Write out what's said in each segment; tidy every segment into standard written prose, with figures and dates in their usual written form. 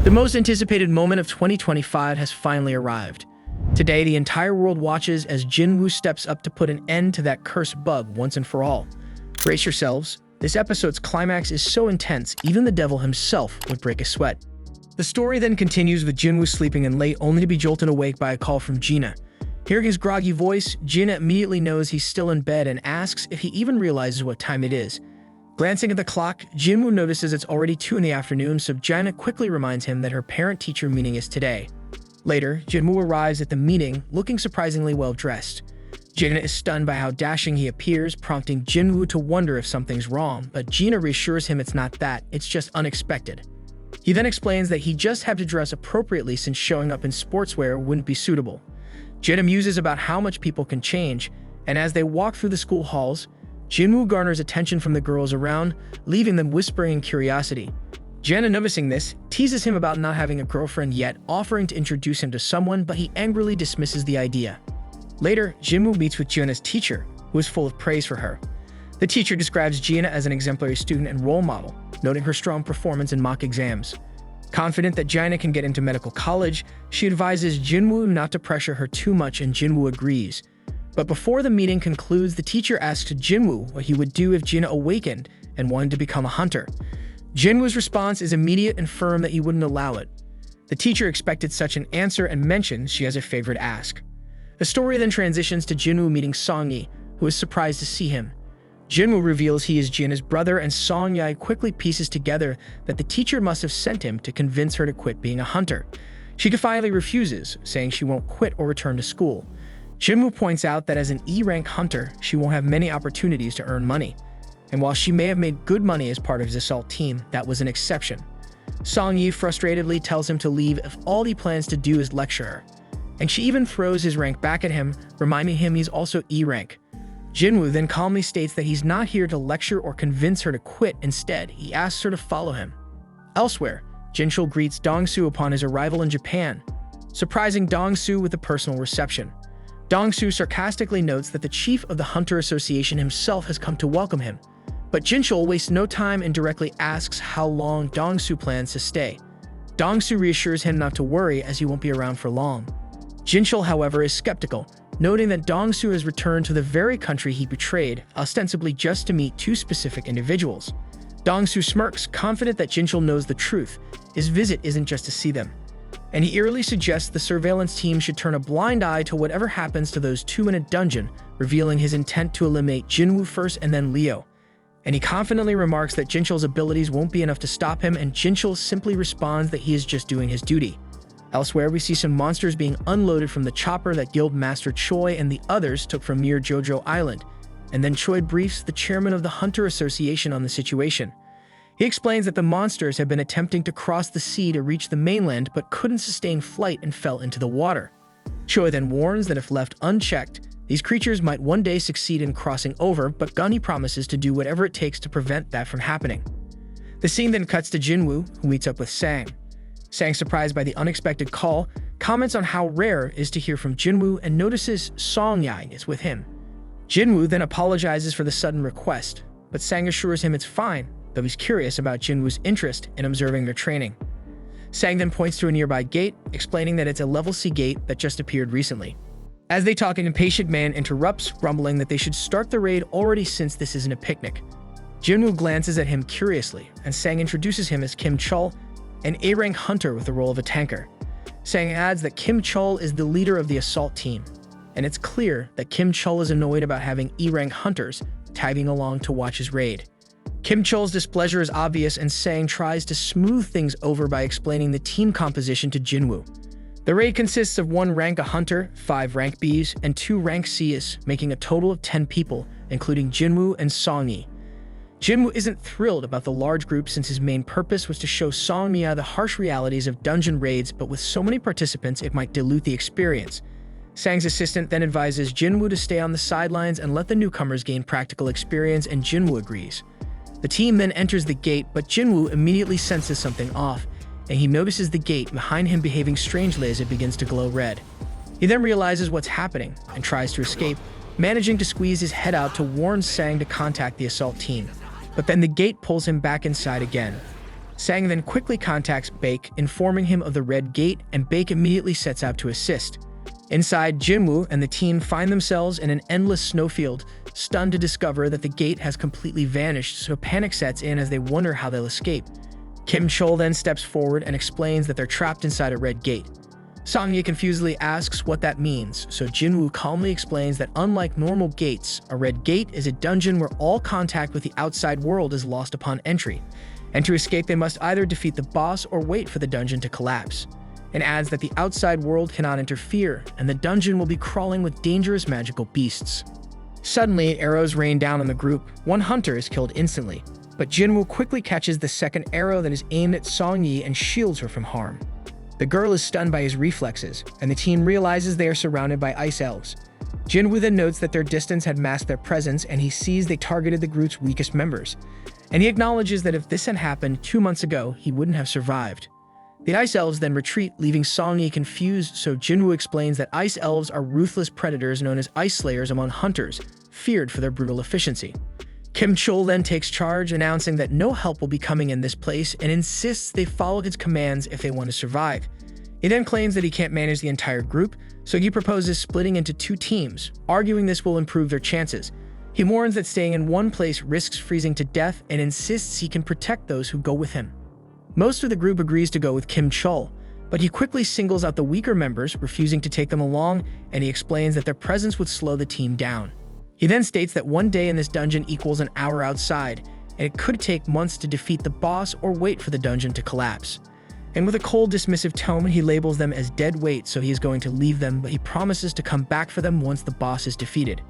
The most anticipated moment of 2025 has finally arrived. Today, the entire world watches as Jinwoo steps up to put an end to that cursed bug once and for all. Brace yourselves. This episode's climax is so intense, even the devil himself would break a sweat. The story then continues with Jinwoo sleeping in late, only to be jolted awake by a call from Gina. Hearing his groggy voice, Gina immediately knows he's still in bed and asks if he even realizes what time it is. Glancing at the clock, Jinwoo notices it's already 2 in the afternoon, so Gina quickly reminds him that her parent-teacher meeting is today. Later, Jinwoo arrives at the meeting, looking surprisingly well-dressed. Gina is stunned by how dashing he appears, prompting Jinwoo to wonder if something's wrong, but Gina reassures him it's not that, it's just unexpected. He then explains that he just had to dress appropriately since showing up in sportswear wouldn't be suitable. Gina muses about how much people can change, and as they walk through the school halls, Jinwoo garners attention from the girls around, leaving them whispering in curiosity. Gina, noticing this, teases him about not having a girlfriend yet, offering to introduce him to someone, but he angrily dismisses the idea. Later, Jinwoo meets with Gina's teacher, who is full of praise for her. The teacher describes Gina as an exemplary student and role model, noting her strong performance in mock exams. Confident that Gina can get into medical college, she advises Jinwoo not to pressure her too much, and Jinwoo agrees. But before the meeting concludes, the teacher asks Jinwoo what he would do if Gina awakened and wanted to become a hunter. Jinwoo's response is immediate and firm that he wouldn't allow it. The teacher expected such an answer and mentions she has a favorite ask. The story then transitions to Jinwoo meeting Song-yi, who is surprised to see him. Jinwoo reveals he is Gina's brother, and Song-yi quickly pieces together that the teacher must have sent him to convince her to quit being a hunter. She defiantly refuses, saying she won't quit or return to school. Jinwoo points out that as an E-rank hunter, she won't have many opportunities to earn money. And while she may have made good money as part of his assault team, that was an exception. Song-yi frustratedly tells him to leave if all he plans to do is lecture her. And she even throws his rank back at him, reminding him he's also E-rank. Jinwoo then calmly states that he's not here to lecture or convince her to quit. Instead, he asks her to follow him. Elsewhere, Jinchul greets Dong-soo upon his arrival in Japan, surprising Dong-soo with a personal reception. Dong-soo sarcastically notes that the chief of the Hunter Association himself has come to welcome him, but Jinchul wastes no time and directly asks how long Dong-soo plans to stay. Dong-soo reassures him not to worry as he won't be around for long. Jinchul, however, is skeptical, noting that Dong-soo has returned to the very country he betrayed, ostensibly just to meet 2 specific individuals. Dong-soo smirks, confident that Jinchul knows the truth. His visit isn't just to see them. And he eerily suggests the surveillance team should turn a blind eye to whatever happens to those 2 in a dungeon, revealing his intent to eliminate Jinwoo first and then Leo. And he confidently remarks that Jinchul's abilities won't be enough to stop him, and Jinchul simply responds that he is just doing his duty. Elsewhere, we see some monsters being unloaded from the chopper that Guild Master Choi and the others took from near Jojo Island, and then Choi briefs the chairman of the Hunter Association on the situation. He explains that the monsters have been attempting to cross the sea to reach the mainland but couldn't sustain flight and fell into the water. Choi then warns that if left unchecked, these creatures might one day succeed in crossing over, but Gunny promises to do whatever it takes to prevent that from happening. The scene then cuts to Jinwoo, who meets up with Sang. Sang, surprised by the unexpected call, comments on how rare it is to hear from Jinwoo and notices Song-yi is with him. Jinwoo then apologizes for the sudden request, but Sang assures him it's fine, though he's curious about Jinwoo's interest in observing their training. Sang then points to a nearby gate, explaining that it's a level C gate that just appeared recently. As they talk, an impatient man interrupts, grumbling that they should start the raid already since this isn't a picnic. Jinwoo glances at him curiously, and Sang introduces him as Kim Chul, an A-rank hunter with the role of a tanker. Sang adds that Kim Chul is the leader of the assault team, and it's clear that Kim Chul is annoyed about having E-rank hunters tagging along to watch his raid. Kim Chul's displeasure is obvious, and Sang tries to smooth things over by explaining the team composition to Jinwoo. The raid consists of 1 rank A hunter, 5 rank Bs, and 2 rank Cs, making a total of 10 people, including Jinwoo and Song-yi. Jinwoo isn't thrilled about the large group since his main purpose was to show Song-yi the harsh realities of dungeon raids, but with so many participants it might dilute the experience. Sang's assistant then advises Jinwoo to stay on the sidelines and let the newcomers gain practical experience, and Jinwoo agrees. The team then enters the gate, but Jinwoo immediately senses something off, and he notices the gate behind him behaving strangely as it begins to glow red. He then realizes what's happening and tries to escape, managing to squeeze his head out to warn Sang to contact the assault team. But then the gate pulls him back inside again. Sang then quickly contacts Baek, informing him of the red gate, and Baek immediately sets out to assist. Inside, Jinwoo and the team find themselves in an endless snowfield, stunned to discover that the gate has completely vanished, so panic sets in as they wonder how they'll escape. Kim Chol then steps forward and explains that they're trapped inside a red gate. Song-ye confusedly asks what that means, so Jinwoo calmly explains that unlike normal gates, a red gate is a dungeon where all contact with the outside world is lost upon entry, and to escape they must either defeat the boss or wait for the dungeon to collapse, and adds that the outside world cannot interfere, and the dungeon will be crawling with dangerous magical beasts. Suddenly, arrows rain down on the group. One hunter is killed instantly, but Jinwoo quickly catches the second arrow that is aimed at Song-ye and shields her from harm. The girl is stunned by his reflexes, and the team realizes they are surrounded by ice elves. Jinwoo then notes that their distance had masked their presence, and he sees they targeted the group's weakest members. And he acknowledges that if this had happened 2 months ago, he wouldn't have survived. The ice elves then retreat, leaving Song-ye confused, so Jinwoo explains that ice elves are ruthless predators known as ice slayers among hunters, feared for their brutal efficiency. Kim Chol then takes charge, announcing that no help will be coming in this place and insists they follow his commands if they want to survive. He then claims that he can't manage the entire group, so he proposes splitting into 2 teams, arguing this will improve their chances. He warns that staying in one place risks freezing to death and insists he can protect those who go with him. Most of the group agrees to go with Kim Chol, but he quickly singles out the weaker members, refusing to take them along, and he explains that their presence would slow the team down. He then states that 1 day in this dungeon equals an hour outside, and it could take months to defeat the boss or wait for the dungeon to collapse. And with a cold, dismissive tone, he labels them as dead weight, so he is going to leave them, but he promises to come back for them once the boss is defeated.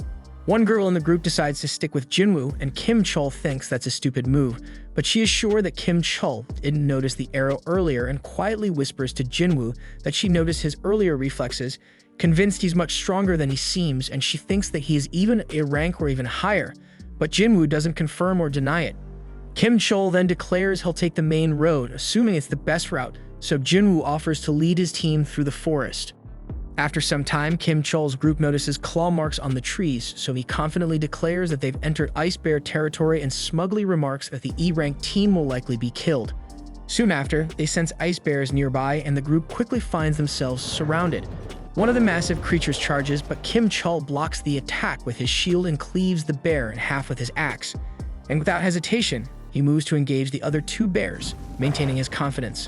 One girl in the group decides to stick with Jinwoo, and Kim Chol thinks that's a stupid move, but she is sure that Kim Chol didn't notice the arrow earlier and quietly whispers to Jinwoo that she noticed his earlier reflexes, convinced he's much stronger than he seems, and she thinks that he is even a rank or even higher, but Jinwoo doesn't confirm or deny it. Kim Chol then declares he'll take the main road, assuming it's the best route, so Jinwoo offers to lead his team through the forest. After some time, Kim Chol's group notices claw marks on the trees, so he confidently declares that they've entered Ice Bear territory and smugly remarks that the E-rank team will likely be killed. Soon after, they sense ice bears nearby, and the group quickly finds themselves surrounded. One of the massive creatures charges, but Kim Chol blocks the attack with his shield and cleaves the bear in half with his axe. And without hesitation, he moves to engage the other 2 bears, maintaining his confidence.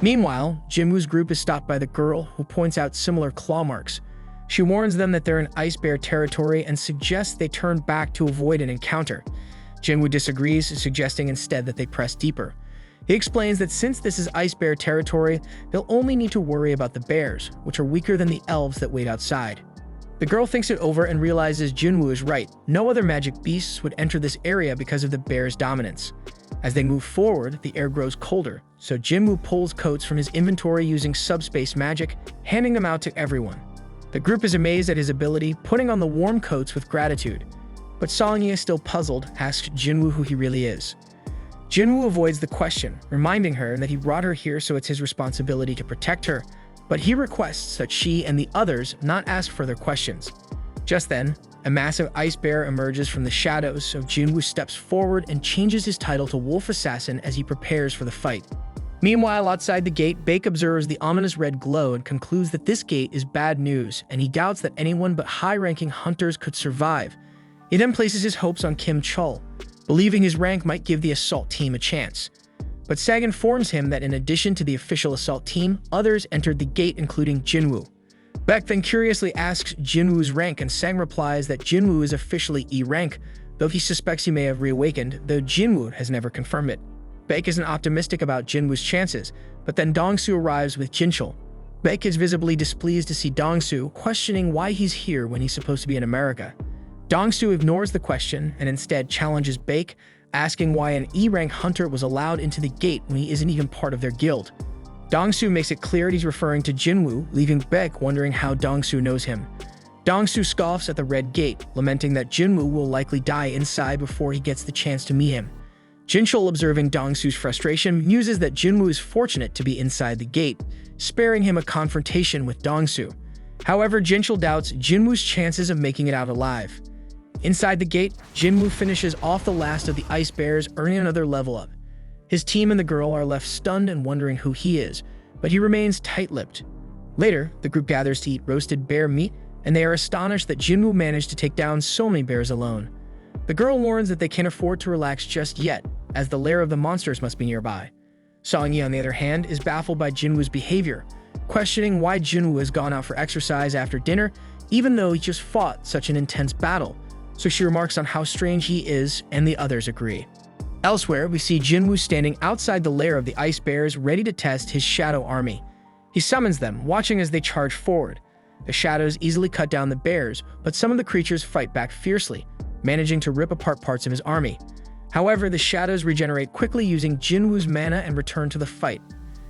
Meanwhile, Jinwoo's group is stopped by the girl, who points out similar claw marks. She warns them that they're in ice bear territory and suggests they turn back to avoid an encounter. Jinwoo disagrees, suggesting instead that they press deeper. He explains that since this is ice bear territory, they'll only need to worry about the bears, which are weaker than the elves that wait outside. The girl thinks it over and realizes Jinwoo is right. No other magic beasts would enter this area because of the bear's dominance. As they move forward, the air grows colder, so Jinwoo pulls coats from his inventory using subspace magic, handing them out to everyone. The group is amazed at his ability, putting on the warm coats with gratitude. But Song-ye, still puzzled, asks Jinwoo who he really is. Jinwoo avoids the question, reminding her that he brought her here so it's his responsibility to protect her, but he requests that she and the others not ask further questions. Just then, a massive ice bear emerges from the shadows, so Jinwoo steps forward and changes his title to Wolf Assassin as he prepares for the fight. Meanwhile, outside the gate, Baek observes the ominous red glow and concludes that this gate is bad news, and he doubts that anyone but high-ranking hunters could survive. He then places his hopes on Kim Chol, believing his rank might give the assault team a chance. But Sag informs him that in addition to the official assault team, others entered the gate, including Jinwoo. Baek then curiously asks Jinwoo's rank, and Sang replies that Jinwoo is officially E rank, though he suspects he may have reawakened, though Jinwoo has never confirmed it. Baek isn't optimistic about Jinwoo's chances, but then Dongsu arrives with Jinchul. Baek is visibly displeased to see Dongsu, questioning why he's here when he's supposed to be in America. Dongsu ignores the question and instead challenges Baek, asking why an E-rank hunter was allowed into the gate when he isn't even part of their guild. Dongsu makes it clear he's referring to Jinwoo, leaving Baek wondering how Dongsu knows him. Dongsu scoffs at the red gate, lamenting that Jinwoo will likely die inside before he gets the chance to meet him. Jinchul, observing Dongsu's frustration, muses that Jinwoo is fortunate to be inside the gate, sparing him a confrontation with Dongsu. However, Jinchul doubts Jinwoo's chances of making it out alive. Inside the gate, Jinwoo finishes off the last of the ice bears, earning another level up. His team and the girl are left stunned and wondering who he is, but he remains tight-lipped. Later, the group gathers to eat roasted bear meat, and they are astonished that Jinwoo managed to take down so many bears alone. The girl warns that they can't afford to relax just yet, as the lair of the monsters must be nearby. Song-yi, on the other hand, is baffled by Jinwoo's behavior, questioning why Jinwoo has gone out for exercise after dinner, even though he just fought such an intense battle. So she remarks on how strange he is, and the others agree. Elsewhere, we see Jinwoo standing outside the lair of the ice bears, ready to test his shadow army. He summons them, watching as they charge forward. The shadows easily cut down the bears, but some of the creatures fight back fiercely, managing to rip apart parts of his army. However, the shadows regenerate quickly using Jinwoo's mana and return to the fight.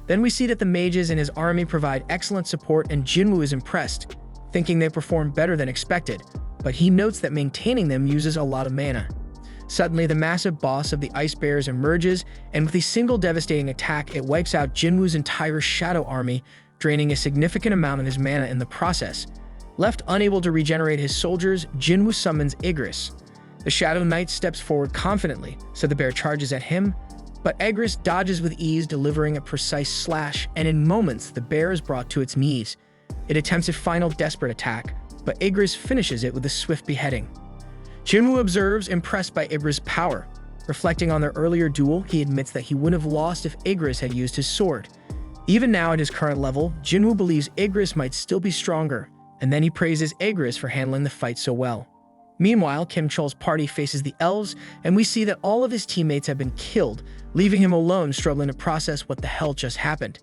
Then we see that the mages in his army provide excellent support, and Jinwoo is impressed, thinking they perform better than expected, but he notes that maintaining them uses a lot of mana. Suddenly, the massive boss of the ice bears emerges, and with a single devastating attack, it wipes out Jinwoo's entire shadow army, draining a significant amount of his mana in the process. Left unable to regenerate his soldiers, Jinwoo summons Igris. The Shadow Knight steps forward confidently, so the bear charges at him, but Igris dodges with ease, delivering a precise slash, and in moments, the bear is brought to its knees. It attempts a final desperate attack, but Igris finishes it with a swift beheading. Jinwoo observes, impressed by Igris' power. Reflecting on their earlier duel, he admits that he wouldn't have lost if Igris had used his sword. Even now at his current level, Jinwoo believes Igris might still be stronger, and then he praises Igris for handling the fight so well. Meanwhile, Kim Chol's party faces the elves, and we see that all of his teammates have been killed, leaving him alone struggling to process what the hell just happened.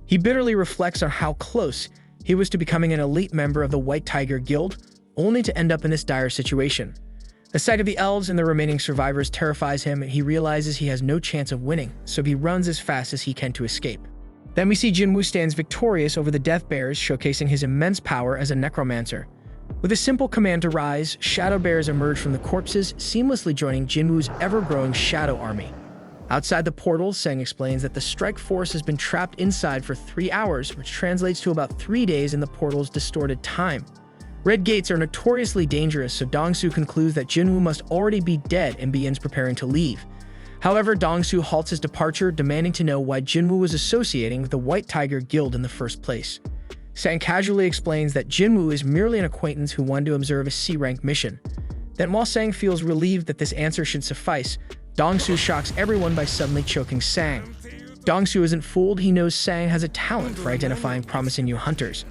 He bitterly reflects on how close he was to becoming an elite member of the White Tiger Guild, only to end up in this dire situation. The sight of the elves and the remaining survivors terrifies him, and he realizes he has no chance of winning, so he runs as fast as he can to escape. Then we see Jinwoo stands victorious over the Death Bears, showcasing his immense power as a necromancer. With a simple command to rise, shadow bears emerge from the corpses, seamlessly joining Jinwoo's ever-growing shadow army. Outside the portal, Sang explains that the strike force has been trapped inside for 3 hours, which translates to about 3 days in the portal's distorted time. Red gates are notoriously dangerous, so Dongsu concludes that Jinwoo must already be dead and begins preparing to leave. However, Dongsu halts his departure, demanding to know why Jinwoo was associating with the White Tiger Guild in the first place. Sang casually explains that Jinwoo is merely an acquaintance who wanted to observe a C-rank mission. Then while Sang feels relieved that this answer should suffice, Dongsu shocks everyone by suddenly choking Sang. Dongsu isn't fooled, he knows Sang has a talent for identifying promising new hunters.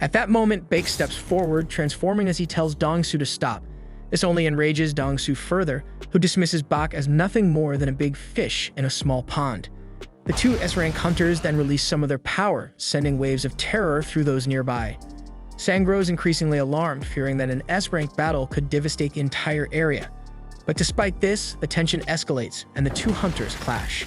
At that moment, Baek steps forward, transforming as he tells Dongsu to stop. This only enrages Dongsu further, who dismisses Bak as nothing more than a big fish in a small pond. The two S-rank hunters then release some of their power, sending waves of terror through those nearby. Sang grows increasingly alarmed, fearing that an S-rank battle could devastate the entire area. But despite this, the tension escalates, and the two hunters clash.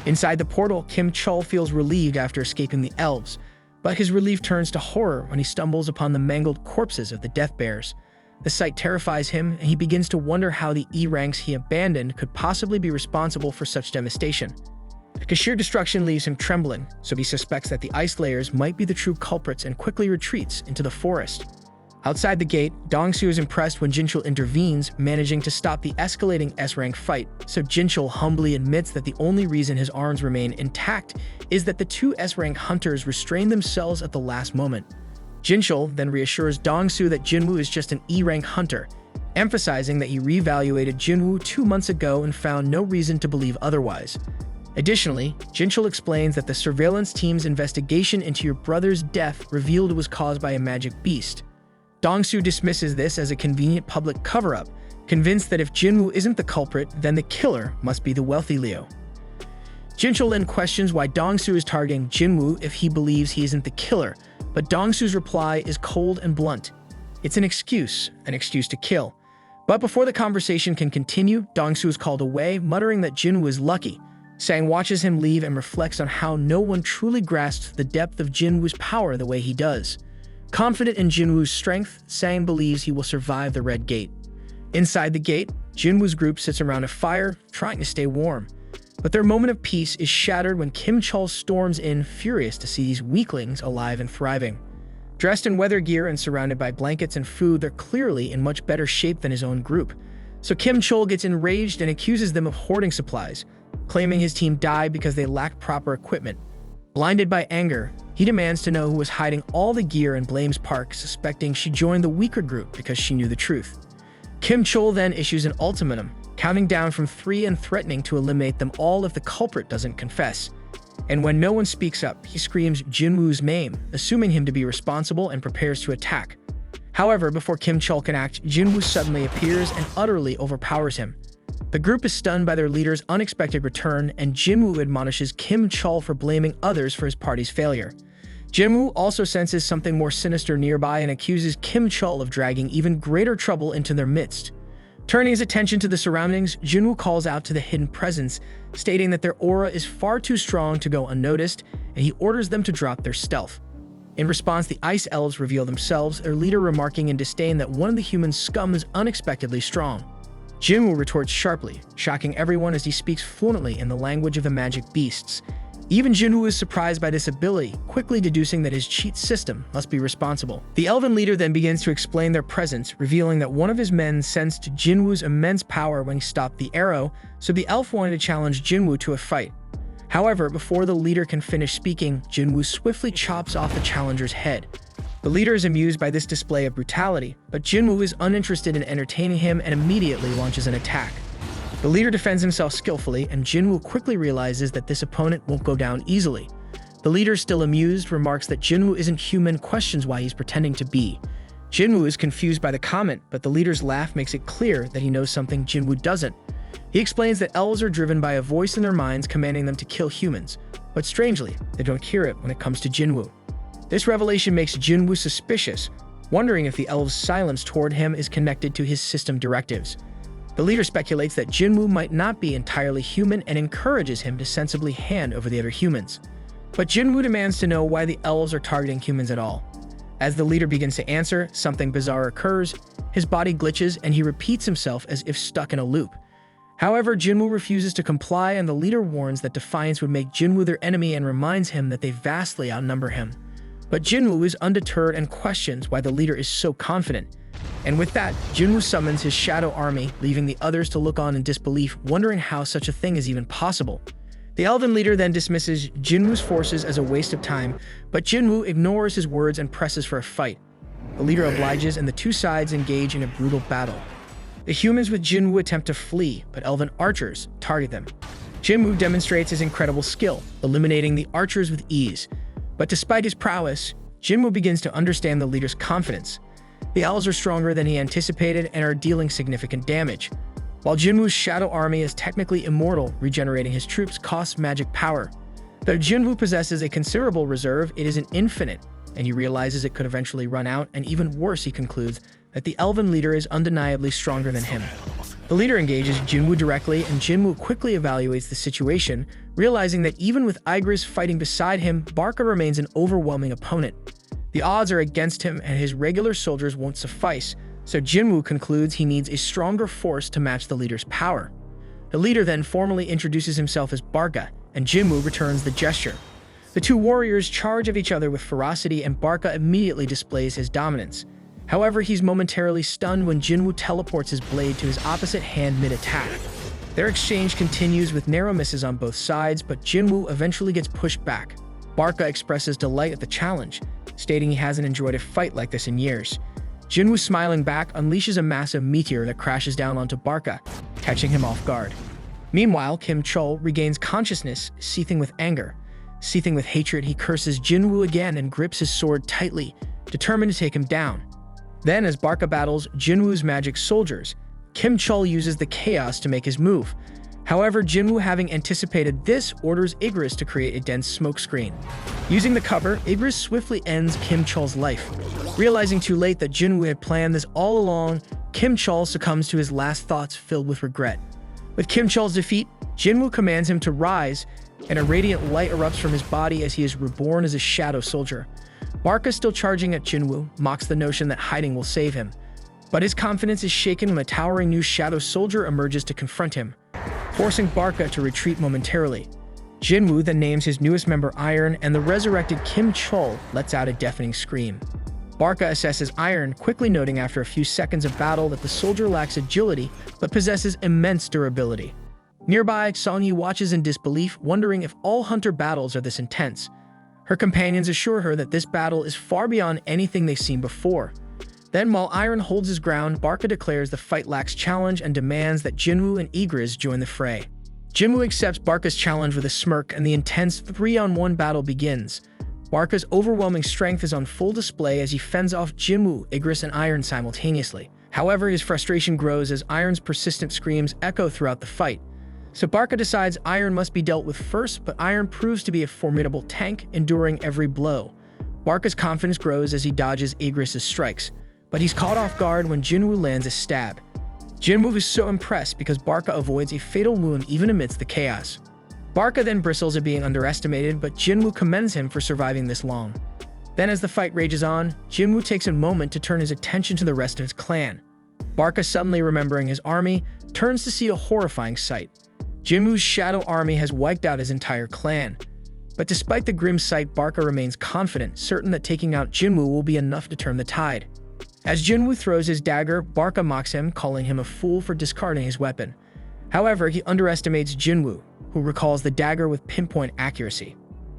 Inside the portal, Kim Chol feels relieved after escaping the elves, but his relief turns to horror when he stumbles upon the mangled corpses of the Death Bears. The sight terrifies him, and he begins to wonder how the E-ranks he abandoned could possibly be responsible for such devastation. The sheer destruction leaves him trembling, so he suspects that the ice layers might be the true culprits and quickly retreats into the forest. Outside the gate, Dongsu is impressed when Jinchul intervenes, managing to stop the escalating S-rank fight, so Jinchul humbly admits that the only reason his arms remain intact is that the two S-rank hunters restrained themselves at the last moment. Jinchul then reassures Dongsu that Jinwoo is just an E-rank hunter, emphasizing that he reevaluated Jinwoo 2 months ago and found no reason to believe otherwise. Additionally, Jinchul explains that the surveillance team's investigation into your brother's death revealed it was caused by a magic beast. Dongsu dismisses this as a convenient public cover-up, convinced that if Jinwoo isn't the culprit, then the killer must be the wealthy Liu. Jinchul then questions why Dongsu is targeting Jinwoo if he believes he isn't the killer, but Dongsu's reply is cold and blunt. It's an excuse to kill. But before the conversation can continue, Dongsu is called away, muttering that Jinwoo is lucky. Sang watches him leave and reflects on how no one truly grasps the depth of Jinwoo's power the way he does. Confident in Jinwoo's strength, Sang believes he will survive the Red Gate. Inside the gate, Jinwoo's group sits around a fire, trying to stay warm. But their moment of peace is shattered when Kim Chol storms in, furious to see these weaklings alive and thriving. Dressed in weather gear and surrounded by blankets and food, they're clearly in much better shape than his own group. So Kim Chol gets enraged and accuses them of hoarding supplies, claiming his team died because they lacked proper equipment. Blinded by anger, he demands to know who was hiding all the gear and blames Park, suspecting she joined the weaker group because she knew the truth. Kim Chol then issues an ultimatum, counting down from 3 and threatening to eliminate them all if the culprit doesn't confess. And when no one speaks up, he screams Jinwoo's name, assuming him to be responsible, and prepares to attack. However, before Kim Chol can act, Jinwoo suddenly appears and utterly overpowers him. The group is stunned by their leader's unexpected return, and Jinwoo admonishes Kim Chol for blaming others for his party's failure. Jinwoo also senses something more sinister nearby and accuses Kim Chol of dragging even greater trouble into their midst. Turning his attention to the surroundings, Jinwoo calls out to the hidden presence, stating that their aura is far too strong to go unnoticed, and he orders them to drop their stealth. In response, the Ice Elves reveal themselves, their leader remarking in disdain that one of the human scum is unexpectedly strong. Jinwoo retorts sharply, shocking everyone as he speaks fluently in the language of the magic beasts. Even Jinwoo is surprised by this ability, quickly deducing that his cheat system must be responsible. The elven leader then begins to explain their presence, revealing that one of his men sensed Jinwoo's immense power when he stopped the arrow, so the elf wanted to challenge Jinwoo to a fight. However, before the leader can finish speaking, Jinwoo swiftly chops off the challenger's head. The leader is amused by this display of brutality, but Jinwoo is uninterested in entertaining him and immediately launches an attack. The leader defends himself skillfully, and Jinwoo quickly realizes that this opponent won't go down easily. The leader, still amused, remarks that Jinwoo isn't human, questions why he's pretending to be. Jinwoo is confused by the comment, but the leader's laugh makes it clear that he knows something Jinwoo doesn't. He explains that elves are driven by a voice in their minds commanding them to kill humans, but strangely, they don't hear it when it comes to Jinwoo. This revelation makes Jinwoo suspicious, wondering if the elves' silence toward him is connected to his system directives. The leader speculates that Jinwoo might not be entirely human and encourages him to sensibly hand over the other humans. But Jinwoo demands to know why the elves are targeting humans at all. As the leader begins to answer, something bizarre occurs. His body glitches and he repeats himself as if stuck in a loop. However, Jinwoo refuses to comply, and the leader warns that defiance would make Jinwoo their enemy and reminds him that they vastly outnumber him. But Jinwoo is undeterred and questions why the leader is so confident. And with that, Jinwoo summons his shadow army, leaving the others to look on in disbelief, wondering how such a thing is even possible. The elven leader then dismisses Jinwoo's forces as a waste of time, but Jinwoo ignores his words and presses for a fight. The leader obliges, and the two sides engage in a brutal battle. The humans with Jinwoo attempt to flee, but elven archers target them. Jinwoo demonstrates his incredible skill, eliminating the archers with ease. But despite his prowess, Jinwoo begins to understand the leader's confidence. The elves are stronger than he anticipated and are dealing significant damage. While Jinwoo's shadow army is technically immortal, regenerating his troops costs magic power. Though Jinwoo possesses a considerable reserve, it isn't infinite, and he realizes it could eventually run out, and even worse, he concludes that the elven leader is undeniably stronger than him. The leader engages Jinwoo directly, and Jinwoo quickly evaluates the situation, realizing that even with Igris fighting beside him, Barca remains an overwhelming opponent. The odds are against him, and his regular soldiers won't suffice, so Jinwoo concludes he needs a stronger force to match the leader's power. The leader then formally introduces himself as Barca, and Jinwoo returns the gesture. The two warriors charge at each other with ferocity, and Barca immediately displays his dominance. However, he's momentarily stunned when Jinwoo teleports his blade to his opposite hand mid-attack. Their exchange continues with narrow misses on both sides, but Jinwoo eventually gets pushed back. Barca expresses delight at the challenge, stating he hasn't enjoyed a fight like this in years. Jinwoo, smiling back, unleashes a massive meteor that crashes down onto Barca, catching him off guard. Meanwhile, Kim Chol regains consciousness, seething with anger. Seething with hatred, he curses Jinwoo again and grips his sword tightly, determined to take him down. Then, as Barca battles Jinwoo's magic soldiers, Kim Chol uses the chaos to make his move. However, Jinwoo, having anticipated this, orders Igris to create a dense smoke screen. Using the cover, Igris swiftly ends Kim Chol's life. Realizing too late that Jinwoo had planned this all along, Kim Chol succumbs to his last thoughts filled with regret. With Kim Chol's defeat, Jinwoo commands him to rise, and a radiant light erupts from his body as he is reborn as a shadow soldier. Barca, still charging at Jinwoo, mocks the notion that hiding will save him. But his confidence is shaken when a towering new shadow soldier emerges to confront him, forcing Barca to retreat momentarily. Jinwoo then names his newest member Iron, and the resurrected Kim Chol lets out a deafening scream. Barca assesses Iron, quickly noting after a few seconds of battle that the soldier lacks agility but possesses immense durability. Nearby, Song-yi watches in disbelief, wondering if all hunter battles are this intense. Her companions assure her that this battle is far beyond anything they've seen before. Then, while Iron holds his ground, Barca declares the fight lacks challenge and demands that Jinwoo and Igris join the fray. Jinwoo accepts Barca's challenge with a smirk, and the intense 3-on-1 battle begins. Barca's overwhelming strength is on full display as he fends off Jinwoo, Igris, and Iron simultaneously. However, his frustration grows as Iron's persistent screams echo throughout the fight. So Barca decides Iron must be dealt with first, but Iron proves to be a formidable tank, enduring every blow. Barca's confidence grows as he dodges Igris' strikes, but he's caught off guard when Jinwoo lands a stab. Jinwoo is so impressed because Barca avoids a fatal wound even amidst the chaos. Barca then bristles at being underestimated, but Jinwoo commends him for surviving this long. Then as the fight rages on, Jinwoo takes a moment to turn his attention to the rest of his clan. Barca, suddenly remembering his army, turns to see a horrifying sight. Jinwoo's shadow army has wiped out his entire clan. But despite the grim sight, Barca remains confident, certain that taking out Jinwoo will be enough to turn the tide. As Jinwoo throws his dagger, Barca mocks him, calling him a fool for discarding his weapon. However, he underestimates Jinwoo, who recalls the dagger with pinpoint accuracy.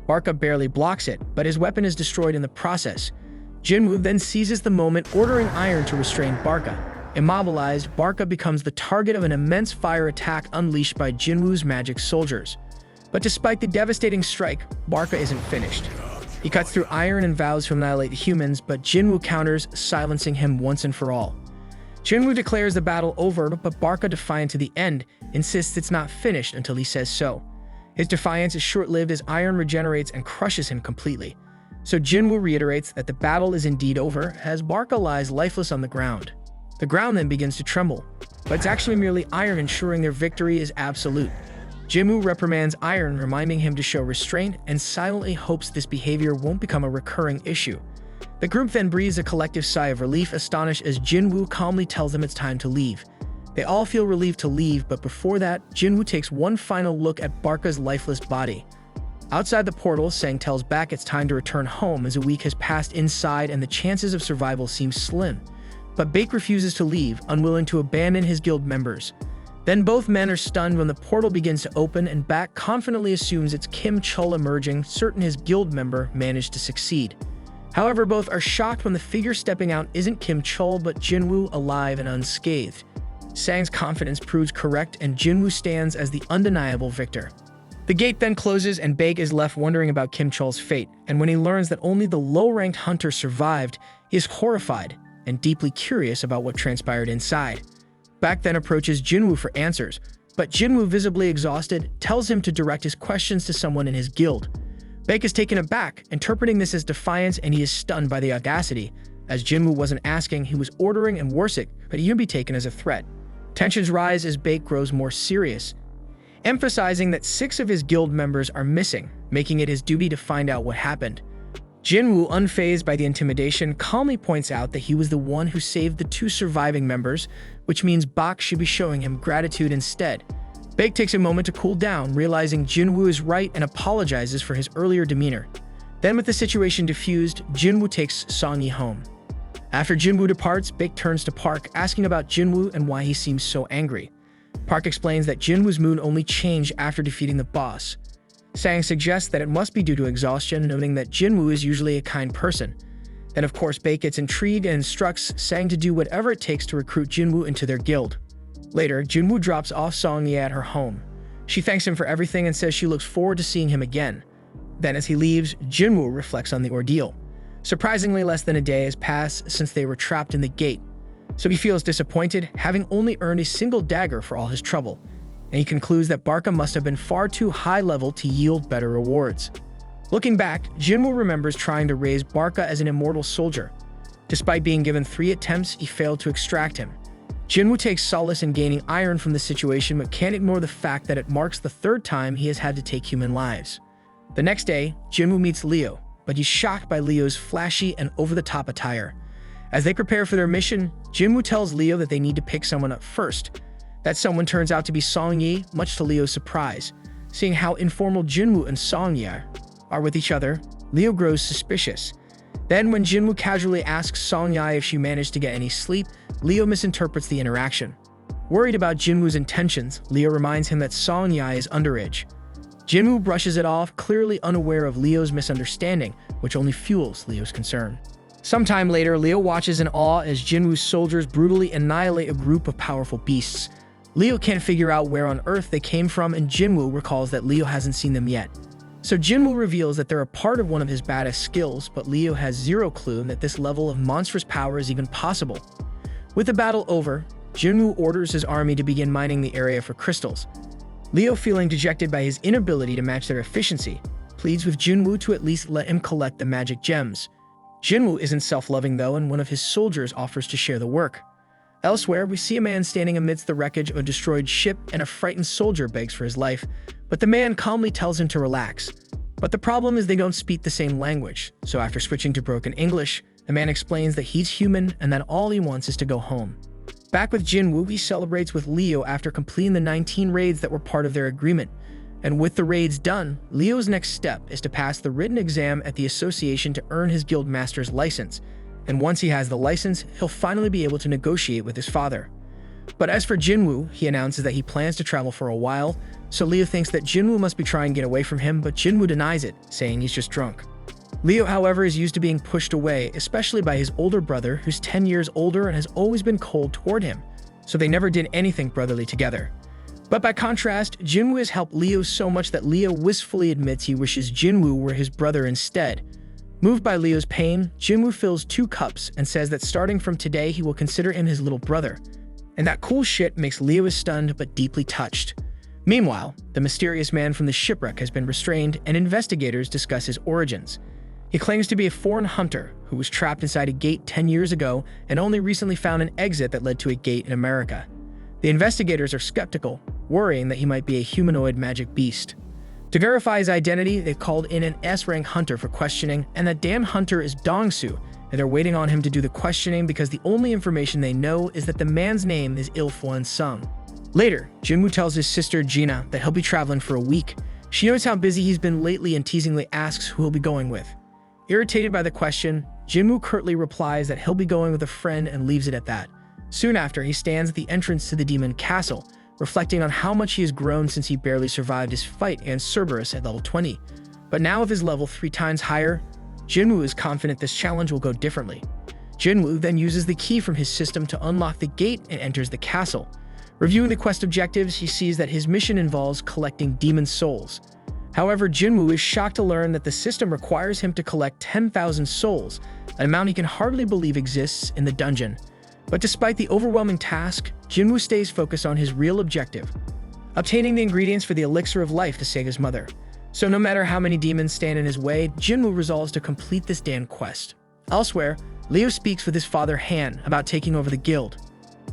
Barca barely blocks it, but his weapon is destroyed in the process. Jinwoo then seizes the moment, ordering Iron to restrain Barca. Immobilized, Barca becomes the target of an immense fire attack unleashed by Jinwoo's magic soldiers. But despite the devastating strike, Barca isn't finished. He cuts through Iron and vows to annihilate the humans, but Jinwoo counters, silencing him once and for all. Jinwoo declares the battle over, but Barca, defiant to the end, insists it's not finished until he says so. His defiance is short-lived as Iron regenerates and crushes him completely. So Jinwoo reiterates that the battle is indeed over, as Barca lies lifeless on the ground. The ground then begins to tremble, but it's actually merely Iron ensuring their victory is absolute. Jinwoo reprimands Iron, reminding him to show restraint, and silently hopes this behavior won't become a recurring issue. The group then breathes a collective sigh of relief, astonished as Jinwoo calmly tells them it's time to leave. They all feel relieved to leave, but before that, Jinwoo takes one final look at Barca's lifeless body. Outside the portal, Sang tells Baek it's time to return home as a week has passed inside and the chances of survival seem slim. But Baek refuses to leave, unwilling to abandon his guild members. Then both men are stunned when the portal begins to open, and Baek confidently assumes it's Kim Chul emerging, certain his guild member managed to succeed. However, both are shocked when the figure stepping out isn't Kim Chul but Jinwoo, alive and unscathed. Sang's confidence proves correct, and Jinwoo stands as the undeniable victor. The gate then closes, and Baek is left wondering about Kim Chul's fate, and when he learns that only the low-ranked hunter survived, he is horrified and deeply curious about what transpired inside. Baek then approaches Jinwoo for answers, but Jinwoo, visibly exhausted, tells him to direct his questions to someone in his guild. Baek is taken aback, interpreting this as defiance, and he is stunned by the audacity, as Jinwoo wasn't asking, he was ordering, and worse it could even be taken as a threat. Tensions rise as Baek grows more serious, emphasizing that 6 of his guild members are missing, making it his duty to find out what happened. Jinwoo, unfazed by the intimidation, calmly points out that he was the one who saved the 2 surviving members, which means Baek should be showing him gratitude instead. Baek takes a moment to cool down, realizing Jinwoo is right, and apologizes for his earlier demeanor. Then, with the situation diffused, Jinwoo takes Song-yi home. After Jinwoo departs, Baek turns to Park, asking about Jinwoo and why he seems so angry. Park explains that Jinwoo's mood only changed after defeating the boss. Sang suggests that it must be due to exhaustion, noting that Jinwoo is usually a kind person. Then of course Baek gets intrigued and instructs Sang to do whatever it takes to recruit Jinwoo into their guild. Later, Jinwoo drops off Song-yi at her home. She thanks him for everything and says she looks forward to seeing him again. Then as he leaves, Jinwoo reflects on the ordeal. Surprisingly, less than a day has passed since they were trapped in the gate. So he feels disappointed, having only earned a single dagger for all his trouble. And he concludes that Barca must have been far too high level to yield better rewards. Looking back, Jinwoo remembers trying to raise Barca as an immortal soldier. Despite being given 3 attempts, he failed to extract him. Jinwoo takes solace in gaining iron from the situation, but can't ignore the fact that it marks the 3rd time he has had to take human lives. The next day, Jinwoo meets Leo, but he's shocked by Leo's flashy and over-the-top attire. As they prepare for their mission, Jinwoo tells Leo that they need to pick someone up first. That someone turns out to be Song-yi, much to Leo's surprise. Seeing how informal Jinwoo and Song-yi are with each other, Leo grows suspicious. Then when Jinwoo casually asks Song-yi if she managed to get any sleep, Leo misinterprets the interaction. Worried about Jinwoo's intentions, Leo reminds him that Song Yai is underage. Jinwoo brushes it off, clearly unaware of Leo's misunderstanding, which only fuels Leo's concern. Sometime later, Leo watches in awe as Jinwoo's soldiers brutally annihilate a group of powerful beasts. Leo can't figure out where on earth they came from, and Jinwoo recalls that Leo hasn't seen them yet. So Jinwoo reveals that they're a part of one of his baddest skills, but Leo has zero clue that this level of monstrous power is even possible. With the battle over, Jinwoo orders his army to begin mining the area for crystals. Leo, feeling dejected by his inability to match their efficiency, pleads with Jinwoo to at least let him collect the magic gems. Jinwoo isn't self-loving though, and one of his soldiers offers to share the work. Elsewhere, we see a man standing amidst the wreckage of a destroyed ship, and a frightened soldier begs for his life, but the man calmly tells him to relax. But the problem is they don't speak the same language, so after switching to broken English, the man explains that he's human and that all he wants is to go home. Back with Jinwoo, he celebrates with Leo after completing the 19 raids that were part of their agreement. And with the raids done, Leo's next step is to pass the written exam at the association to earn his guild master's license. And once he has the license, he'll finally be able to negotiate with his father. But as for Jinwoo, he announces that he plans to travel for a while, so Leo thinks that Jinwoo must be trying to get away from him, but Jinwoo denies it, saying he's just drunk. Leo, however, is used to being pushed away, especially by his older brother, who's 10 years older and has always been cold toward him, so they never did anything brotherly together. But by contrast, Jinwoo has helped Leo so much that Leo wistfully admits he wishes Jinwoo were his brother instead. Moved by Leo's pain, Jinwoo fills 2 cups and says that starting from today he will consider him his little brother. And that cool shit makes Leo stunned but deeply touched. Meanwhile, the mysterious man from the shipwreck has been restrained, and investigators discuss his origins. He claims to be a foreign hunter who was trapped inside a gate 10 years ago and only recently found an exit that led to a gate in America. The investigators are skeptical, worrying that he might be a humanoid magic beast. To verify his identity, they've called in an S-rank hunter for questioning, and that damn hunter is Dongsu, and they're waiting on him to do the questioning because the only information they know is that the man's name is Il-Fuan Sung. Later, Jinwoo tells his sister Gina that he'll be traveling for a week. She knows how busy he's been lately and teasingly asks who he'll be going with. Irritated by the question, Jinwoo curtly replies that he'll be going with a friend and leaves it at that. Soon after, he stands at the entrance to the demon castle, reflecting on how much he has grown since he barely survived his fight against Cerberus at level 20. But now with his level 3 times higher, Jinwoo is confident this challenge will go differently. Jinwoo then uses the key from his system to unlock the gate and enters the castle. Reviewing the quest objectives, he sees that his mission involves collecting demon souls. However, Jinwoo is shocked to learn that the system requires him to collect 10,000 souls, an amount he can hardly believe exists in the dungeon. But despite the overwhelming task, Jinwoo stays focused on his real objective, obtaining the ingredients for the elixir of life to save his mother. So no matter how many demons stand in his way, Jinwoo resolves to complete this damn quest. Elsewhere, Leo speaks with his father Han about taking over the guild.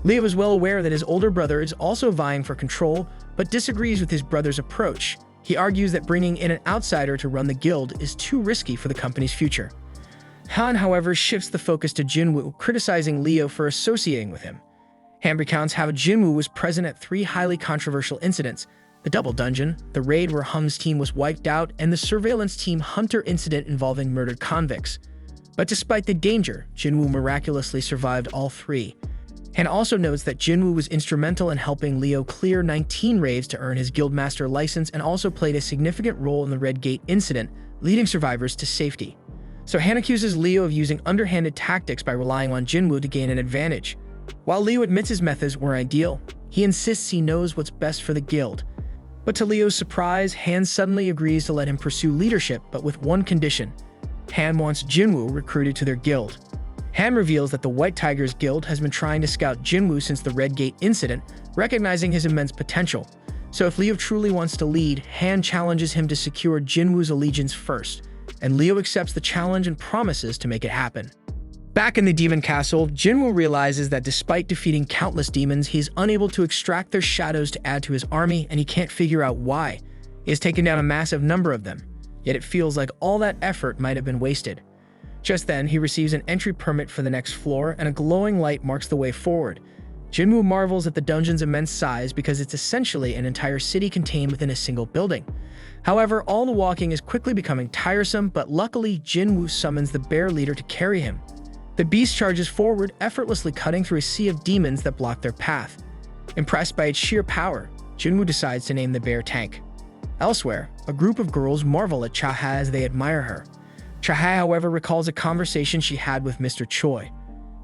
Leo is well aware that his older brother is also vying for control, but disagrees with his brother's approach. He argues that bringing in an outsider to run the guild is too risky for the company's future. Han, however, shifts the focus to Jinwoo, criticizing Leo for associating with him. Han recounts how Jinwoo was present at 3 highly controversial incidents: the double dungeon, the raid where Hung's team was wiped out, and the surveillance team Hunter incident involving murdered convicts. But despite the danger, Jinwoo miraculously survived all 3. Han also notes that Jinwoo was instrumental in helping Leo clear 19 raids to earn his guildmaster license, and also played a significant role in the Red Gate incident, leading survivors to safety. So Han accuses Leo of using underhanded tactics by relying on Jinwoo to gain an advantage. While Leo admits his methods were ideal, he insists he knows what's best for the guild. But to Leo's surprise, Han suddenly agrees to let him pursue leadership, but with one condition. Han wants Jinwoo recruited to their guild. Han reveals that the White Tigers Guild has been trying to scout Jinwoo since the Red Gate incident, recognizing his immense potential. So if Leo truly wants to lead, Han challenges him to secure Jinwoo's allegiance first, and Leo accepts the challenge and promises to make it happen. Back in the demon castle, Jinwoo realizes that despite defeating countless demons, he is unable to extract their shadows to add to his army, and he can't figure out why. He has taken down a massive number of them, yet it feels like all that effort might have been wasted. Just then, he receives an entry permit for the next floor, and a glowing light marks the way forward. Jinwoo marvels at the dungeon's immense size because it's essentially an entire city contained within a single building. However, all the walking is quickly becoming tiresome, but luckily Jinwoo summons the bear leader to carry him. The beast charges forward, effortlessly cutting through a sea of demons that block their path. Impressed by its sheer power, Jinwoo decides to name the bear Tank. Elsewhere, a group of girls marvel at Chaha as they admire her. Chaha, however, recalls a conversation she had with Mr. Choi.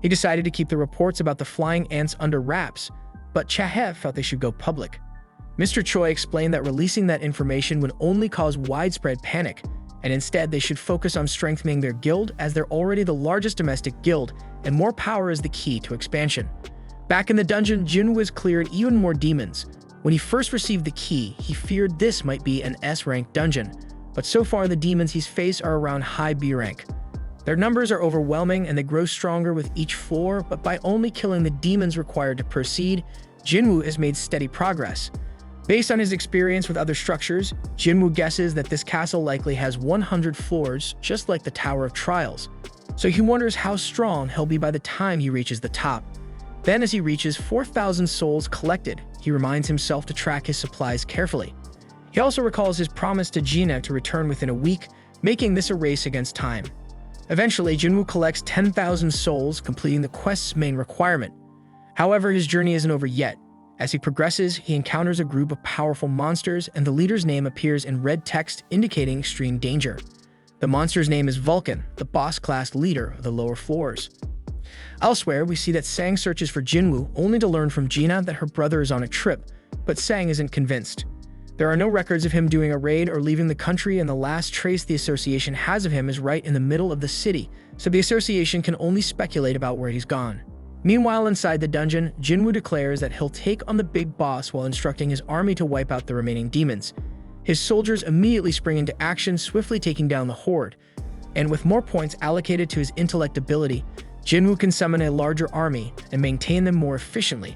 He decided to keep the reports about the flying ants under wraps, but Chaha felt they should go public. Mr. Choi explained that releasing that information would only cause widespread panic, and instead they should focus on strengthening their guild as they're already the largest domestic guild, and more power is the key to expansion. Back in the dungeon, Jinwoo has cleared even more demons. When he first received the key, he feared this might be an S-rank dungeon, but so far the demons he's faced are around high B rank. Their numbers are overwhelming and they grow stronger with each floor, but by only killing the demons required to proceed, Jinwoo has made steady progress. Based on his experience with other structures, Jinwoo guesses that this castle likely has 100 floors, just like the Tower of Trials. So he wonders how strong he'll be by the time he reaches the top. Then as he reaches 4,000 souls collected, he reminds himself to track his supplies carefully. He also recalls his promise to Gina to return within a week, making this a race against time. Eventually, Jinwoo collects 10,000 souls, completing the quest's main requirement. However, his journey isn't over yet. As he progresses, he encounters a group of powerful monsters, and the leader's name appears in red text indicating extreme danger. The monster's name is Vulcan, the boss-class leader of the lower floors. Elsewhere, we see that Sang searches for Jinwoo, only to learn from Gina that her brother is on a trip, but Sang isn't convinced. There are no records of him doing a raid or leaving the country, and the last trace the association has of him is right in the middle of the city, so the association can only speculate about where he's gone. Meanwhile, inside the dungeon, Jinwoo declares that he'll take on the big boss while instructing his army to wipe out the remaining demons. His soldiers immediately spring into action, swiftly taking down the horde. And with more points allocated to his intellect ability, Jinwoo can summon a larger army and maintain them more efficiently.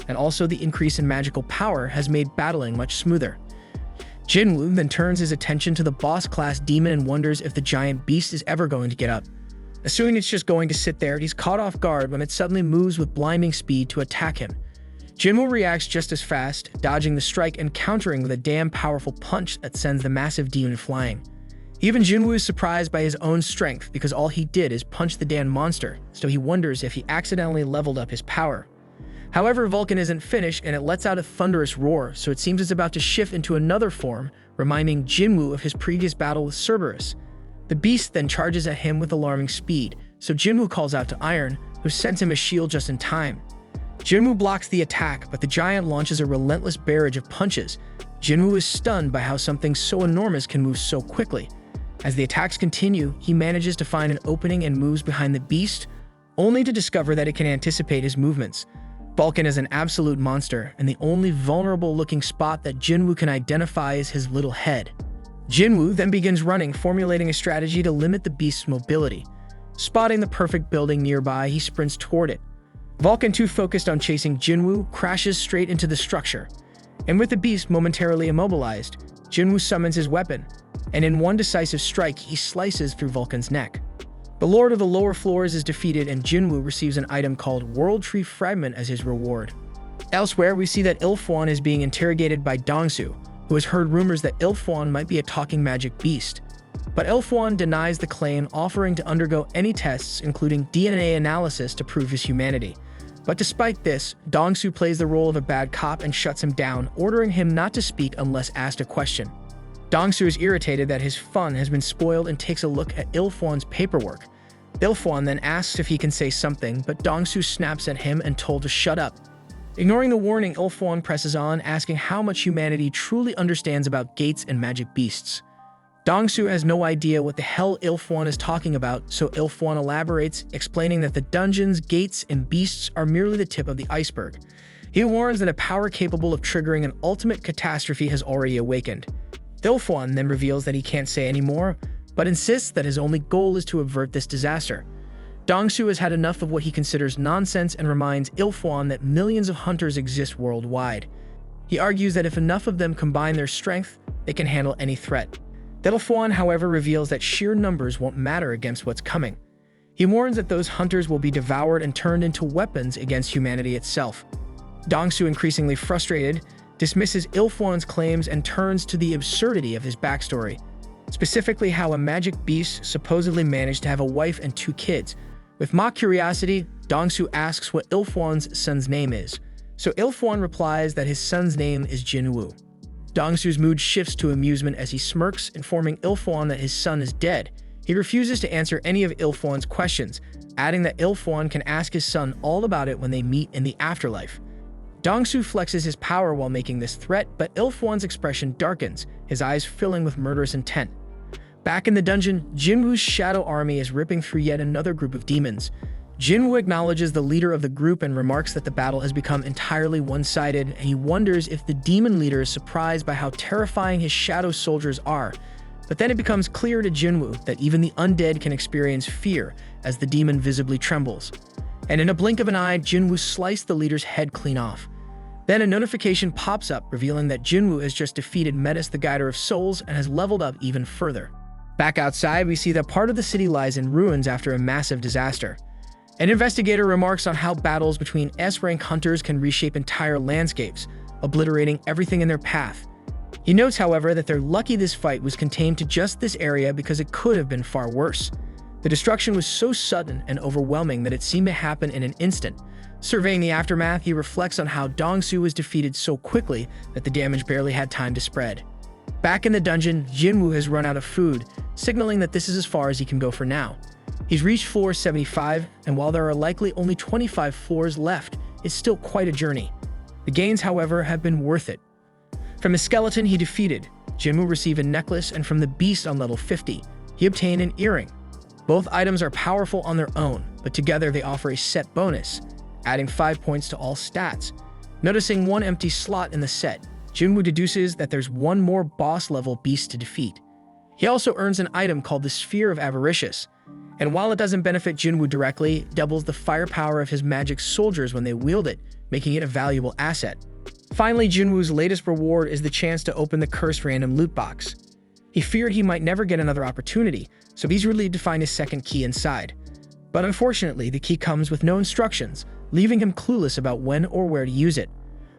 And also the increase in magical power has made battling much smoother. Jinwoo then turns his attention to the boss-class demon and wonders if the giant beast is ever going to get up. Assuming it's just going to sit there, he's caught off guard when it suddenly moves with blinding speed to attack him. Jinwoo reacts just as fast, dodging the strike and countering with a damn powerful punch that sends the massive demon flying. Even Jinwoo is surprised by his own strength because all he did is punch the damn monster, so he wonders if he accidentally leveled up his power. However, Vulcan isn't finished and it lets out a thunderous roar, so it seems it's about to shift into another form, reminding Jinwoo of his previous battle with Cerberus. The beast then charges at him with alarming speed, so Jinwoo calls out to Iron, who sends him a shield just in time. Jinwoo blocks the attack, but the giant launches a relentless barrage of punches. Jinwoo is stunned by how something so enormous can move so quickly. As the attacks continue, he manages to find an opening and moves behind the beast, only to discover that it can anticipate his movements. Vulcan is an absolute monster, and the only vulnerable-looking spot that Jinwoo can identify is his little head. Jinwoo then begins running, formulating a strategy to limit the beast's mobility. Spotting the perfect building nearby, he sprints toward it. Vulcan, too focused on chasing Jinwoo, crashes straight into the structure. And with the beast momentarily immobilized, Jinwoo summons his weapon, and in one decisive strike, he slices through Vulcan's neck. The Lord of the Lower Floors is defeated, and Jinwoo receives an item called World Tree Fragment as his reward. Elsewhere, we see that Ilfwan is being interrogated by Dongsu, who has heard rumors that Ilfwan might be a talking magic beast. But Ilfwan denies the claim, offering to undergo any tests, including DNA analysis, to prove his humanity. But despite this, Dongsu plays the role of a bad cop and shuts him down, ordering him not to speak unless asked a question. Dongsu is irritated that his fun has been spoiled and takes a look at Ilfwan's paperwork. Ilfwan then asks if he can say something, but Dongsu snaps at him and told to shut up. Ignoring the warning, Ilfwan presses on, asking how much humanity truly understands about gates and magic beasts. Dongsu has no idea what the hell Ilfwan is talking about, so Ilfwan elaborates, explaining that the dungeons, gates, and beasts are merely the tip of the iceberg. He warns that a power capable of triggering an ultimate catastrophe has already awakened. Ilfwan then reveals that he can't say anymore, but insists that his only goal is to avert this disaster. Dongsu has had enough of what he considers nonsense and reminds Ilfwan that millions of hunters exist worldwide. He argues that if enough of them combine their strength, they can handle any threat. Ilfwan, however, reveals that sheer numbers won't matter against what's coming. He warns that those hunters will be devoured and turned into weapons against humanity itself. Dongsu, increasingly frustrated, dismisses Ilfwan's claims and turns to the absurdity of his backstory, specifically how a magic beast supposedly managed to have a wife and 2 kids. With mock curiosity, Dongsu asks what Ilfwan's son's name is. So Ilfuan replies that his son's name is Jinwoo. Dongsu's mood shifts to amusement as he smirks, informing Ilfuan that his son is dead. He refuses to answer any of Ilfuan's questions, adding that Ilfuan can ask his son all about it when they meet in the afterlife. Dongsu flexes his power while making this threat, but Ilfuan's expression darkens, his eyes filling with murderous intent. Back in the dungeon, Jinwoo's shadow army is ripping through yet another group of demons. Jinwoo acknowledges the leader of the group and remarks that the battle has become entirely one-sided, and he wonders if the demon leader is surprised by how terrifying his shadow soldiers are. But then it becomes clear to Jinwoo that even the undead can experience fear as the demon visibly trembles. And in a blink of an eye, Jinwoo sliced the leader's head clean off. Then a notification pops up revealing that Jinwoo has just defeated Metis, the Guider of Souls, and has leveled up even further. Back outside, we see that part of the city lies in ruins after a massive disaster. An investigator remarks on how battles between S-rank hunters can reshape entire landscapes, obliterating everything in their path. He notes, however, that they're lucky this fight was contained to just this area because it could have been far worse. The destruction was so sudden and overwhelming that it seemed to happen in an instant. Surveying the aftermath, he reflects on how Dongsu was defeated so quickly that the damage barely had time to spread. Back in the dungeon, Jinwoo has run out of food, signaling that this is as far as he can go for now. He's reached floor 75, and while there are likely only 25 floors left, it's still quite a journey. The gains, however, have been worth it. From the skeleton he defeated, Jinwoo received a necklace, and from the beast on level 50, he obtained an earring. Both items are powerful on their own, but together they offer a set bonus, adding 5 points to all stats. Noticing one empty slot in the set, Jinwoo deduces that there's one more boss-level beast to defeat. He also earns an item called the Sphere of Avaricious, and while it doesn't benefit Jinwoo directly, it doubles the firepower of his magic soldiers when they wield it, making it a valuable asset. Finally, Jinwoo's latest reward is the chance to open the cursed random loot box. He feared he might never get another opportunity, so he's relieved to find his second key inside. But unfortunately, the key comes with no instructions, leaving him clueless about when or where to use it.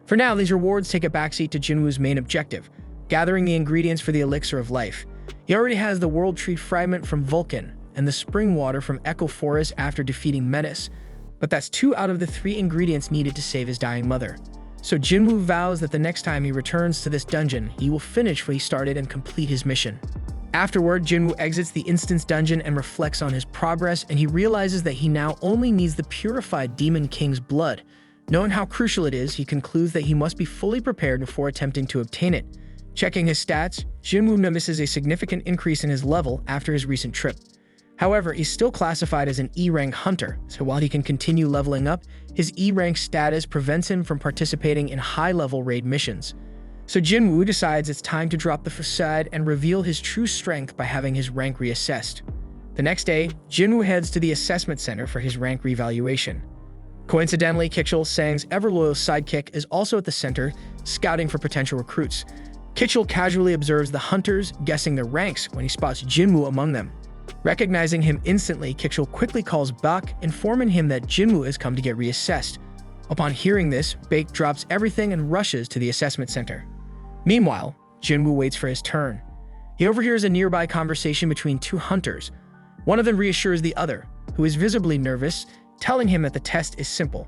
For now, these rewards take a backseat to Jinwoo's main objective, gathering the ingredients for the Elixir of Life. He already has the World Tree Fragment from Vulcan and the Spring Water from Echo Forest after defeating Metis, but that's 2 out of the 3 ingredients needed to save his dying mother. So Jinwoo vows that the next time he returns to this dungeon, he will finish what he started and complete his mission. Afterward, Jinwoo exits the instance dungeon and reflects on his progress, and he realizes that he now only needs the purified Demon King's blood. Knowing how crucial it is, he concludes that he must be fully prepared before attempting to obtain it. Checking his stats, Jinwoo notices a significant increase in his level after his recent trip. However, he's still classified as an E-rank hunter, so while he can continue leveling up, his E-rank status prevents him from participating in high-level raid missions. So Jinwoo decides it's time to drop the facade and reveal his true strength by having his rank reassessed. The next day, Jinwoo heads to the assessment center for his rank revaluation. Coincidentally, Kitchell, Sang's ever-loyal sidekick, is also at the center, scouting for potential recruits. Kitchell casually observes the hunters, guessing their ranks when he spots Jinwoo among them. Recognizing him instantly, Kitchell quickly calls Bak, informing him that Jinwoo has come to get reassessed. Upon hearing this, Bake drops everything and rushes to the assessment center. Meanwhile, Jinwoo waits for his turn. He overhears a nearby conversation between 2 hunters. One of them reassures the other, who is visibly nervous, telling him that the test is simple.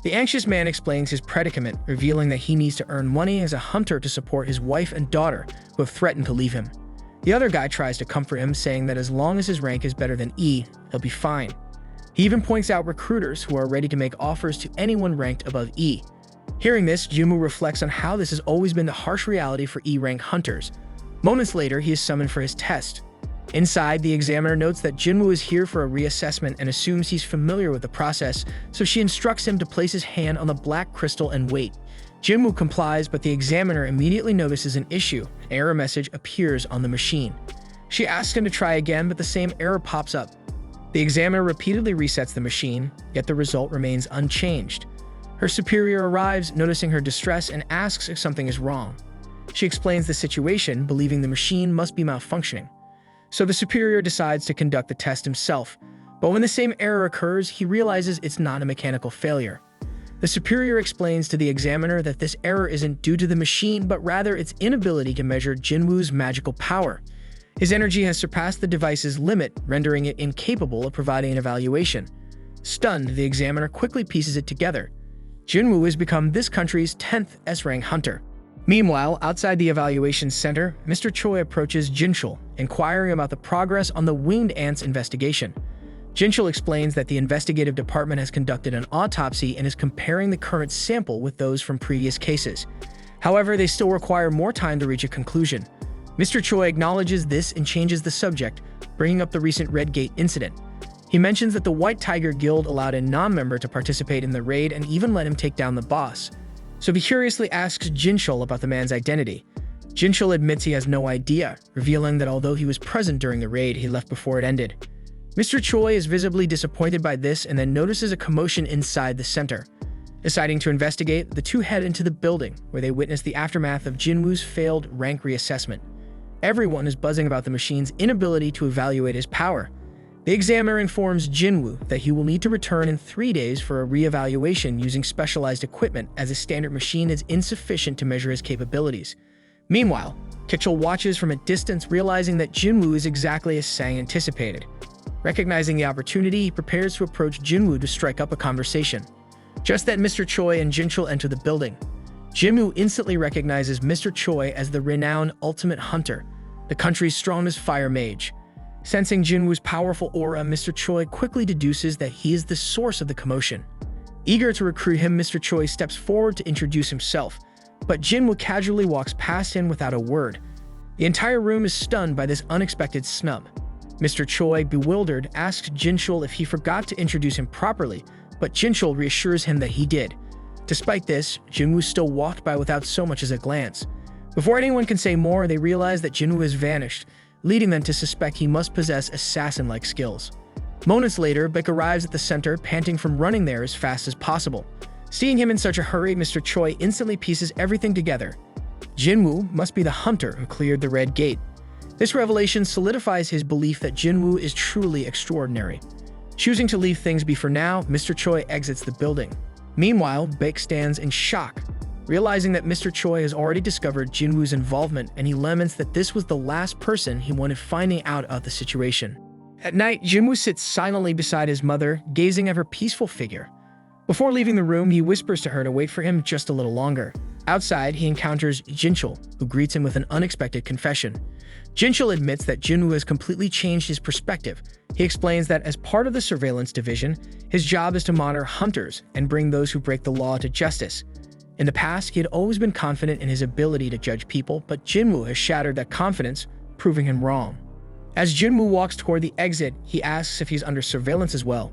The anxious man explains his predicament, revealing that he needs to earn money as a hunter to support his wife and daughter, who have threatened to leave him. The other guy tries to comfort him, saying that as long as his rank is better than E, he'll be fine. He even points out recruiters who are ready to make offers to anyone ranked above E. Hearing this, Jinwoo reflects on how this has always been the harsh reality for E-rank hunters. Moments later, he is summoned for his test. Inside, the examiner notes that Jinwoo is here for a reassessment and assumes he's familiar with the process, so she instructs him to place his hand on the black crystal and wait. Jinwoo complies, but the examiner immediately notices an issue. An error message appears on the machine. She asks him to try again, but the same error pops up. The examiner repeatedly resets the machine, yet the result remains unchanged. Her superior arrives, noticing her distress, and asks if something is wrong. She explains the situation, believing the machine must be malfunctioning. So the superior decides to conduct the test himself, but when the same error occurs, he realizes it's not a mechanical failure. The superior explains to the examiner that this error isn't due to the machine, but rather its inability to measure Jinwoo's magical power. His energy has surpassed the device's limit, rendering it incapable of providing an evaluation. Stunned, the examiner quickly pieces it together. Jinwoo has become this country's 10th S-rank hunter. Meanwhile, outside the evaluation center, Mr. Choi approaches Jinchul, inquiring about the progress on the winged ants investigation. Jinchul explains that the investigative department has conducted an autopsy and is comparing the current sample with those from previous cases. However, they still require more time to reach a conclusion. Mr. Choi acknowledges this and changes the subject, bringing up the recent Red Gate incident. He mentions that the White Tiger Guild allowed a non-member to participate in the raid and even let him take down the boss. So he curiously asks Jinchul about the man's identity. Jinchul admits he has no idea, revealing that although he was present during the raid, he left before it ended. Mr. Choi is visibly disappointed by this and then notices a commotion inside the center. Deciding to investigate, the two head into the building, where they witness the aftermath of Jinwoo's failed rank reassessment. Everyone is buzzing about the machine's inability to evaluate his power. The examiner informs Jinwoo that he will need to return in 3 days for a re-evaluation using specialized equipment, as a standard machine is insufficient to measure his capabilities. Meanwhile, Kitchell watches from a distance, realizing that Jinwoo is exactly as Sang anticipated. Recognizing the opportunity, he prepares to approach Jinwoo to strike up a conversation. Just then, Mr. Choi and Jinchul enter the building. Jinwoo instantly recognizes Mr. Choi as the renowned Ultimate Hunter, the country's strongest fire mage. Sensing Jinwoo's powerful aura, Mr. Choi quickly deduces that he is the source of the commotion. Eager to recruit him, Mr. Choi steps forward to introduce himself, but Jinwoo casually walks past him without a word. The entire room is stunned by this unexpected snub. Mr. Choi, bewildered, asks Jinchul if he forgot to introduce him properly, but Jinchul reassures him that he did. Despite this, Jinwoo still walked by without so much as a glance. Before anyone can say more, they realize that Jinwoo has vanished, leading them to suspect he must possess assassin-like skills. Moments later, Beck arrives at the center, panting from running there as fast as possible. Seeing him in such a hurry, Mr. Choi instantly pieces everything together. Jinwoo must be the hunter who cleared the Red Gate. This revelation solidifies his belief that Jinwoo is truly extraordinary. Choosing to leave things be for now, Mr. Choi exits the building. Meanwhile, Beck stands in shock, realizing that Mr. Choi has already discovered Jinwoo's involvement, and he laments that this was the last person he wanted finding out about the situation. At night, Jinwoo sits silently beside his mother, gazing at her peaceful figure. Before leaving the room, he whispers to her to wait for him just a little longer. Outside, he encounters Jinchul, who greets him with an unexpected confession. Jinchul admits that Jinwoo has completely changed his perspective. He explains that as part of the surveillance division, his job is to monitor hunters and bring those who break the law to justice. In the past, he had always been confident in his ability to judge people, but Jinwoo has shattered that confidence, proving him wrong. As Jinwoo walks toward the exit, he asks if he's under surveillance as well.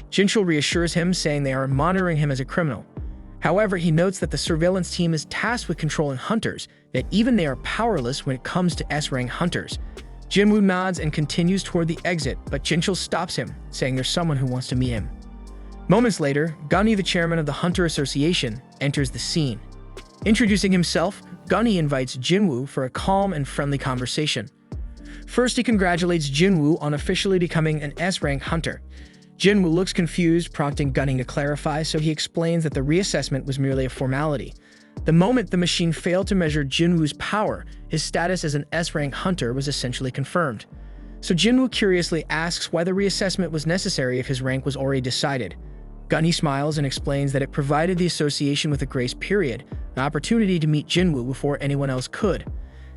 Jinchul reassures him, saying they are monitoring him as a criminal. However, he notes that the surveillance team is tasked with controlling hunters, that even they are powerless when it comes to S-rank hunters. Jinwoo nods and continues toward the exit, but Jinchul stops him, saying there's someone who wants to meet him. Moments later, Gunny, the chairman of the Hunter Association, enters the scene. Introducing himself, Gunny invites Jinwoo for a calm and friendly conversation. First, he congratulates Jinwoo on officially becoming an S-rank hunter. Jinwoo looks confused, prompting Gunny to clarify, so he explains that the reassessment was merely a formality. The moment the machine failed to measure Jinwoo's power, his status as an S-rank hunter was essentially confirmed. So Jinwoo curiously asks why the reassessment was necessary if his rank was already decided. Gunny smiles and explains that it provided the association with a grace period, an opportunity to meet Jinwoo before anyone else could.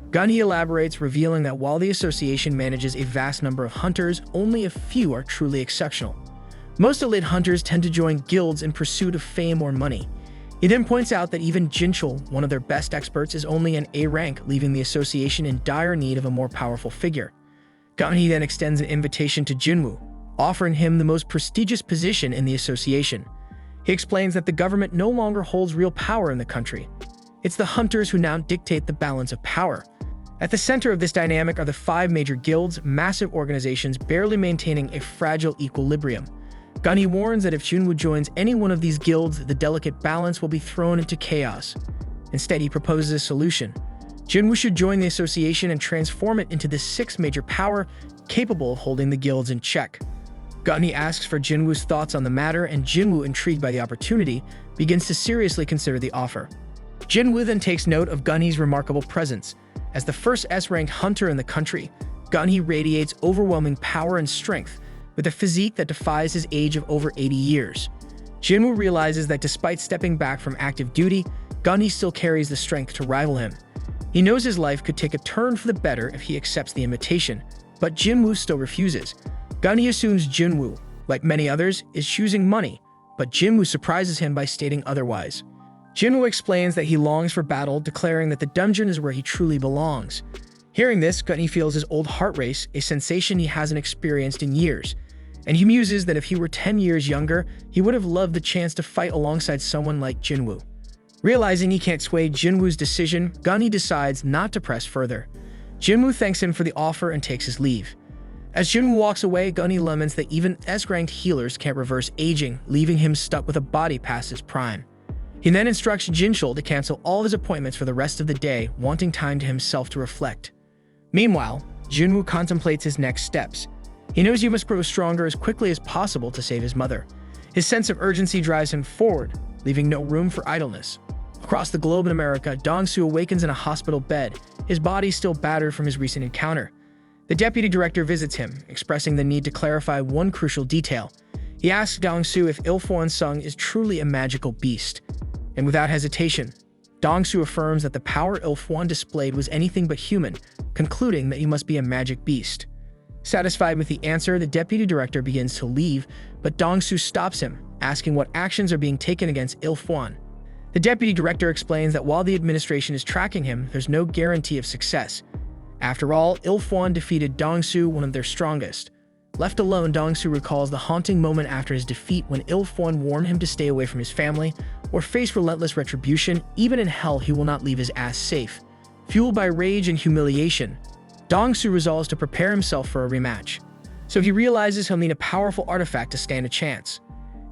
Gunny elaborates, revealing that while the association manages a vast number of hunters, only a few are truly exceptional. Most elite hunters tend to join guilds in pursuit of fame or money. He then points out that even Jinchul, one of their best experts, is only an A rank, leaving the association in dire need of a more powerful figure. Gunny then extends an invitation to Jinwoo, offering him the most prestigious position in the association. He explains that the government no longer holds real power in the country. It's the hunters who now dictate the balance of power. At the center of this dynamic are the 5 major guilds, massive organizations barely maintaining a fragile equilibrium. Gunny warns that if Jinwoo joins any one of these guilds, the delicate balance will be thrown into chaos. Instead, he proposes a solution. Jinwoo should join the association and transform it into the 6th major power, capable of holding the guilds in check. Gunny asks for Jinwoo's thoughts on the matter, and Jinwoo, intrigued by the opportunity, begins to seriously consider the offer. Jinwoo then takes note of Gunny's remarkable presence. As the first S-rank hunter in the country, Gunny radiates overwhelming power and strength, with a physique that defies his age of over 80 years. Jinwoo realizes that despite stepping back from active duty, Gunhee still carries the strength to rival him. He knows his life could take a turn for the better if he accepts the invitation, but Jinwoo still refuses. Gunhee assumes Jinwoo, like many others, is choosing money, but Jinwoo surprises him by stating otherwise. Jinwoo explains that he longs for battle, declaring that the dungeon is where he truly belongs. Hearing this, Gunhee feels his old heart race, a sensation he hasn't experienced in years, and he muses that if he were 10 years younger, he would have loved the chance to fight alongside someone like Jinwoo. Realizing he can't sway Jinwoo's decision, Gunhee decides not to press further. Jinwoo thanks him for the offer and takes his leave. As Jinwoo walks away, Gunhee laments that even S-ranked healers can't reverse aging, leaving him stuck with a body past his prime. He then instructs Jinchul to cancel all of his appointments for the rest of the day, wanting time to himself to reflect. Meanwhile, Jinwoo contemplates his next steps. He knows he must grow stronger as quickly as possible to save his mother. His sense of urgency drives him forward, leaving no room for idleness. Across the globe in America, Dong-soo awakens in a hospital bed, his body still battered from his recent encounter. The deputy director visits him, expressing the need to clarify one crucial detail. He asks Dong-soo if Il-Fuan Sung is truly a magical beast. And without hesitation, Dong-soo affirms that the power Il-Fuan displayed was anything but human, concluding that he must be a magic beast. Satisfied with the answer, the deputy director begins to leave, but Dong-soo stops him, asking what actions are being taken against Il-Fuan. The deputy director explains that while the administration is tracking him, there's no guarantee of success. After all, Il-Fuan defeated Dong-soo, one of their strongest. Left alone, Dong-soo recalls the haunting moment after his defeat when Il-Fuan warned him to stay away from his family or face relentless retribution. Even in hell, he will not leave his ass safe. Fueled by rage and humiliation, Dong-soo resolves to prepare himself for a rematch. So he realizes he'll need a powerful artifact to stand a chance.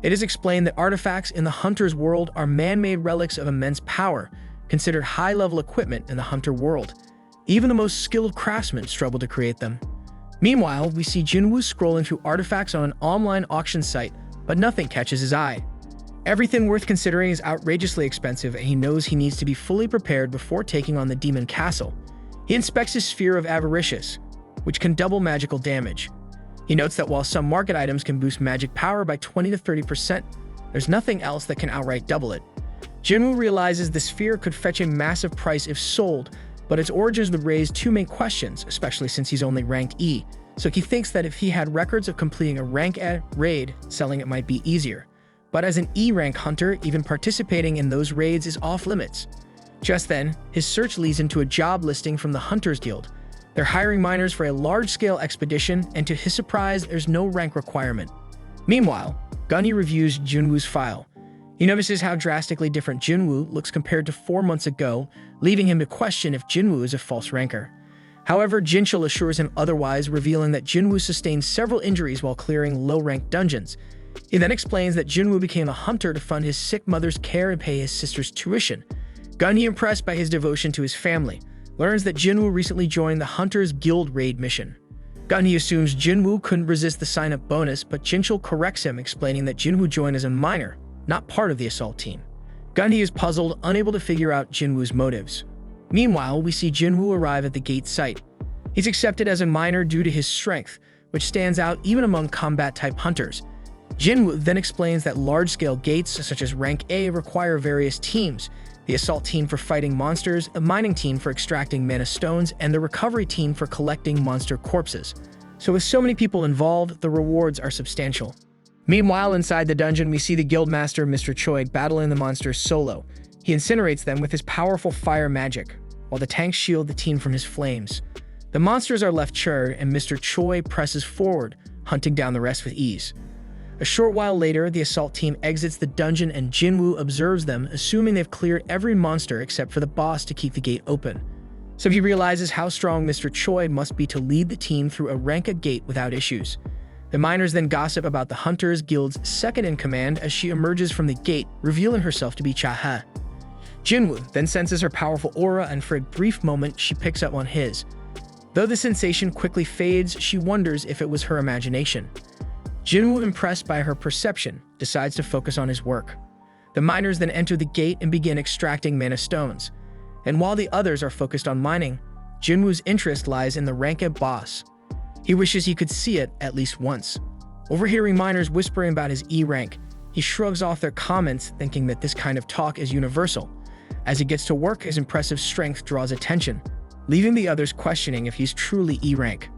It is explained that artifacts in the hunter's world are man-made relics of immense power, considered high-level equipment in the hunter world. Even the most skilled craftsmen struggle to create them. Meanwhile, we see Jinwoo scrolling through artifacts on an online auction site, but nothing catches his eye. Everything worth considering is outrageously expensive, and he knows he needs to be fully prepared before taking on the Demon Castle. He inspects his sphere of avaricious, which can double magical damage. He notes that while some market items can boost magic power by 20 to 30%, there's nothing else that can outright double it. Jinwoo realizes the sphere could fetch a massive price if sold, but its origins would raise two main questions, especially since he's only ranked E, so he thinks that if he had records of completing a rank A raid, selling it might be easier. But as an E-rank hunter, even participating in those raids is off-limits. Just then, his search leads into a job listing from the Hunters Guild. They're hiring miners for a large-scale expedition, and to his surprise, there's no rank requirement. Meanwhile, Gunhee reviews Jinwoo's file. He notices how drastically different Jinwoo looks compared to 4 months ago, leaving him to question if Jinwoo is a false ranker. However, Jinchul assures him otherwise, revealing that Jinwoo sustained several injuries while clearing low-ranked dungeons. He then explains that Jinwoo became a hunter to fund his sick mother's care and pay his sister's tuition. Gunhee, impressed by his devotion to his family, learns that Jinwoo recently joined the Hunters Guild raid mission. Gunhee assumes Jinwoo couldn't resist the sign-up bonus, but Jinchul corrects him, explaining that Jinwoo joined as a miner, not part of the assault team. Gunhee is puzzled, unable to figure out Jinwoo's motives. Meanwhile, we see Jinwoo arrive at the gate site. He's accepted as a miner due to his strength, which stands out even among combat-type hunters. Jinwoo then explains that large-scale gates, such as Rank A, require various teams: the assault team for fighting monsters, a mining team for extracting mana stones, and the recovery team for collecting monster corpses. So with so many people involved, the rewards are substantial. Meanwhile, inside the dungeon, we see the guildmaster, Mr. Choi, battling the monsters solo. He incinerates them with his powerful fire magic, while the tanks shield the team from his flames. The monsters are left charred, and Mr. Choi presses forward, hunting down the rest with ease. A short while later, the assault team exits the dungeon and Jinwoo observes them, assuming they've cleared every monster except for the boss to keep the gate open. So he realizes how strong Mr. Choi must be to lead the team through a rank-A gate without issues. The miners then gossip about the Hunters Guild's second-in-command as she emerges from the gate, revealing herself to be Cha-ha. Jinwoo then senses her powerful aura, and for a brief moment, she picks up on his. Though the sensation quickly fades, she wonders if it was her imagination. Jinwoo, impressed by her perception, decides to focus on his work. The miners then enter the gate and begin extracting mana stones. And while the others are focused on mining, Jinwoo's interest lies in the rank-A boss. He wishes he could see it at least once. Overhearing miners whispering about his E rank, He shrugs off their comments, thinking that this kind of talk is universal. As he gets to work, his impressive strength draws attention, leaving the others questioning if he's truly E rank.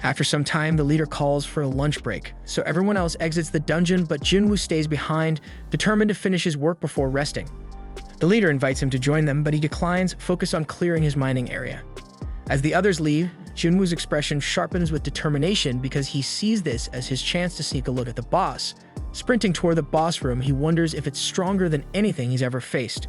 After some time, the leader calls for a lunch break, so everyone else exits the dungeon, but Jinwoo stays behind, determined to finish his work before resting. The leader invites him to join them, but he declines, focused on clearing his mining area. As the others leave, Jinwoo's expression sharpens with determination because he sees this as his chance to sneak a look at the boss. Sprinting toward the boss room, he wonders if it's stronger than anything he's ever faced.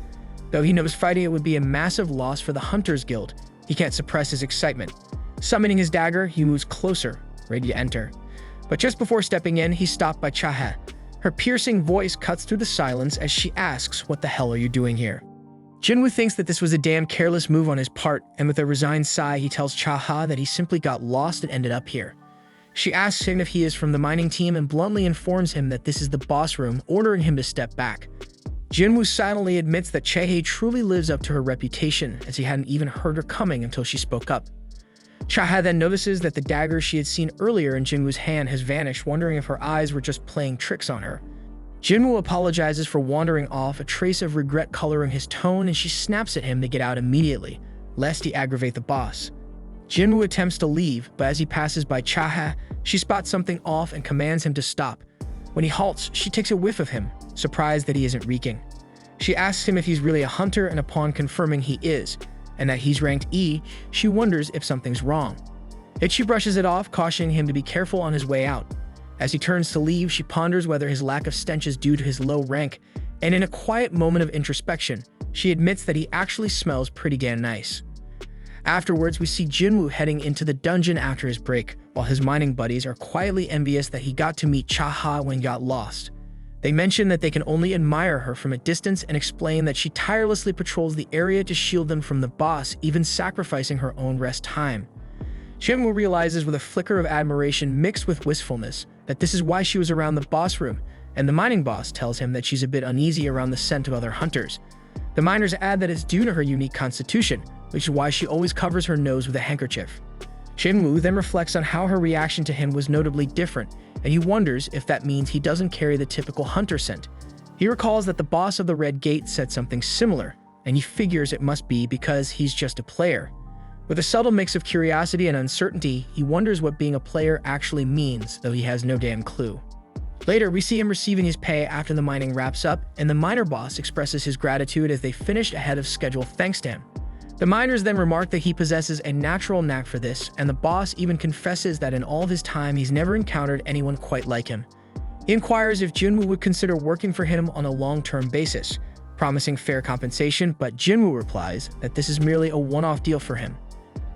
Though he knows fighting it would be a massive loss for the Hunters Guild, he can't suppress his excitement. Summoning his dagger, he moves closer, ready to enter. But just before stepping in, he's stopped by Chaha. Her piercing voice cuts through the silence as she asks, "What the hell are you doing here?" Jinwoo thinks that this was a damn careless move on his part, and with a resigned sigh, he tells Chaha that he simply got lost and ended up here. She asks him if he is from the mining team and bluntly informs him that this is the boss room, ordering him to step back. Jinwoo silently admits that Chaha truly lives up to her reputation, as he hadn't even heard her coming until she spoke up. Chaha then notices that the dagger she had seen earlier in Jinwoo's hand has vanished, wondering if her eyes were just playing tricks on her. Jinwoo apologizes for wandering off, a trace of regret coloring his tone, and she snaps at him to get out immediately, lest he aggravate the boss. Jinwoo attempts to leave, but as he passes by Chaha, she spots something off and commands him to stop. When he halts, she takes a whiff of him, surprised that he isn't reeking. She asks him if he's really a hunter, and upon confirming he is, and that he's ranked E, she wonders if something's wrong. Yet she brushes it off, cautioning him to be careful on his way out. As he turns to leave, she ponders whether his lack of stench is due to his low rank, and in a quiet moment of introspection, she admits that he actually smells pretty damn nice. Afterwards, we see Jinwoo heading into the dungeon after his break, while his mining buddies are quietly envious that he got to meet Chaha when he got lost. They mention that they can only admire her from a distance and explain that she tirelessly patrols the area to shield them from the boss, even sacrificing her own rest time. Jinwoo realizes with a flicker of admiration mixed with wistfulness that this is why she was around the boss room, and the mining boss tells him that she's a bit uneasy around the scent of other hunters. The miners add that it's due to her unique constitution, which is why she always covers her nose with a handkerchief. Jinwoo then reflects on how her reaction to him was notably different, and he wonders if that means he doesn't carry the typical hunter scent. He recalls that the boss of the Red Gate said something similar, and he figures it must be because he's just a player. With a subtle mix of curiosity and uncertainty, he wonders what being a player actually means, though he has no damn clue. Later, we see him receiving his pay after the mining wraps up, and the miner boss expresses his gratitude as they finished ahead of schedule thanks to him. The miners then remark that he possesses a natural knack for this, and the boss even confesses that in all of his time he's never encountered anyone quite like him. He inquires if Jinwoo would consider working for him on a long-term basis, promising fair compensation, but Jinwoo replies that this is merely a one-off deal for him.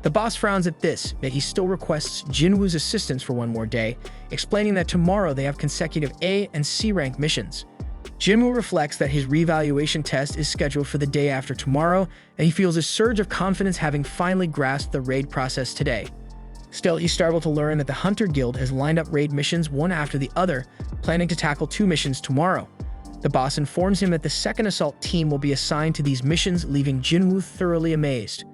The boss frowns at this, yet he still requests Jinwoo's assistance for one more day, explaining that tomorrow they have consecutive A and C rank missions. Jinwoo reflects that his reevaluation test is scheduled for the day after tomorrow, and he feels a surge of confidence having finally grasped the raid process today. Still, he's startled to learn that the Hunter Guild has lined up raid missions one after the other, planning to tackle 2 missions tomorrow. The boss informs him that the second assault team will be assigned to these missions, leaving Jinwoo thoroughly amazed.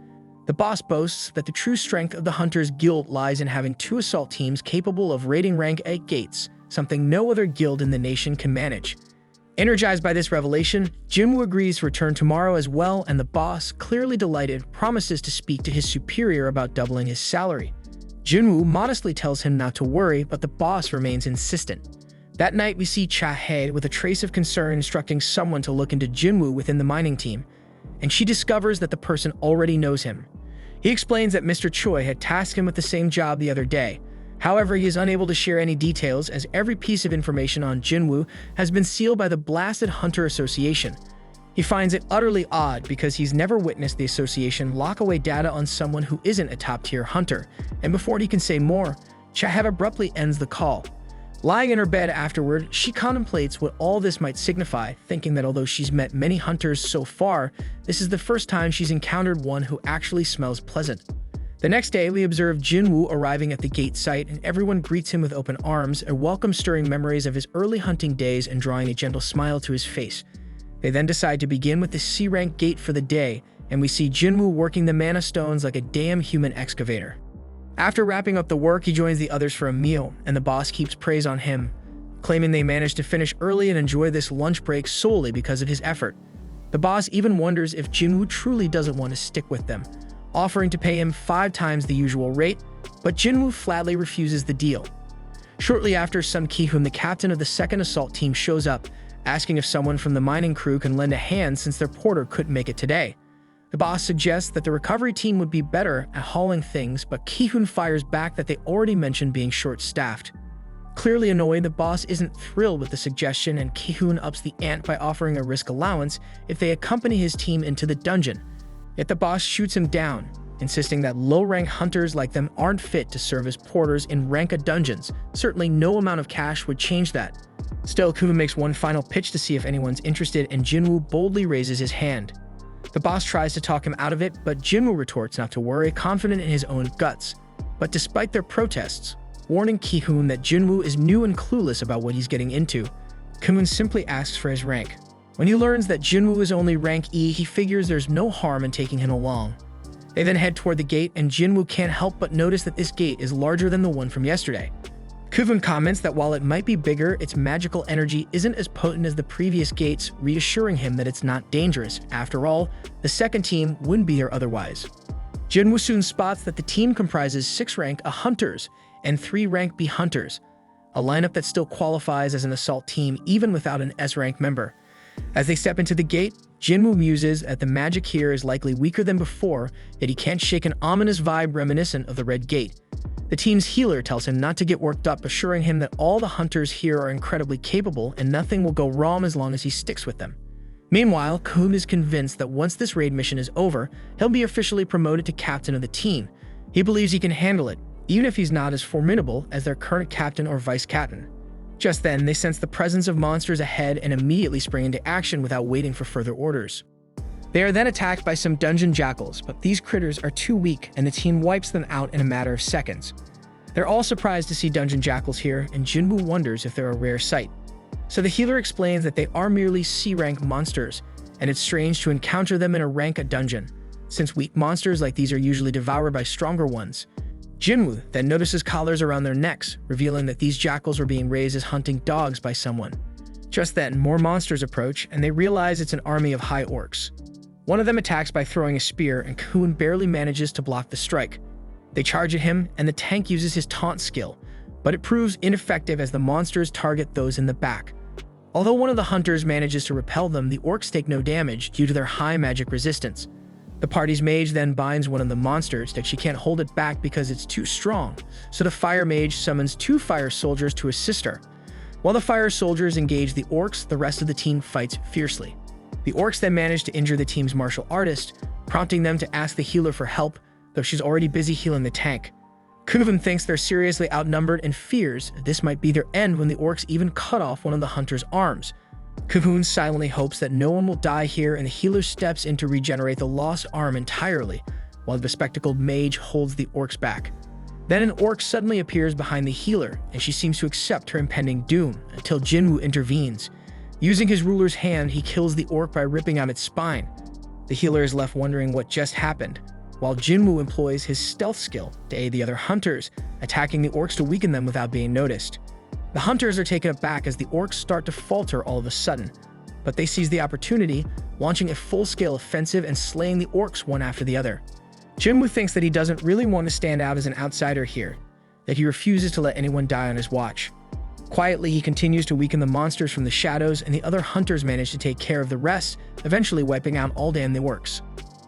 The boss boasts that the true strength of the Hunters Guild lies in having 2 assault teams capable of raiding rank 8 gates, something no other guild in the nation can manage. Energized by this revelation, Jinwoo agrees to return tomorrow as well, and the boss, clearly delighted, promises to speak to his superior about doubling his salary. Jinwoo modestly tells him not to worry, but the boss remains insistent. That night, we see Chahae with a trace of concern instructing someone to look into Jinwoo within the mining team, and she discovers that the person already knows him. He explains that Mr. Choi had tasked him with the same job the other day. However, he is unable to share any details as every piece of information on Jinwoo has been sealed by the blasted Hunter Association. He finds it utterly odd because he's never witnessed the association lock away data on someone who isn't a top-tier hunter, and before he can say more, Chahae abruptly ends the call. Lying in her bed afterward, she contemplates what all this might signify, thinking that although she's met many hunters so far, this is the first time she's encountered one who actually smells pleasant. The next day, we observe Jinwoo arriving at the gate site, and everyone greets him with open arms, a welcome stirring memories of his early hunting days and drawing a gentle smile to his face. They then decide to begin with the C-rank gate for the day, and we see Jinwoo working the mana stones like a damn human excavator. After wrapping up the work, he joins the others for a meal, and the boss keeps praise on him, claiming they managed to finish early and enjoy this lunch break solely because of his effort. The boss even wonders if Jinwoo truly doesn't want to stick with them, offering to pay him 5 times the usual rate, but Jinwoo flatly refuses the deal. Shortly after, Sun Ki-hoon, the captain of the second assault team, shows up, asking if someone from the mining crew can lend a hand since their porter couldn't make it today. The boss suggests that the recovery team would be better at hauling things, but Ki-hoon fires back that they already mentioned being short-staffed. Clearly annoyed, the boss isn't thrilled with the suggestion, and Ki-hoon ups the ante by offering a risk allowance if they accompany his team into the dungeon. Yet the boss shoots him down, insisting that low-rank hunters like them aren't fit to serve as porters in rank dungeons. Certainly no amount of cash would change that. Still, Kuva makes one final pitch to see if anyone's interested, and Jinwoo boldly raises his hand. The boss tries to talk him out of it, but Jinwoo retorts not to worry, confident in his own guts. But despite their protests, warning Ki-hoon that Jinwoo is new and clueless about what he's getting into, Ki-hoon simply asks for his rank. When he learns that Jinwoo is only rank E, he figures there's no harm in taking him along. They then head toward the gate, and Jinwoo can't help but notice that this gate is larger than the one from yesterday. Kuvun comments that while it might be bigger, its magical energy isn't as potent as the previous gates, reassuring him that it's not dangerous. After all, the second team wouldn't be here otherwise. Jinwoo soon spots that the team comprises 6 rank A hunters and 3 rank B hunters, a lineup that still qualifies as an assault team even without an S rank member. As they step into the gate, Jinwoo muses that the magic here is likely weaker than before, yet he can't shake an ominous vibe reminiscent of the Red Gate. The team's healer tells him not to get worked up, assuring him that all the hunters here are incredibly capable and nothing will go wrong as long as he sticks with them. Meanwhile, Kuhn is convinced that once this raid mission is over, he'll be officially promoted to captain of the team. He believes he can handle it, even if he's not as formidable as their current captain or vice-captain. Just then, they sense the presence of monsters ahead and immediately spring into action without waiting for further orders. They are then attacked by some dungeon jackals, but these critters are too weak and the team wipes them out in a matter of seconds. They're all surprised to see dungeon jackals here, and Jinwoo wonders if they're a rare sight. So the healer explains that they are merely C-rank monsters, and it's strange to encounter them in a rank A dungeon, since weak monsters like these are usually devoured by stronger ones. Jinwoo then notices collars around their necks, revealing that these jackals were being raised as hunting dogs by someone. Just then, more monsters approach, and they realize it's an army of high orcs. One of them attacks by throwing a spear, and Kuhn barely manages to block the strike. They charge at him, and the tank uses his taunt skill, but it proves ineffective as the monsters target those in the back. Although one of the hunters manages to repel them, the orcs take no damage due to their high magic resistance. The party's mage then binds one of the monsters that she can't hold it back because it's too strong, so the fire mage summons 2 fire soldiers to assist her. While the fire soldiers engage the orcs, the rest of the team fights fiercely. The orcs then manage to injure the team's martial artist, prompting them to ask the healer for help, though she's already busy healing the tank. Kuvan thinks they're seriously outnumbered and fears this might be their end when the orcs even cut off one of the hunter's arms. Kuvan silently hopes that no one will die here, and the healer steps in to regenerate the lost arm entirely, while the bespectacled mage holds the orcs back. Then an orc suddenly appears behind the healer, and she seems to accept her impending doom until Jinwoo intervenes. Using his ruler's hand, he kills the orc by ripping out its spine. The healer is left wondering what just happened, while Jinwoo employs his stealth skill to aid the other hunters, attacking the orcs to weaken them without being noticed. The hunters are taken aback as the orcs start to falter all of a sudden, but they seize the opportunity, launching a full-scale offensive and slaying the orcs one after the other. Jinwoo thinks that he doesn't really want to stand out as an outsider here, that he refuses to let anyone die on his watch. Quietly, he continues to weaken the monsters from the shadows, and the other hunters manage to take care of the rest, eventually wiping out all damn the orcs.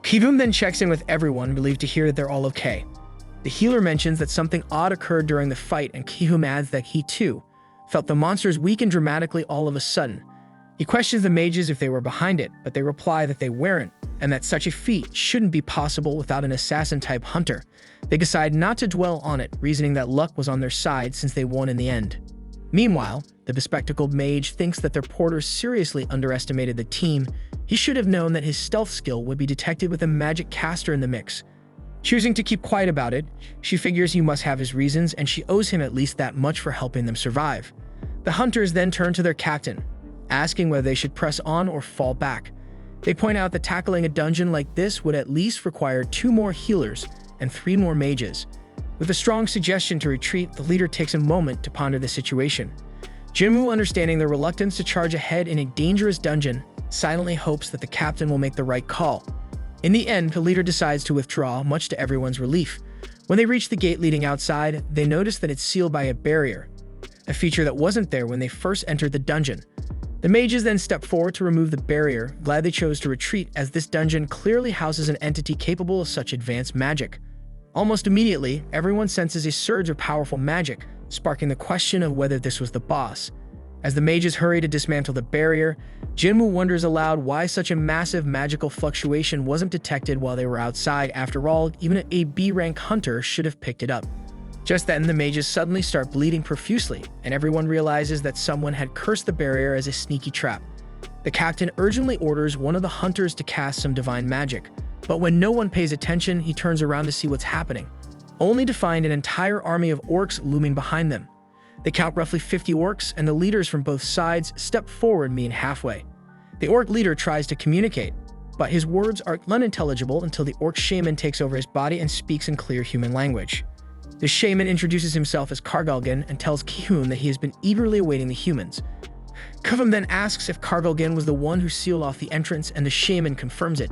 Kivum then checks in with everyone, relieved to hear that they're all okay. The healer mentions that something odd occurred during the fight, and Kihum adds that he, too, felt the monsters weaken dramatically all of a sudden. He questions the mages if they were behind it, but they reply that they weren't, and that such a feat shouldn't be possible without an assassin-type hunter. They decide not to dwell on it, reasoning that luck was on their side since they won in the end. Meanwhile, the bespectacled mage thinks that their porter seriously underestimated the team. He should have known that his stealth skill would be detected with a magic caster in the mix. Choosing to keep quiet about it, she figures he must have his reasons, and she owes him at least that much for helping them survive. The hunters then turn to their captain, asking whether they should press on or fall back. They point out that tackling a dungeon like this would at least require 2 more healers and 3 more mages. With a strong suggestion to retreat, the leader takes a moment to ponder the situation. Jinwoo, understanding their reluctance to charge ahead in a dangerous dungeon, silently hopes that the captain will make the right call. In the end, the leader decides to withdraw, much to everyone's relief. When they reach the gate leading outside, they notice that it's sealed by a barrier, a feature that wasn't there when they first entered the dungeon. The mages then step forward to remove the barrier, glad they chose to retreat as this dungeon clearly houses an entity capable of such advanced magic. Almost immediately, everyone senses a surge of powerful magic, sparking the question of whether this was the boss. As the mages hurry to dismantle the barrier, Jinwoo wonders aloud why such a massive magical fluctuation wasn't detected while they were outside. After all, even a B-rank hunter should have picked it up. Just then, the mages suddenly start bleeding profusely, and everyone realizes that someone had cursed the barrier as a sneaky trap. The captain urgently orders one of the hunters to cast some divine magic, but when no one pays attention, he turns around to see what's happening, only to find an entire army of orcs looming behind them. They count roughly 50 orcs, and the leaders from both sides step forward, meeting halfway. The orc leader tries to communicate, but his words are unintelligible until the orc shaman takes over his body and speaks in clear human language. The shaman introduces himself as Kargalgan and tells Ki-hoon that he has been eagerly awaiting the humans. Kuvum then asks if Kargalgan was the one who sealed off the entrance, and the shaman confirms it.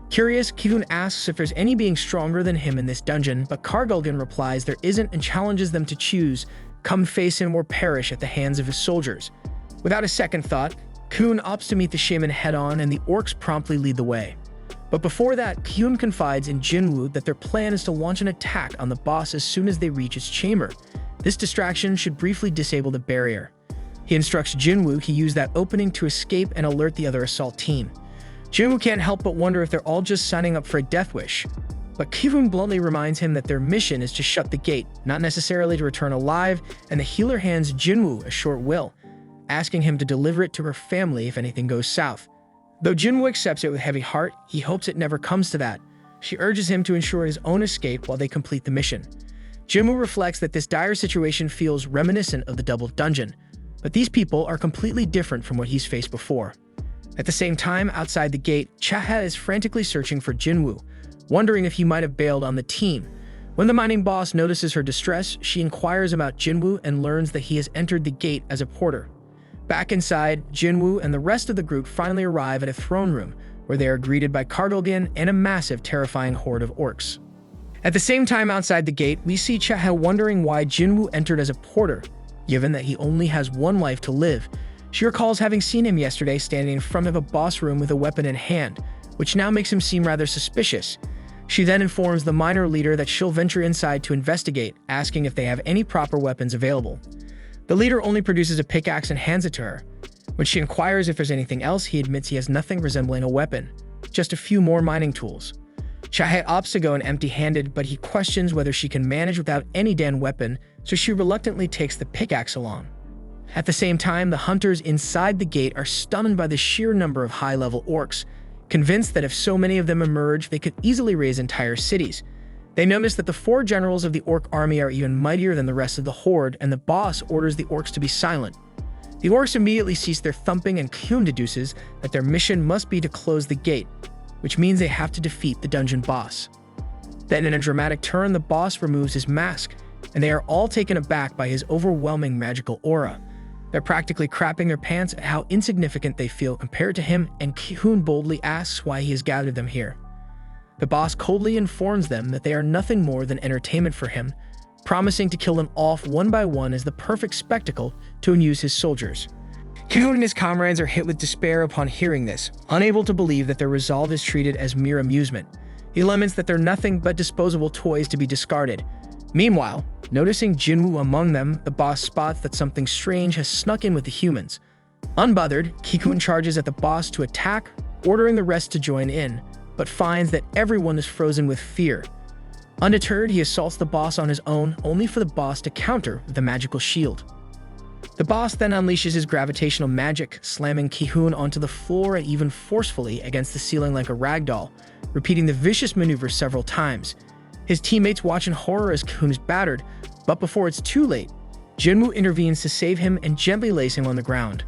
Curious, Ki-hoon asks if there's any being stronger than him in this dungeon, but Kargalgan replies there isn't and challenges them to choose, come face him or perish at the hands of his soldiers. Without a second thought, Ki-hoon opts to meet the shaman head-on, and the orcs promptly lead the way. But before that, Ki-hoon confides in Jinwoo that their plan is to launch an attack on the boss as soon as they reach its chamber. This distraction should briefly disable the barrier. He instructs Jinwoo he use that opening to escape and alert the other assault team. Jinwoo can't help but wonder if they're all just signing up for a death wish. But Ki-hoon bluntly reminds him that their mission is to shut the gate, not necessarily to return alive, and the healer hands Jinwoo a short will, asking him to deliver it to her family if anything goes south. Though Jinwoo accepts it with heavy heart, he hopes it never comes to that. She urges him to ensure his own escape while they complete the mission. Jinwoo reflects that this dire situation feels reminiscent of the double dungeon, but these people are completely different from what he's faced before. At the same time, outside the gate, Chaha is frantically searching for Jinwoo, wondering if he might have bailed on the team. When the mining boss notices her distress, she inquires about Jinwoo and learns that he has entered the gate as a porter. Back inside, Jinwoo and the rest of the group finally arrive at a throne room, where they are greeted by Kargalgan and a massive, terrifying horde of orcs. At the same time, outside the gate, we see Chaha wondering why Jinwoo entered as a porter, given that he only has one life to live. She recalls having seen him yesterday standing in front of a boss room with a weapon in hand, which now makes him seem rather suspicious. She then informs the miner leader that she'll venture inside to investigate, asking if they have any proper weapons available. The leader only produces a pickaxe and hands it to her. When she inquires if there's anything else, he admits he has nothing resembling a weapon, just a few more mining tools. Chahe opts to go in empty-handed, but he questions whether she can manage without any damn weapon, so she reluctantly takes the pickaxe along. At the same time, the hunters inside the gate are stunned by the sheer number of high-level orcs, convinced that if so many of them emerge, they could easily raise entire cities. They notice that the 4 generals of the orc army are even mightier than the rest of the horde, and the boss orders the orcs to be silent. The orcs immediately cease their thumping, and Kyun deduces that their mission must be to close the gate, which means they have to defeat the dungeon boss. Then, in a dramatic turn, the boss removes his mask, and they are all taken aback by his overwhelming magical aura. They're practically crapping their pants at how insignificant they feel compared to him, and Ki-hoon boldly asks why he has gathered them here. The boss coldly informs them that they are nothing more than entertainment for him, promising to kill them off one by one as the perfect spectacle to amuse his soldiers. Ki-hoon and his comrades are hit with despair upon hearing this, unable to believe that their resolve is treated as mere amusement. He laments that they're nothing but disposable toys to be discarded. Meanwhile, noticing Jinwoo among them, the boss spots that something strange has snuck in with the humans. Unbothered, Ki-hoon charges at the boss to attack, ordering the rest to join in, but finds that everyone is frozen with fear. Undeterred, he assaults the boss on his own, only for the boss to counter with a magical shield. The boss then unleashes his gravitational magic, slamming Ki-hoon onto the floor and even forcefully against the ceiling like a ragdoll, repeating the vicious maneuver several times. His teammates watch in horror as Ki-hoon is battered, but before it's too late, Jinwoo intervenes to save him and gently lays him on the ground.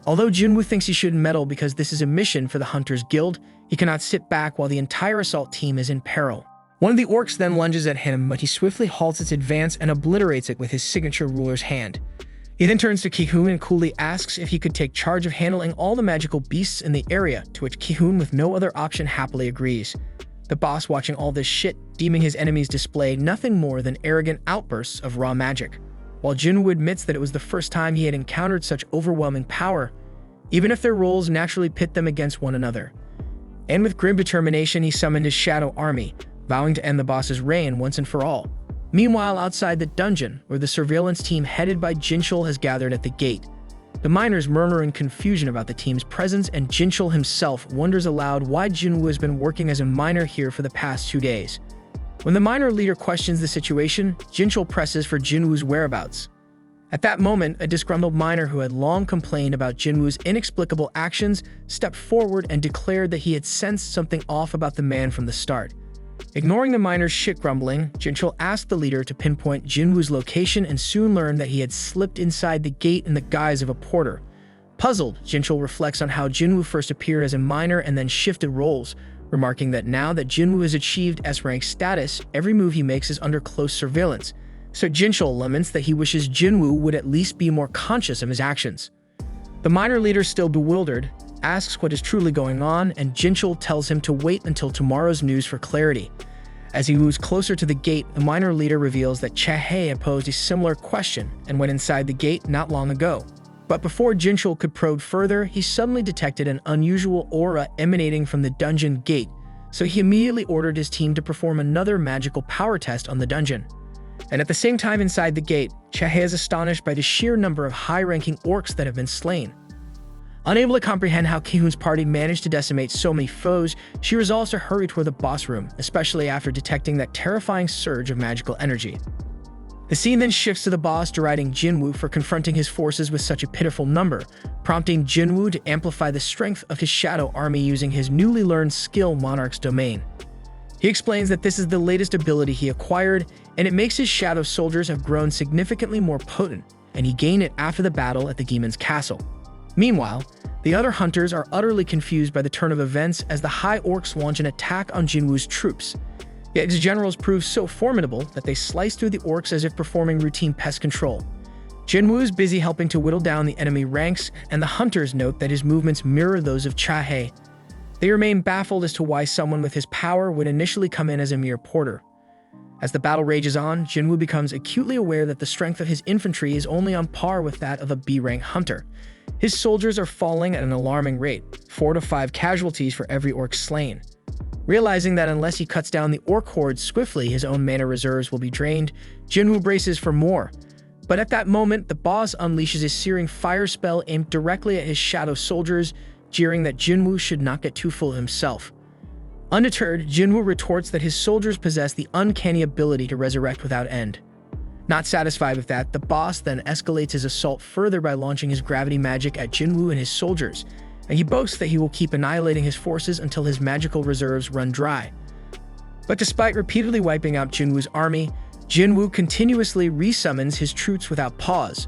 Although Jinwoo thinks he shouldn't meddle because this is a mission for the Hunters Guild, he cannot sit back while the entire assault team is in peril. One of the orcs then lunges at him, but he swiftly halts its advance and obliterates it with his signature ruler's hand. He then turns to Ki-hoon and coolly asks if he could take charge of handling all the magical beasts in the area, to which Ki-hoon, with no other option, happily agrees. The boss, watching all this shit, deeming his enemies display nothing more than arrogant outbursts of raw magic, while Jinwoo admits that it was the first time he had encountered such overwhelming power, even if their roles naturally pit them against one another. And with grim determination, he summoned his shadow army, vowing to end the boss's reign once and for all. Meanwhile, outside the dungeon, where the surveillance team headed by Jinchul has gathered at the gate, the miners murmur in confusion about the team's presence, and Jinchul himself wonders aloud why Jinwoo has been working as a miner here for the past 2 days. When the miner leader questions the situation, Jinchul presses for Jinwoo's whereabouts. At that moment, a disgruntled miner who had long complained about Jinwoo's inexplicable actions stepped forward and declared that he had sensed something off about the man from the start. Ignoring the miner's shit grumbling, Jinchul asked the leader to pinpoint Jinwoo's location and soon learned that he had slipped inside the gate in the guise of a porter. Puzzled, Jinchul reflects on how Jinwoo first appeared as a miner and then shifted roles, remarking that now that Jinwoo has achieved S-rank status, every move he makes is under close surveillance. So Jinchul laments that he wishes Jinwoo would at least be more conscious of his actions. The miner leader, still bewildered, asks what is truly going on, and Jinchul tells him to wait until tomorrow's news for clarity. As he moves closer to the gate, the miner leader reveals that Chae had posed a similar question and went inside the gate not long ago. But before Jinchul could probe further, he suddenly detected an unusual aura emanating from the dungeon gate, so he immediately ordered his team to perform another magical power test on the dungeon. And at the same time inside the gate, Chae is astonished by the sheer number of high-ranking orcs that have been slain. Unable to comprehend how Ki-hoon's party managed to decimate so many foes, she resolves to hurry toward the boss room, especially after detecting that terrifying surge of magical energy. The scene then shifts to the boss deriding Jinwoo for confronting his forces with such a pitiful number, prompting Jinwoo to amplify the strength of his shadow army using his newly learned skill, Monarch's Domain. He explains that this is the latest ability he acquired, and it makes his shadow soldiers have grown significantly more potent, and he gained it after the battle at the Geeman's castle. Meanwhile, the other hunters are utterly confused by the turn of events as the High Orcs launch an attack on Jinwoo's troops. Yet his generals prove so formidable that they slice through the orcs as if performing routine pest control. Jinwoo is busy helping to whittle down the enemy ranks, and the hunters note that his movements mirror those of Chae. They remain baffled as to why someone with his power would initially come in as a mere porter. As the battle rages on, Jinwoo becomes acutely aware that the strength of his infantry is only on par with that of a B-rank hunter. His soldiers are falling at an alarming rate, 4 to 5 casualties for every orc slain. Realizing that unless he cuts down the orc horde swiftly, his own mana reserves will be drained, Jinwoo braces for more. But at that moment, the boss unleashes a searing fire spell aimed directly at his shadow soldiers, jeering that Jinwoo should not get too full of himself. Undeterred, Jinwoo retorts that his soldiers possess the uncanny ability to resurrect without end. Not satisfied with that, the boss then escalates his assault further by launching his gravity magic at Jinwoo and his soldiers, and he boasts that he will keep annihilating his forces until his magical reserves run dry. But despite repeatedly wiping out Jinwoo's army, Jinwoo continuously resummons his troops without pause.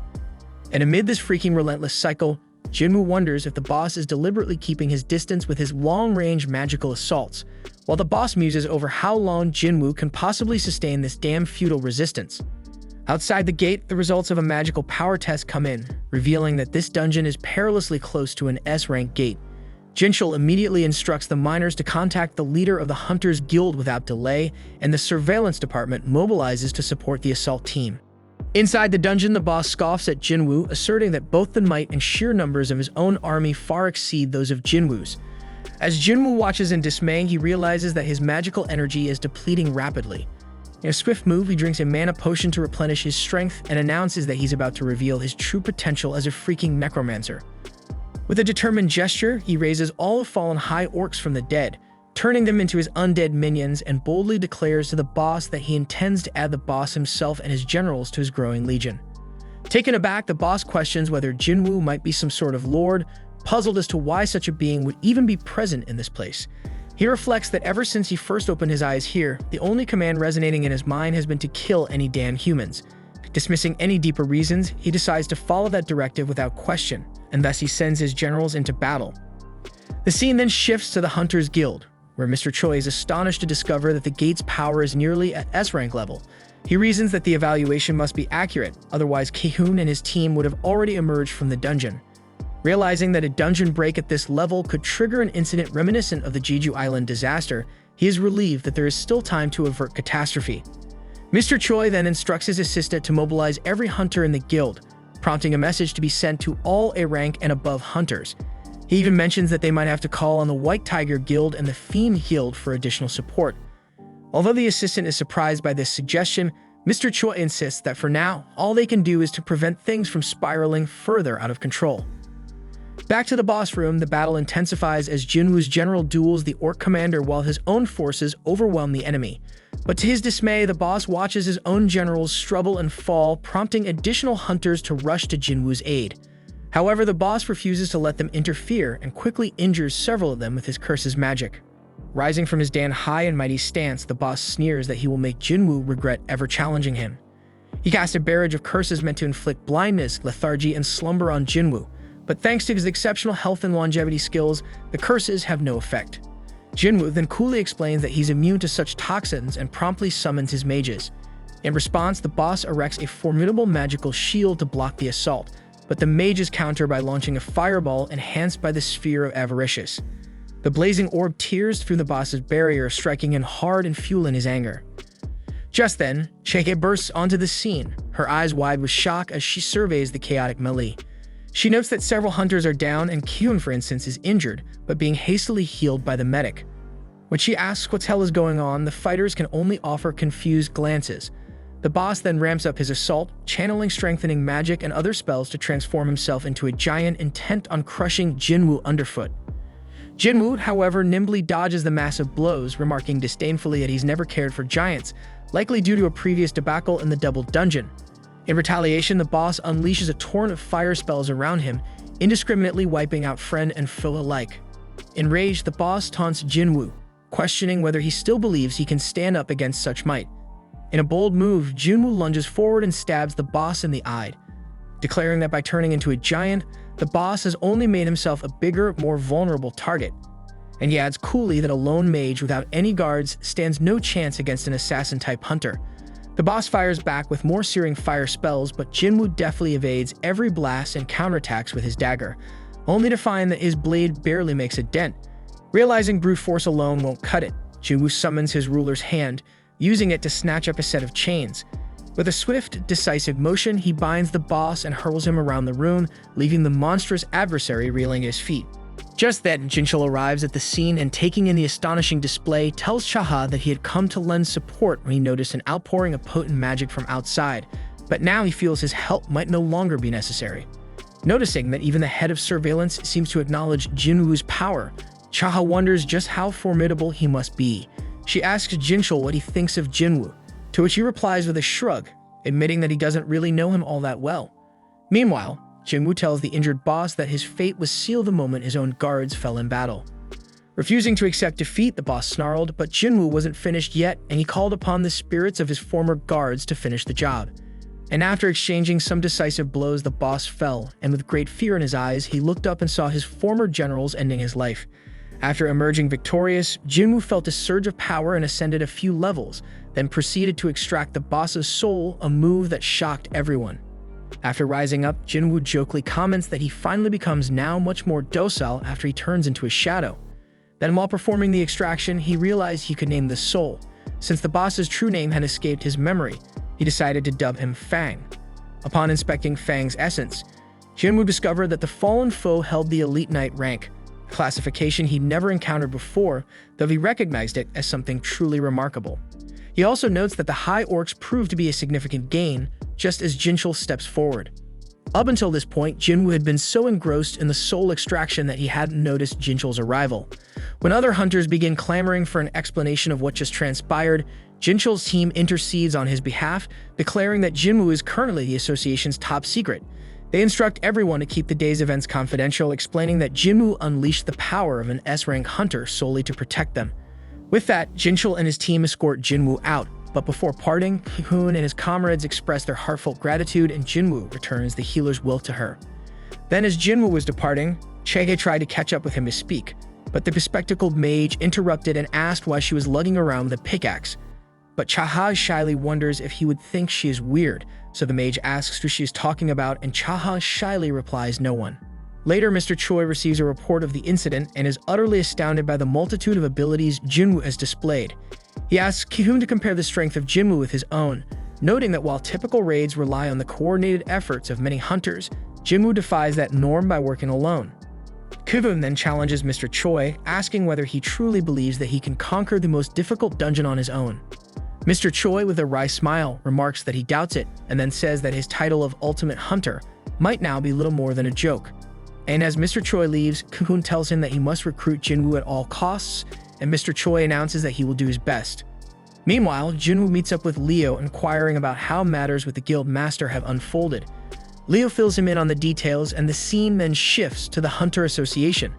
And amid this freaking relentless cycle, Jinwoo wonders if the boss is deliberately keeping his distance with his long-range magical assaults, while the boss muses over how long Jinwoo can possibly sustain this damn futile resistance. Outside the gate, the results of a magical power test come in, revealing that this dungeon is perilously close to an S-rank gate. Jinchul immediately instructs the miners to contact the leader of the Hunters Guild without delay, and the surveillance department mobilizes to support the assault team. Inside the dungeon, the boss scoffs at Jinwoo, asserting that both the might and sheer numbers of his own army far exceed those of Jinwoo's. As Jinwoo watches in dismay, he realizes that his magical energy is depleting rapidly. In a swift move, he drinks a mana potion to replenish his strength and announces that he's about to reveal his true potential as a freaking necromancer. With a determined gesture, he raises all of fallen high orcs from the dead, turning them into his undead minions, and boldly declares to the boss that he intends to add the boss himself and his generals to his growing legion. Taken aback, the boss questions whether Jinwoo might be some sort of lord, puzzled as to why such a being would even be present in this place. He reflects that ever since he first opened his eyes here, the only command resonating in his mind has been to kill any damn humans. Dismissing any deeper reasons, he decides to follow that directive without question, and thus he sends his generals into battle. The scene then shifts to the Hunters Guild, where Mr. Choi is astonished to discover that the gate's power is nearly at S-rank level. He reasons that the evaluation must be accurate, otherwise Ki-hoon and his team would have already emerged from the dungeon. Realizing that a dungeon break at this level could trigger an incident reminiscent of the Jeju Island disaster, he is relieved that there is still time to avert catastrophe. Mr. Choi then instructs his assistant to mobilize every hunter in the guild, prompting a message to be sent to all A rank and above hunters. He even mentions that they might have to call on the White Tiger Guild and the Fiend Guild for additional support. Although the assistant is surprised by this suggestion, Mr. Choi insists that for now, all they can do is to prevent things from spiraling further out of control. Back to the boss room, the battle intensifies as Jinwoo's general duels the orc commander while his own forces overwhelm the enemy. But to his dismay, the boss watches his own generals struggle and fall, prompting additional hunters to rush to Jinwoo's aid. However, the boss refuses to let them interfere and quickly injures several of them with his curse's magic. Rising from his damn high and mighty stance, the boss sneers that he will make Jinwoo regret ever challenging him. He casts a barrage of curses meant to inflict blindness, lethargy, and slumber on Jinwoo, but thanks to his exceptional health and longevity skills, the curses have no effect. Jinwoo then coolly explains that he's immune to such toxins and promptly summons his mages. In response, the boss erects a formidable magical shield to block the assault, but the mages counter by launching a fireball enhanced by the sphere of Avaricious. The blazing orb tears through the boss's barrier, striking in hard and fueling his anger. Just then, Cheke bursts onto the scene, her eyes wide with shock as she surveys the chaotic melee. She notes that several hunters are down and Kyun, for instance, is injured, but being hastily healed by the medic. When she asks what the hell is going on, the fighters can only offer confused glances. The boss then ramps up his assault, channeling strengthening magic and other spells to transform himself into a giant intent on crushing Jinwoo underfoot. Jinwoo, however, nimbly dodges the massive blows, remarking disdainfully that he's never cared for giants, likely due to a previous debacle in the double dungeon. In retaliation, the boss unleashes a torrent of fire spells around him, indiscriminately wiping out friend and foe alike. Enraged, the boss taunts Jinwoo, questioning whether he still believes he can stand up against such might. In a bold move, Jinwoo lunges forward and stabs the boss in the eye, declaring that by turning into a giant, the boss has only made himself a bigger, more vulnerable target. And he adds coolly that a lone mage without any guards stands no chance against an assassin-type hunter. The boss fires back with more searing fire spells, but Jinwoo deftly evades every blast and counterattacks with his dagger, only to find that his blade barely makes a dent. Realizing brute force alone won't cut it, Jinwoo summons his ruler's hand, using it to snatch up a set of chains. With a swift, decisive motion, he binds the boss and hurls him around the room, leaving the monstrous adversary reeling at his feet. Just then, Jinchul arrives at the scene and, taking in the astonishing display, tells Chaha that he had come to lend support when he noticed an outpouring of potent magic from outside, but now he feels his help might no longer be necessary. Noticing that even the head of surveillance seems to acknowledge Jinwoo's power, Chaha wonders just how formidable he must be. She asks Jinchul what he thinks of Jinwoo, to which he replies with a shrug, admitting that he doesn't really know him all that well. Meanwhile, Jinwoo tells the injured boss that his fate was sealed the moment his own guards fell in battle. Refusing to accept defeat, the boss snarled, but Jinwoo wasn't finished yet, and he called upon the spirits of his former guards to finish the job. And after exchanging some decisive blows, the boss fell, and with great fear in his eyes, he looked up and saw his former generals ending his life. After emerging victorious, Jinwoo felt a surge of power and ascended a few levels, then proceeded to extract the boss's soul, a move that shocked everyone. After rising up, Jinwoo jokingly comments that he finally becomes now much more docile after he turns into a shadow. Then while performing the extraction, he realized he could name the soul. Since the boss's true name had escaped his memory, he decided to dub him Fang. Upon inspecting Fang's essence, Jinwoo discovered that the fallen foe held the Elite Knight rank, a classification he'd never encountered before, though he recognized it as something truly remarkable. He also notes that the High Orcs proved to be a significant gain, just as Jinchul steps forward. Up until this point, Jinwoo had been so engrossed in the soul extraction that he hadn't noticed Jinchul's arrival. When other hunters begin clamoring for an explanation of what just transpired, Jinchul's team intercedes on his behalf, declaring that Jinwoo is currently the association's top secret. They instruct everyone to keep the day's events confidential, explaining that Jinwoo unleashed the power of an S-rank hunter solely to protect them. With that, Jinchul and his team escort Jinwoo out, but before parting, Ki-hoon and his comrades express their heartfelt gratitude, and Jinwoo returns the healer's will to her. Then as Jinwoo was departing, Chege tried to catch up with him to speak, but the bespectacled mage interrupted and asked why she was lugging around with a pickaxe. but Chaha shyly wonders if he would think she is weird, so the mage asks who she is talking about, and Chaha shyly replies no one. Later, Mr. Choi receives a report of the incident and is utterly astounded by the multitude of abilities Jinwoo has displayed. He asks Ki-hoon to compare the strength of Jinwoo with his own, noting that while typical raids rely on the coordinated efforts of many hunters, Jinwoo defies that norm by working alone. Ki-hoon then challenges Mr. Choi, asking whether he truly believes that he can conquer the most difficult dungeon on his own. Mr. Choi, with a wry smile, remarks that he doubts it, and then says that his title of Ultimate Hunter might now be little more than a joke. And as Mr. Choi leaves, Ki-hoon tells him that he must recruit Jinwoo at all costs, and Mr. Choi announces that he will do his best. Meanwhile, Jinwoo meets up with Leo, inquiring about how matters with the guild master have unfolded. Leo fills him in on the details, and the scene then shifts to the Hunter Association.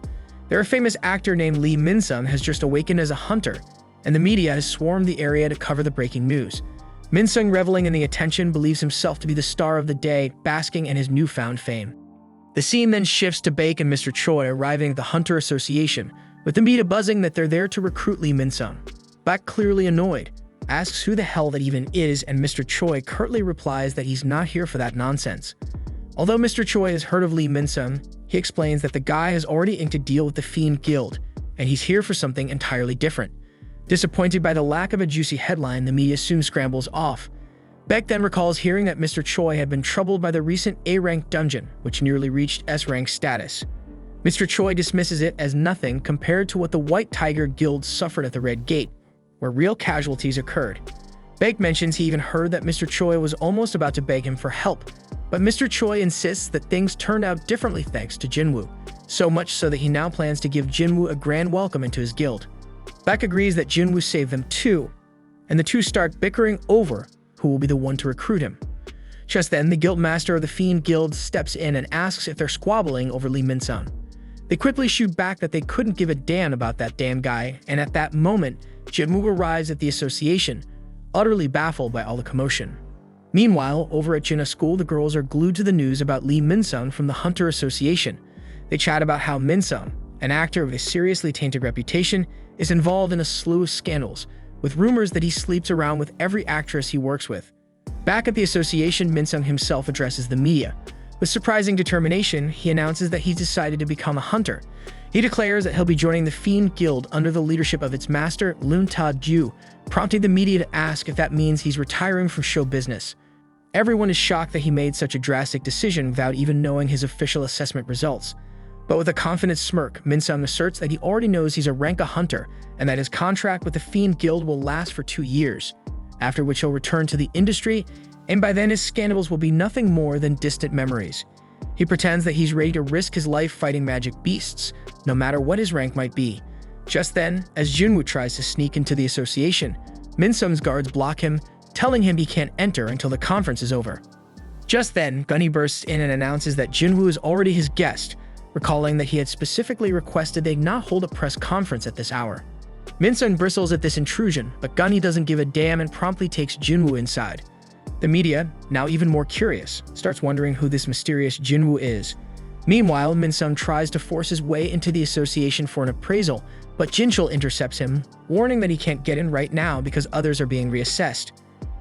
Their famous actor named Lee Min-sung has just awakened as a hunter, and the media has swarmed the area to cover the breaking news. Min-sung, reveling in the attention, believes himself to be the star of the day, basking in his newfound fame. The scene then shifts to Baek and Mr. Choi arriving at the Hunter Association, with the media buzzing that they're there to recruit Lee Min-sung. Baek, clearly annoyed, asks who the hell that even is, and Mr. Choi curtly replies that he's not here for that nonsense. Although Mr. Choi has heard of Lee Min-sung, he explains that the guy has already inked a deal with the Fiend Guild, and he's here for something entirely different. Disappointed by the lack of a juicy headline, the media soon scrambles off. Baek then recalls hearing that Mr. Choi had been troubled by the recent A-rank dungeon, which nearly reached S-rank status. Mr. Choi dismisses it as nothing compared to what the White Tiger Guild suffered at the Red Gate, where real casualties occurred. Baek mentions he even heard that Mr. Choi was almost about to beg him for help, but Mr. Choi insists that things turned out differently thanks to Jinwoo, so much so that he now plans to give Jinwoo a grand welcome into his guild. Baek agrees that Jinwoo saved them too, and the two start bickering over who will be the one to recruit him. Just then, the guild master of the Fiend Guild steps in and asks if they're squabbling over Lee Min-sung. They quickly shoot back that they couldn't give a damn about that damn guy, and at that moment, Jinwoo arrives at the association, utterly baffled by all the commotion. Meanwhile, over at Jinna School, the girls are glued to the news about Lee Min-sung from the Hunter Association. They chat about how Min-sung, an actor with a seriously tainted reputation, is involved in a slew of scandals, with rumors that he sleeps around with every actress he works with. Back at the association, Min-sung himself addresses the media. With surprising determination, he announces that he's decided to become a hunter. He declares that he'll be joining the Fiend Guild under the leadership of its master, Loon Ta-ju, prompting the media to ask if that means he's retiring from show business. Everyone is shocked that he made such a drastic decision without even knowing his official assessment results. But with a confident smirk, Min-sung asserts that he already knows he's a rank hunter and that his contract with the Fiend Guild will last for 2 years, after which he'll return to the industry, and by then his scandals will be nothing more than distant memories. He pretends that he's ready to risk his life fighting magic beasts, no matter what his rank might be. Just then, as Jinwoo tries to sneak into the association, Min-sung's guards block him, telling him he can't enter until the conference is over. Just then, Gunny bursts in and announces that Jinwoo is already his guest, recalling that he had specifically requested they not hold a press conference at this hour. Min-sung bristles at this intrusion, but Gunny doesn't give a damn and promptly takes Jinwoo inside. The media, now even more curious, starts wondering who this mysterious Jinwoo is. Meanwhile, Min-sung tries to force his way into the association for an appraisal, but Jinchul intercepts him, warning that he can't get in right now because others are being reassessed.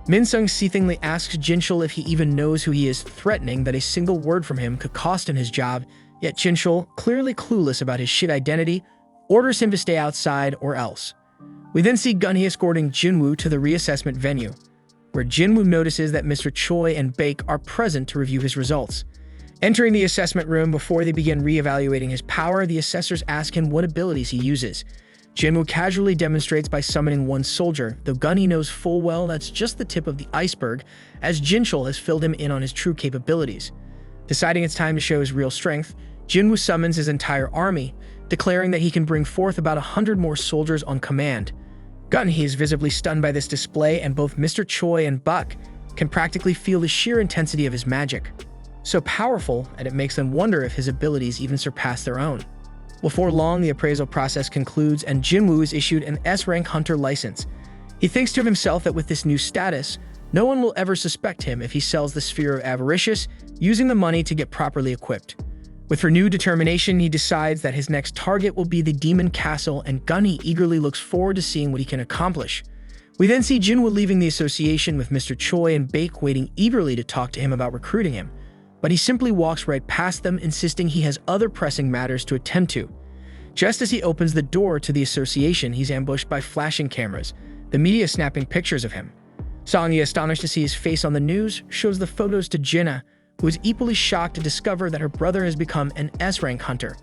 Min-sung seethingly asks Jinchul if he even knows who he is, threatening that a single word from him could cost him his job, yet Jinchul, clearly clueless about his shit identity, orders him to stay outside or else. We then see Gunny escorting Jinwoo to the reassessment venue, where Jinwoo notices that Mr. Choi and Baek are present to review his results. Entering the assessment room before they begin re-evaluating his power, the assessors ask him what abilities he uses. Jinwoo casually demonstrates by summoning one soldier, though Gunny knows full well that's just the tip of the iceberg, as Jinchul has filled him in on his true capabilities. Deciding it's time to show his real strength, Jinwoo summons his entire army, declaring that he can bring forth about 100 more soldiers on command. Gunny is visibly stunned by this display, and both Mr. Choi and Buck can practically feel the sheer intensity of his magic. So powerful that it makes them wonder if his abilities even surpass their own. Before long, the appraisal process concludes and Jinwoo is issued an S-rank hunter license. He thinks to himself that with this new status, no one will ever suspect him if he sells the Sphere of Avaricious, using the money to get properly equipped. With renewed determination, he decides that his next target will be the Demon Castle, and Gunny eagerly looks forward to seeing what he can accomplish. We then see Jinwoo leaving the association with Mr. Choi and Baek waiting eagerly to talk to him about recruiting him, but he simply walks right past them, insisting he has other pressing matters to attend to. Just as he opens the door to the association, he's ambushed by flashing cameras, the media snapping pictures of him. Songye, astonished to see his face on the news, shows the photos to Jinna, who is equally shocked to discover that her brother has become an S-rank hunter.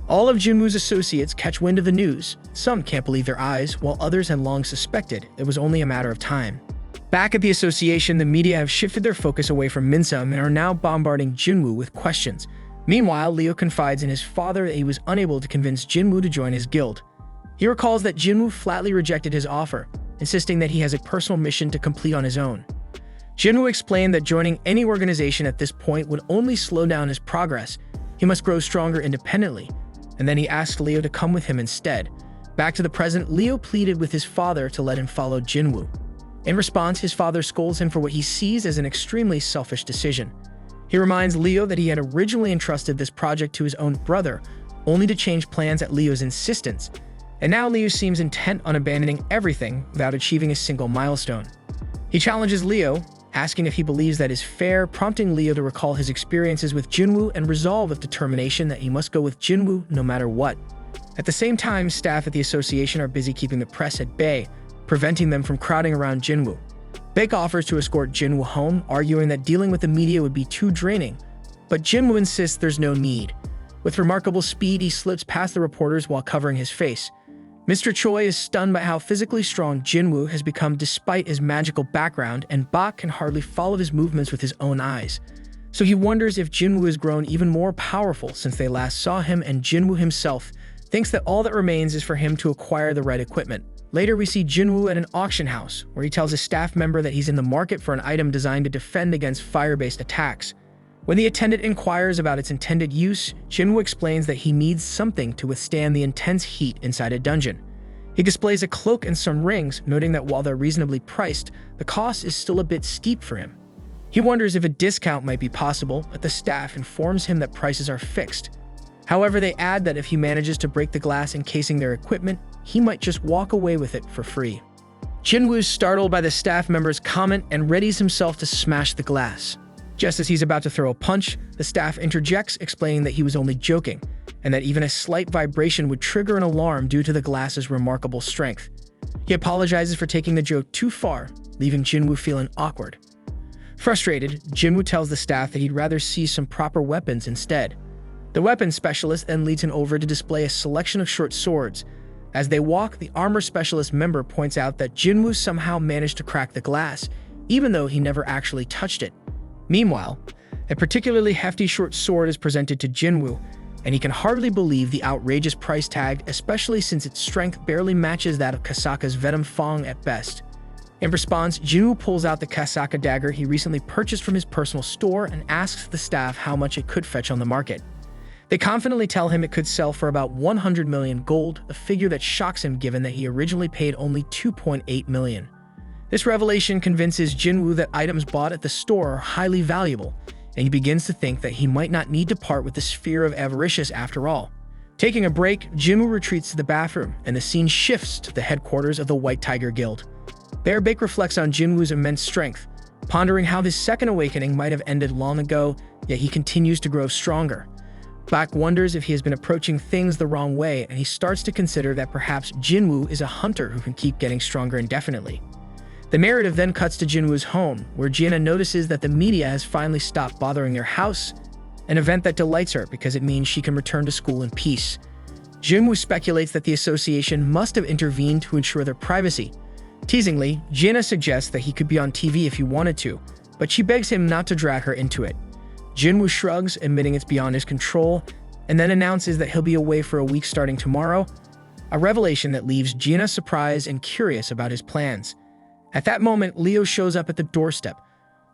All of Jinwoo's associates catch wind of the news. Some can't believe their eyes, while others had long suspected it was only a matter of time. Back at the association, the media have shifted their focus away from Minsum and are now bombarding Jinwoo with questions. Meanwhile, Leo confides in his father that he was unable to convince Jinwoo to join his guild. He recalls that Jinwoo flatly rejected his offer, insisting that he has a personal mission to complete on his own. Jinwoo explained that joining any organization at this point would only slow down his progress. He must grow stronger independently, and then he asked Leo to come with him instead. Back to the present, Leo pleaded with his father to let him follow Jinwoo. In response, his father scolds him for what he sees as an extremely selfish decision. He reminds Leo that he had originally entrusted this project to his own brother, only to change plans at Leo's insistence, and now Leo seems intent on abandoning everything without achieving a single milestone. He challenges Leo, asking if he believes that is fair, prompting Leo to recall his experiences with Jinwoo and resolve with determination that he must go with Jinwoo no matter what. At the same time, staff at the association are busy keeping the press at bay, preventing them from crowding around Jinwoo. Baek offers to escort Jinwoo home, arguing that dealing with the media would be too draining, but Jinwoo insists there's no need. With remarkable speed, he slips past the reporters while covering his face. Mr. Choi is stunned by how physically strong Jinwoo has become despite his magical background, and Baek can hardly follow his movements with his own eyes. So he wonders if Jinwoo has grown even more powerful since they last saw him, and Jinwoo himself thinks that all that remains is for him to acquire the right equipment. Later, we see Jinwoo at an auction house, where he tells a staff member that he's in the market for an item designed to defend against fire-based attacks. When the attendant inquires about its intended use, Jinwoo explains that he needs something to withstand the intense heat inside a dungeon. He displays a cloak and some rings, noting that while they're reasonably priced, the cost is still a bit steep for him. He wonders if a discount might be possible, but the staff informs him that prices are fixed. However, they add that if he manages to break the glass encasing their equipment, he might just walk away with it for free. Jinwoo is startled by the staff member's comment and readies himself to smash the glass. Just as he's about to throw a punch, the staff interjects, explaining that he was only joking, and that even a slight vibration would trigger an alarm due to the glass's remarkable strength. He apologizes for taking the joke too far, leaving Jinwoo feeling awkward. Frustrated, Jinwoo tells the staff that he'd rather see some proper weapons instead. The weapons specialist then leads him over to display a selection of short swords. As they walk, the armor specialist member points out that Jinwoo somehow managed to crack the glass, even though he never actually touched it. Meanwhile, a particularly hefty short sword is presented to Jinwoo, and he can hardly believe the outrageous price tag, especially since its strength barely matches that of Kasaka's Venom Fang at best. In response, Jinwoo pulls out the Kasaka dagger he recently purchased from his personal store and asks the staff how much it could fetch on the market. They confidently tell him it could sell for about 100 million gold, a figure that shocks him given that he originally paid only 2.8 million. This revelation convinces Jinwoo that items bought at the store are highly valuable, and he begins to think that he might not need to part with the sphere of avaricious after all. Taking a break, Jinwoo retreats to the bathroom, and the scene shifts to the headquarters of the White Tiger Guild. There, Baek reflects on Jinwoo's immense strength, pondering how this second awakening might have ended long ago, yet he continues to grow stronger. Baek wonders if he has been approaching things the wrong way, and he starts to consider that perhaps Jinwoo is a hunter who can keep getting stronger indefinitely. The narrative then cuts to Jinwoo's home, where Jiena notices that the media has finally stopped bothering their house, an event that delights her because it means she can return to school in peace. Jinwoo speculates that the association must have intervened to ensure their privacy. Teasingly, Jiena suggests that he could be on TV if he wanted to, but she begs him not to drag her into it. Jinwoo shrugs, admitting it's beyond his control, and then announces that he'll be away for a week starting tomorrow, a revelation that leaves Jiena surprised and curious about his plans. At that moment, Leo shows up at the doorstep.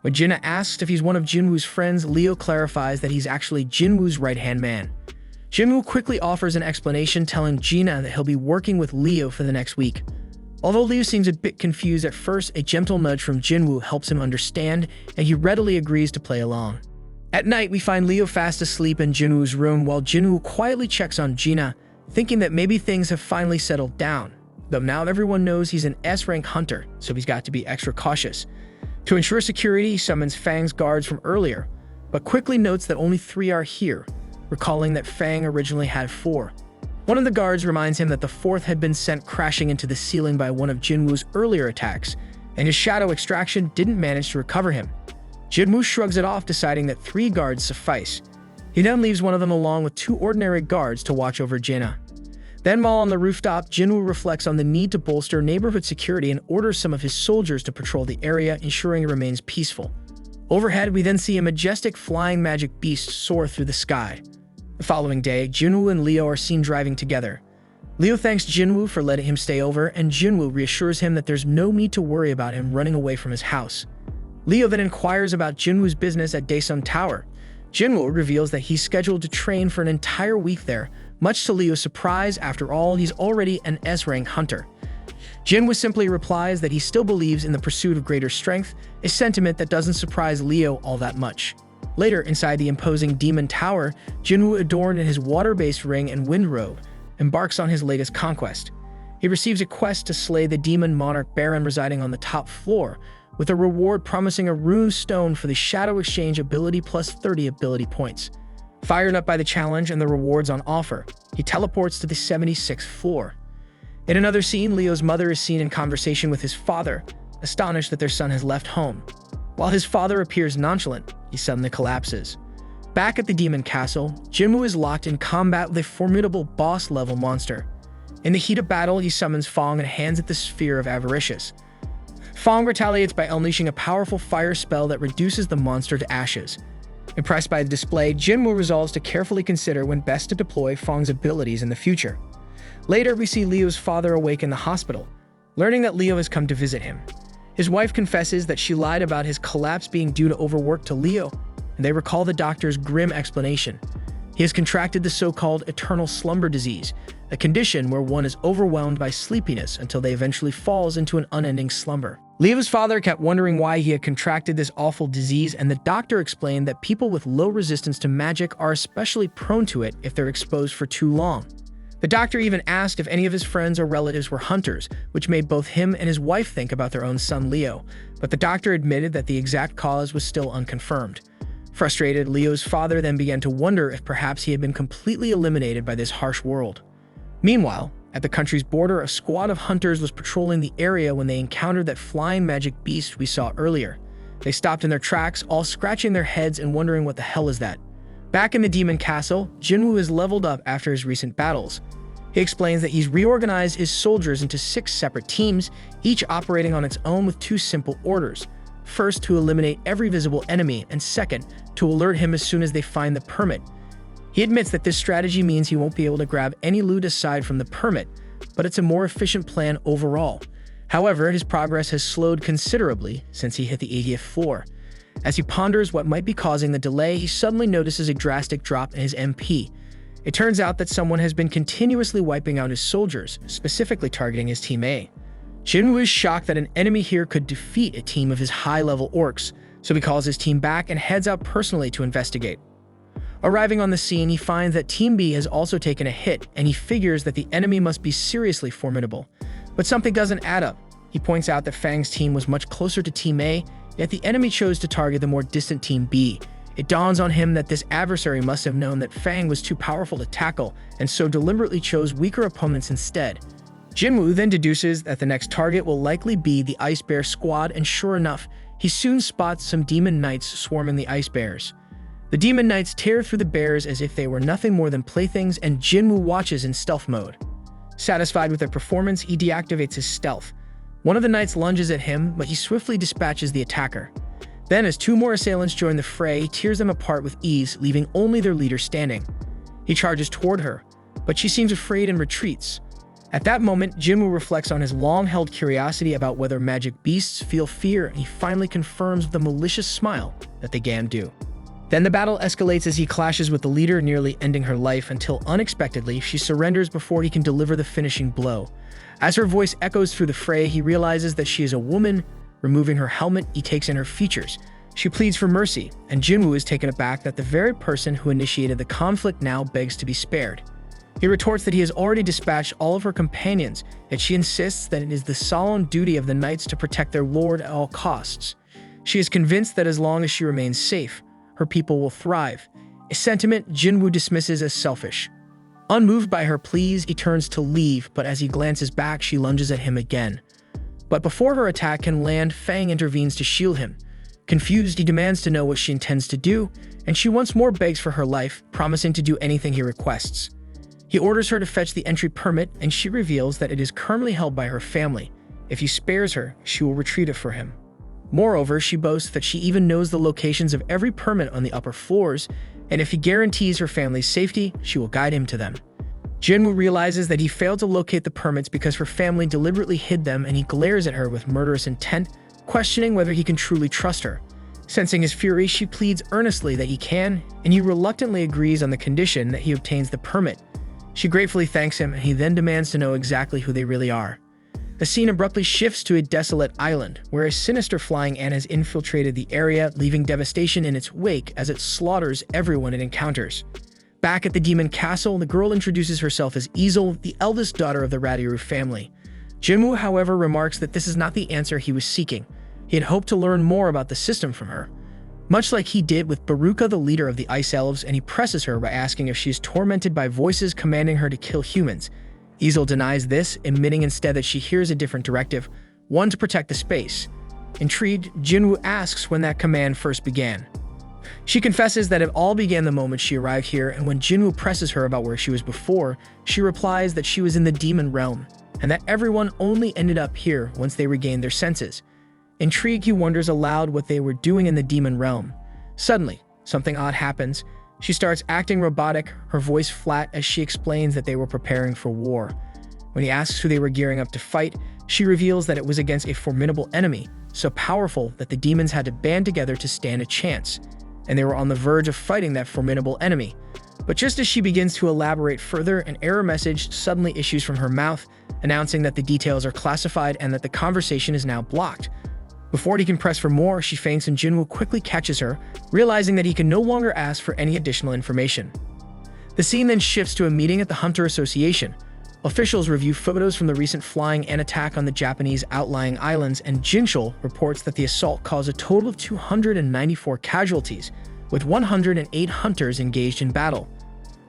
When Jiena asks if he's one of Jinwoo's friends, Leo clarifies that he's actually Jinwoo's right-hand man. Jinwoo quickly offers an explanation, telling Jiena that he'll be working with Leo for the next week. Although Leo seems a bit confused at first, a gentle nudge from Jinwoo helps him understand, and he readily agrees to play along. At night, we find Leo fast asleep in Jinwoo's room while Jinwoo quietly checks on Jiena, thinking that maybe things have finally settled down. though now everyone knows he's an S-rank hunter, so he's got to be extra cautious. To ensure security, he summons Fang's guards from earlier, but quickly notes that only 3 are here, recalling that Fang originally had 4. One of the guards reminds him that the 4th had been sent crashing into the ceiling by one of Jinwoo's earlier attacks, and his shadow extraction didn't manage to recover him. Jinwoo shrugs it off, deciding that 3 guards suffice. He then leaves one of them along with 2 ordinary guards to watch over Jinna. Then while on the rooftop, Jinwoo reflects on the need to bolster neighborhood security and orders some of his soldiers to patrol the area, ensuring it remains peaceful. Overhead, we then see a majestic flying magic beast soar through the sky. The following day, Jinwoo and Leo are seen driving together. Leo thanks Jinwoo for letting him stay over, and Jinwoo reassures him that there's no need to worry about him running away from his house. Leo then inquires about Jinwoo's business at Daesung Tower. Jinwoo reveals that he's scheduled to train for an entire week there, much to Leo's surprise. After all, he's already an S-rank hunter. Jinwoo simply replies that he still believes in the pursuit of greater strength, a sentiment that doesn't surprise Leo all that much. Later, inside the imposing Demon Tower, Jinwoo, adorned in his water-based ring and wind robe, embarks on his latest conquest. He receives a quest to slay the demon monarch Baron residing on the top floor, with a reward promising a rune stone for the Shadow Exchange ability plus 30 ability points. Fired up by the challenge and the rewards on offer, he teleports to the 76th floor. In another scene, Leo's mother is seen in conversation with his father, astonished that their son has left home. While his father appears nonchalant, he suddenly collapses. Back at the Demon Castle, Jinwoo is locked in combat with a formidable boss-level monster. In the heat of battle, he summons Fong and hands it the Sphere of Avaricious. Fong retaliates by unleashing a powerful fire spell that reduces the monster to ashes. Impressed by the display, Jinwoo resolves to carefully consider when best to deploy Fong's abilities in the future. Later, we see Leo's father awake in the hospital, learning that Leo has come to visit him. His wife confesses that she lied about his collapse being due to overwork to Leo, and they recall the doctor's grim explanation. He has contracted the so-called eternal slumber disease, a condition where one is overwhelmed by sleepiness until they eventually falls into an unending slumber. Leo's father kept wondering why he had contracted this awful disease, and the doctor explained that people with low resistance to magic are especially prone to it if they're exposed for too long. The doctor even asked if any of his friends or relatives were hunters, which made both him and his wife think about their own son Leo, but the doctor admitted that the exact cause was still unconfirmed. Frustrated, Leo's father then began to wonder if perhaps he had been completely eliminated by this harsh world. Meanwhile, at the country's border, a squad of hunters was patrolling the area when they encountered that flying magic beast we saw earlier. They stopped in their tracks, all scratching their heads and wondering what the hell is that. Back in the Demon Castle, Jinwoo is leveled up after his recent battles. He explains that he's reorganized his soldiers into 6 separate teams, each operating on its own with 2 simple orders. First, to eliminate every visible enemy, and second, to alert him as soon as they find the permit. He admits that this strategy means he won't be able to grab any loot aside from the permit, but it's a more efficient plan overall. However, his progress has slowed considerably since he hit the 80th floor. As he ponders what might be causing the delay, he suddenly notices a drastic drop in his MP. It turns out that someone has been continuously wiping out his soldiers, specifically targeting his Team A. Jinwoo is shocked that an enemy here could defeat a team of his high-level orcs, so he calls his team back and heads out personally to investigate. Arriving on the scene, he finds that Team B has also taken a hit, and he figures that the enemy must be seriously formidable. But something doesn't add up. He points out that Fang's team was much closer to Team A, yet the enemy chose to target the more distant Team B. It dawns on him that this adversary must have known that Fang was too powerful to tackle, and so deliberately chose weaker opponents instead. Jinwoo then deduces that the next target will likely be the Ice Bear squad, and sure enough, he soon spots some demon knights swarming the Ice Bears. The demon knights tear through the bears as if they were nothing more than playthings, and Jinwoo watches in stealth mode. Satisfied with their performance, he deactivates his stealth. One of the knights lunges at him, but he swiftly dispatches the attacker. Then, as 2 more assailants join the fray, he tears them apart with ease, leaving only their leader standing. He charges toward her, but she seems afraid and retreats. At that moment, Jinwoo reflects on his long-held curiosity about whether magic beasts feel fear, and he finally confirms with a malicious smile that they can do. Then the battle escalates as he clashes with the leader, nearly ending her life until unexpectedly she surrenders before he can deliver the finishing blow. As her voice echoes through the fray, he realizes that she is a woman. Removing her helmet, he takes in her features. She pleads for mercy, and Jinwoo is taken aback that the very person who initiated the conflict now begs to be spared. He retorts that he has already dispatched all of her companions, yet she insists that it is the solemn duty of the knights to protect their lord at all costs. She is convinced that as long as she remains safe, her people will thrive, a sentiment Jinwoo dismisses as selfish. Unmoved by her pleas, he turns to leave, but as he glances back, she lunges at him again. But before her attack can land, Fang intervenes to shield him. Confused, he demands to know what she intends to do, and she once more begs for her life, promising to do anything he requests. He orders her to fetch the entry permit, and she reveals that it is currently held by her family. If he spares her, she will retrieve it for him. Moreover, she boasts that she even knows the locations of every permit on the upper floors, and if he guarantees her family's safety, she will guide him to them. Jinwoo realizes that he failed to locate the permits because her family deliberately hid them, and he glares at her with murderous intent, questioning whether he can truly trust her. Sensing his fury, she pleads earnestly that he can, and he reluctantly agrees on the condition that he obtains the permit. She gratefully thanks him, and he then demands to know exactly who they really are. The scene abruptly shifts to a desolate island, where a sinister flying ant has infiltrated the area, leaving devastation in its wake as it slaughters everyone it encounters. Back at the demon castle, the girl introduces herself as Isol, the eldest daughter of the Radiru family. Jinwoo, however, remarks that this is not the answer he was seeking. He had hoped to learn more about the system from her, much like he did with Baruka, the leader of the Ice Elves, and he presses her by asking if she is tormented by voices commanding her to kill humans. Isol denies this, admitting instead that she hears a different directive, one to protect the space. Intrigued, Jinwoo asks when that command first began. She confesses that it all began the moment she arrived here, and when Jinwoo presses her about where she was before, she replies that she was in the demon realm, and that everyone only ended up here once they regained their senses. Intrigued, he wonders aloud what they were doing in the demon realm. Suddenly, something odd happens. She starts acting robotic, her voice flat as she explains that they were preparing for war. When he asks who they were gearing up to fight, she reveals that it was against a formidable enemy, so powerful that the demons had to band together to stand a chance, and they were on the verge of fighting that formidable enemy. But just as she begins to elaborate further, an error message suddenly issues from her mouth, announcing that the details are classified and that the conversation is now blocked. Before he can press for more, she faints and Jinwoo quickly catches her, realizing that he can no longer ask for any additional information. The scene then shifts to a meeting at the Hunter Association. Officials review photos from the recent flying ant attack on the Japanese outlying islands, and Jinchul reports that the assault caused a total of 294 casualties, with 108 hunters engaged in battle.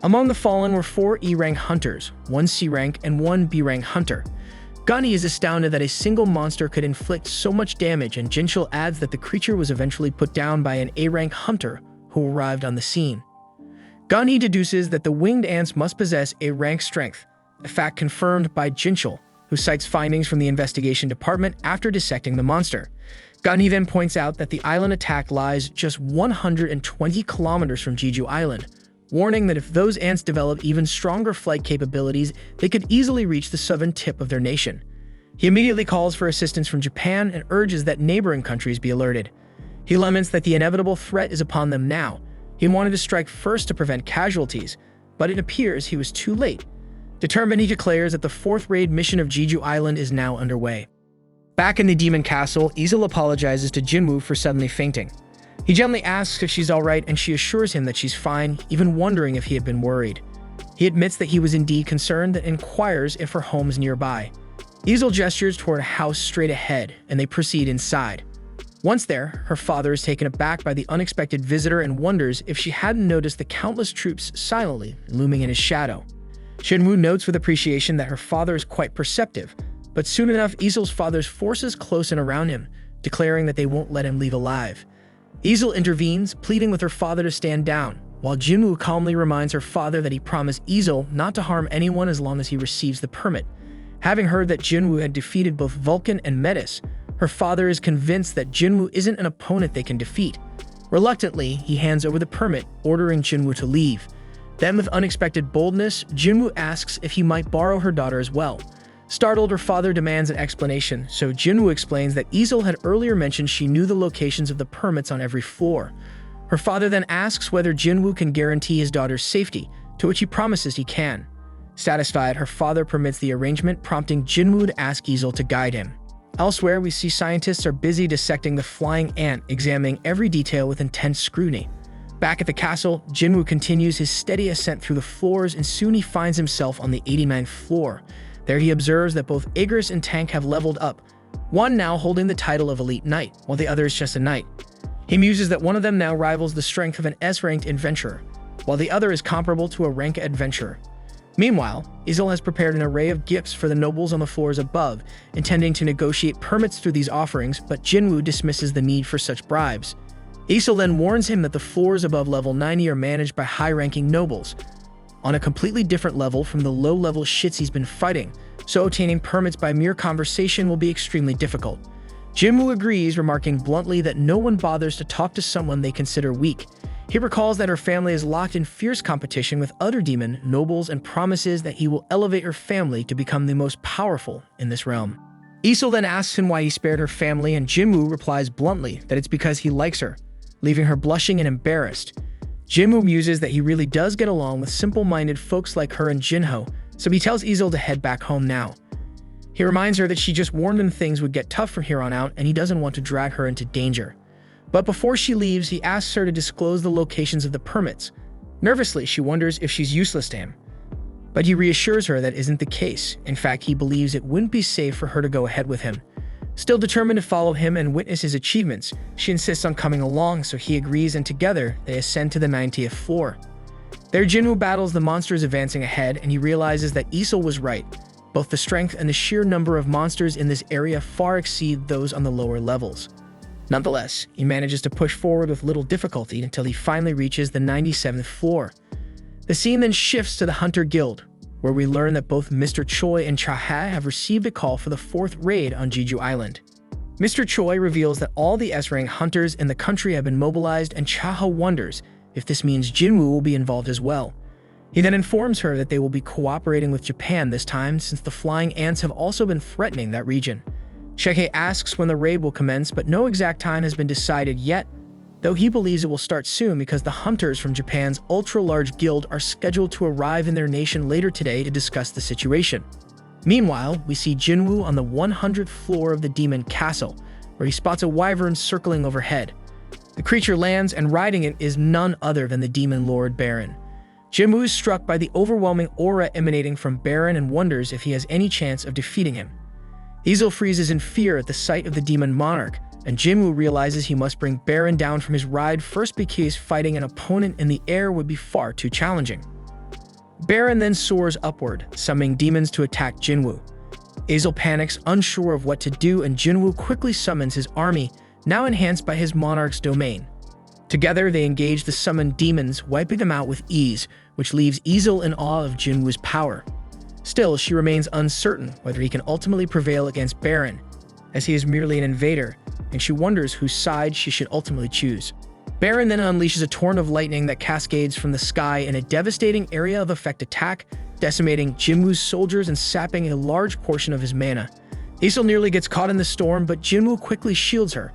Among the fallen were 4 E-rank hunters, 1 C-rank, and 1 B-rank hunter. Gunny is astounded that a single monster could inflict so much damage, and Jinchul adds that the creature was eventually put down by an A-rank hunter who arrived on the scene. Gunny deduces that the winged ants must possess A-rank strength, a fact confirmed by Jinchul, who cites findings from the investigation department after dissecting the monster. Gunny then points out that the island attack lies just 120 kilometers from Jeju Island, warning that if those ants develop even stronger flight capabilities, they could easily reach the southern tip of their nation. He immediately calls for assistance from Japan and urges that neighboring countries be alerted. He laments that the inevitable threat is upon them now. He wanted to strike first to prevent casualties, but it appears he was too late. Determined, he declares that the 4th raid mission of Jeju Island is now underway. Back in the demon castle, Isol apologizes to Jinwoo for suddenly fainting. He gently asks if she's alright, and she assures him that she's fine, even wondering if he had been worried. He admits that he was indeed concerned and inquires if her home is nearby. Isol gestures toward a house straight ahead, and they proceed inside. Once there, her father is taken aback by the unexpected visitor and wonders if she hadn't noticed the countless troops silently looming in his shadow. Jinwoo notes with appreciation that her father is quite perceptive, but soon enough Isol's father's forces close in around him, declaring that they won't let him leave alive. Isol intervenes, pleading with her father to stand down, while Jinwoo calmly reminds her father that he promised Isol not to harm anyone as long as he receives the permit. Having heard that Jinwoo had defeated both Vulcan and Metis, her father is convinced that Jinwoo isn't an opponent they can defeat. Reluctantly, he hands over the permit, ordering Jinwoo to leave. Then, with unexpected boldness, Jinwoo asks if he might borrow her daughter as well. Startled, her father demands an explanation, so Jinwoo explains that Isol had earlier mentioned she knew the locations of the permits on every floor. Her father then asks whether Jinwoo can guarantee his daughter's safety, to which he promises he can. Satisfied, her father permits the arrangement, prompting Jinwoo to ask Isol to guide him. Elsewhere, we see scientists are busy dissecting the flying ant, examining every detail with intense scrutiny. Back at the castle, Jinwoo continues his steady ascent through the floors, and soon he finds himself on the 89th floor. There he observes that both Igris and Tank have leveled up, one now holding the title of Elite Knight, while the other is just a knight. He muses that one of them now rivals the strength of an S-ranked adventurer, while the other is comparable to a rank adventurer. Meanwhile, Isol has prepared an array of gifts for the nobles on the floors above, intending to negotiate permits through these offerings, but Jinwoo dismisses the need for such bribes. Isol then warns him that the floors above level 90 are managed by high-ranking nobles, on a completely different level from the low-level shits he's been fighting, so obtaining permits by mere conversation will be extremely difficult. Jinwoo agrees, remarking bluntly that no one bothers to talk to someone they consider weak. He recalls that her family is locked in fierce competition with other demon nobles and promises that he will elevate her family to become the most powerful in this realm. Isol then asks him why he spared her family, and Jinwoo replies bluntly that it's because he likes her, leaving her blushing and embarrassed. Jinwoo muses that he really does get along with simple-minded folks like her and Jinho, so he tells Isol to head back home now. He reminds her that she just warned him things would get tough from here on out, and he doesn't want to drag her into danger. But before she leaves, he asks her to disclose the locations of the permits. Nervously, she wonders if she's useless to him. But he reassures her that isn't the case. In fact, he believes it wouldn't be safe for her to go ahead with him. Still determined to follow him and witness his achievements, she insists on coming along, so he agrees, and together they ascend to the 90th floor. There, Jinwoo battles the monsters advancing ahead, and he realizes that Isol was right. Both the strength and the sheer number of monsters in this area far exceed those on the lower levels. Nonetheless, he manages to push forward with little difficulty until he finally reaches the 97th floor. The scene then shifts to the Hunter Guild, where we learn that both Mr. Choi and Cha-ha have received a call for the 4th raid on Jeju Island. Mr. Choi reveals that all the S-rank hunters in the country have been mobilized, and Cha-ha wonders if this means Jinwoo will be involved as well. He then informs her that they will be cooperating with Japan this time, since the flying ants have also been threatening that region. Cheke asks when the raid will commence, but no exact time has been decided yet, though he believes it will start soon because the hunters from Japan's ultra-large guild are scheduled to arrive in their nation later today to discuss the situation. Meanwhile, we see Jinwoo on the 100th floor of the demon castle, where he spots a wyvern circling overhead. The creature lands, and riding it is none other than the demon lord Baron. Jinwoo is struck by the overwhelming aura emanating from Baron and wonders if he has any chance of defeating him. Isol freezes in fear at the sight of the demon monarch, and Jinwoo realizes he must bring Baron down from his ride first because fighting an opponent in the air would be far too challenging. Baron then soars upward, summoning demons to attack Jinwoo. Isol panics, unsure of what to do, and Jinwoo quickly summons his army, now enhanced by his monarch's domain. Together, they engage the summoned demons, wiping them out with ease, which leaves Isol in awe of Jinwoo's power. Still, she remains uncertain whether he can ultimately prevail against Baron, as he is merely an invader, and she wonders whose side she should ultimately choose. Baron then unleashes a torrent of lightning that cascades from the sky in a devastating area of effect attack, decimating Jinwoo's soldiers and sapping a large portion of his mana. Isol nearly gets caught in the storm, but Jinwoo quickly shields her.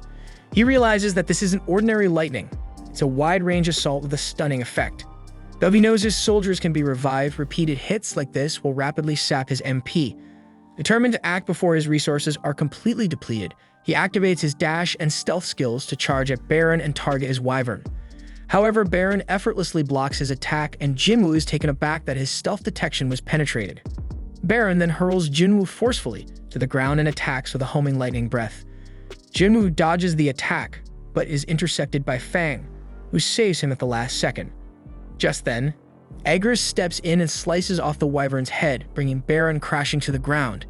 He realizes that this isn't ordinary lightning. It's a wide-range assault with a stunning effect. Though he knows his soldiers can be revived, repeated hits like this will rapidly sap his MP. Determined to act before his resources are completely depleted, he activates his dash and stealth skills to charge at Baron and target his wyvern. However, Baron effortlessly blocks his attack, and Jinwoo is taken aback that his stealth detection was penetrated. Baron then hurls Jinwoo forcefully to the ground and attacks with a homing lightning breath. Jinwoo dodges the attack, but is intercepted by Fang, who saves him at the last second. Just then, Igris steps in and slices off the wyvern's head, bringing Baron crashing to the ground.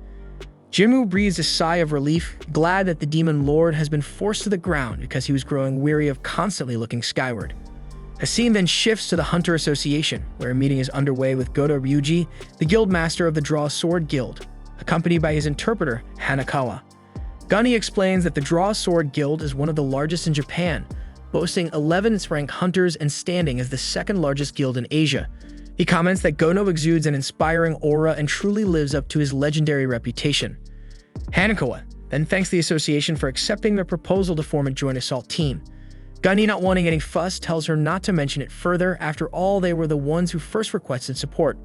Jinwoo breathes a sigh of relief, glad that the demon lord has been forced to the ground because he was growing weary of constantly looking skyward. A scene then shifts to the Hunter Association, where a meeting is underway with Goto Ryuji, the guild master of the Draw Sword Guild, accompanied by his interpreter, Hanakawa. Gunny explains that the Draw Sword Guild is one of the largest in Japan, boasting 11th rank hunters and standing as the second largest guild in Asia. He comments that Gono exudes an inspiring aura and truly lives up to his legendary reputation. Hanakawa then thanks the association for accepting their proposal to form a joint assault team. Gunny, not wanting any fuss, tells her not to mention it further. After all, they were the ones who first requested support.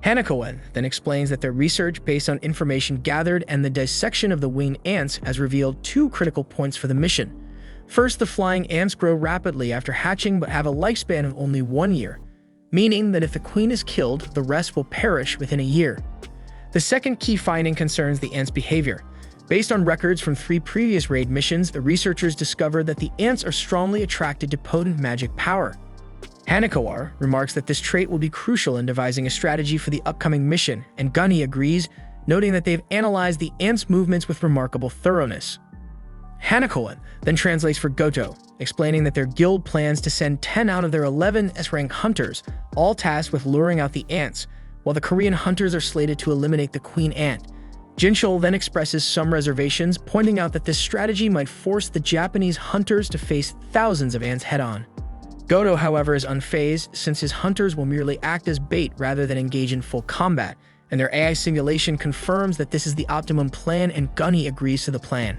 Hanakawa then explains that their research based on information gathered and the dissection of the winged ants has revealed 2 critical points for the mission. First, the flying ants grow rapidly after hatching but have a lifespan of only 1 year, meaning that if the queen is killed, the rest will perish within a year. The second key finding concerns the ants' behavior. Based on records from 3 previous raid missions, the researchers discovered that the ants are strongly attracted to potent magic power. Hanekawar remarks that this trait will be crucial in devising a strategy for the upcoming mission, and Gunny agrees, noting that they've analyzed the ants' movements with remarkable thoroughness. Hanekawan then translates for Goto, explaining that their guild plans to send 10 out of their 11 S-rank hunters, all tasked with luring out the ants, while the Korean hunters are slated to eliminate the queen ant. Jinchul then expresses some reservations, pointing out that this strategy might force the Japanese hunters to face thousands of ants head-on. Goto, however, is unfazed, since his hunters will merely act as bait rather than engage in full combat, and their AI simulation confirms that this is the optimum plan, and Gunny agrees to the plan.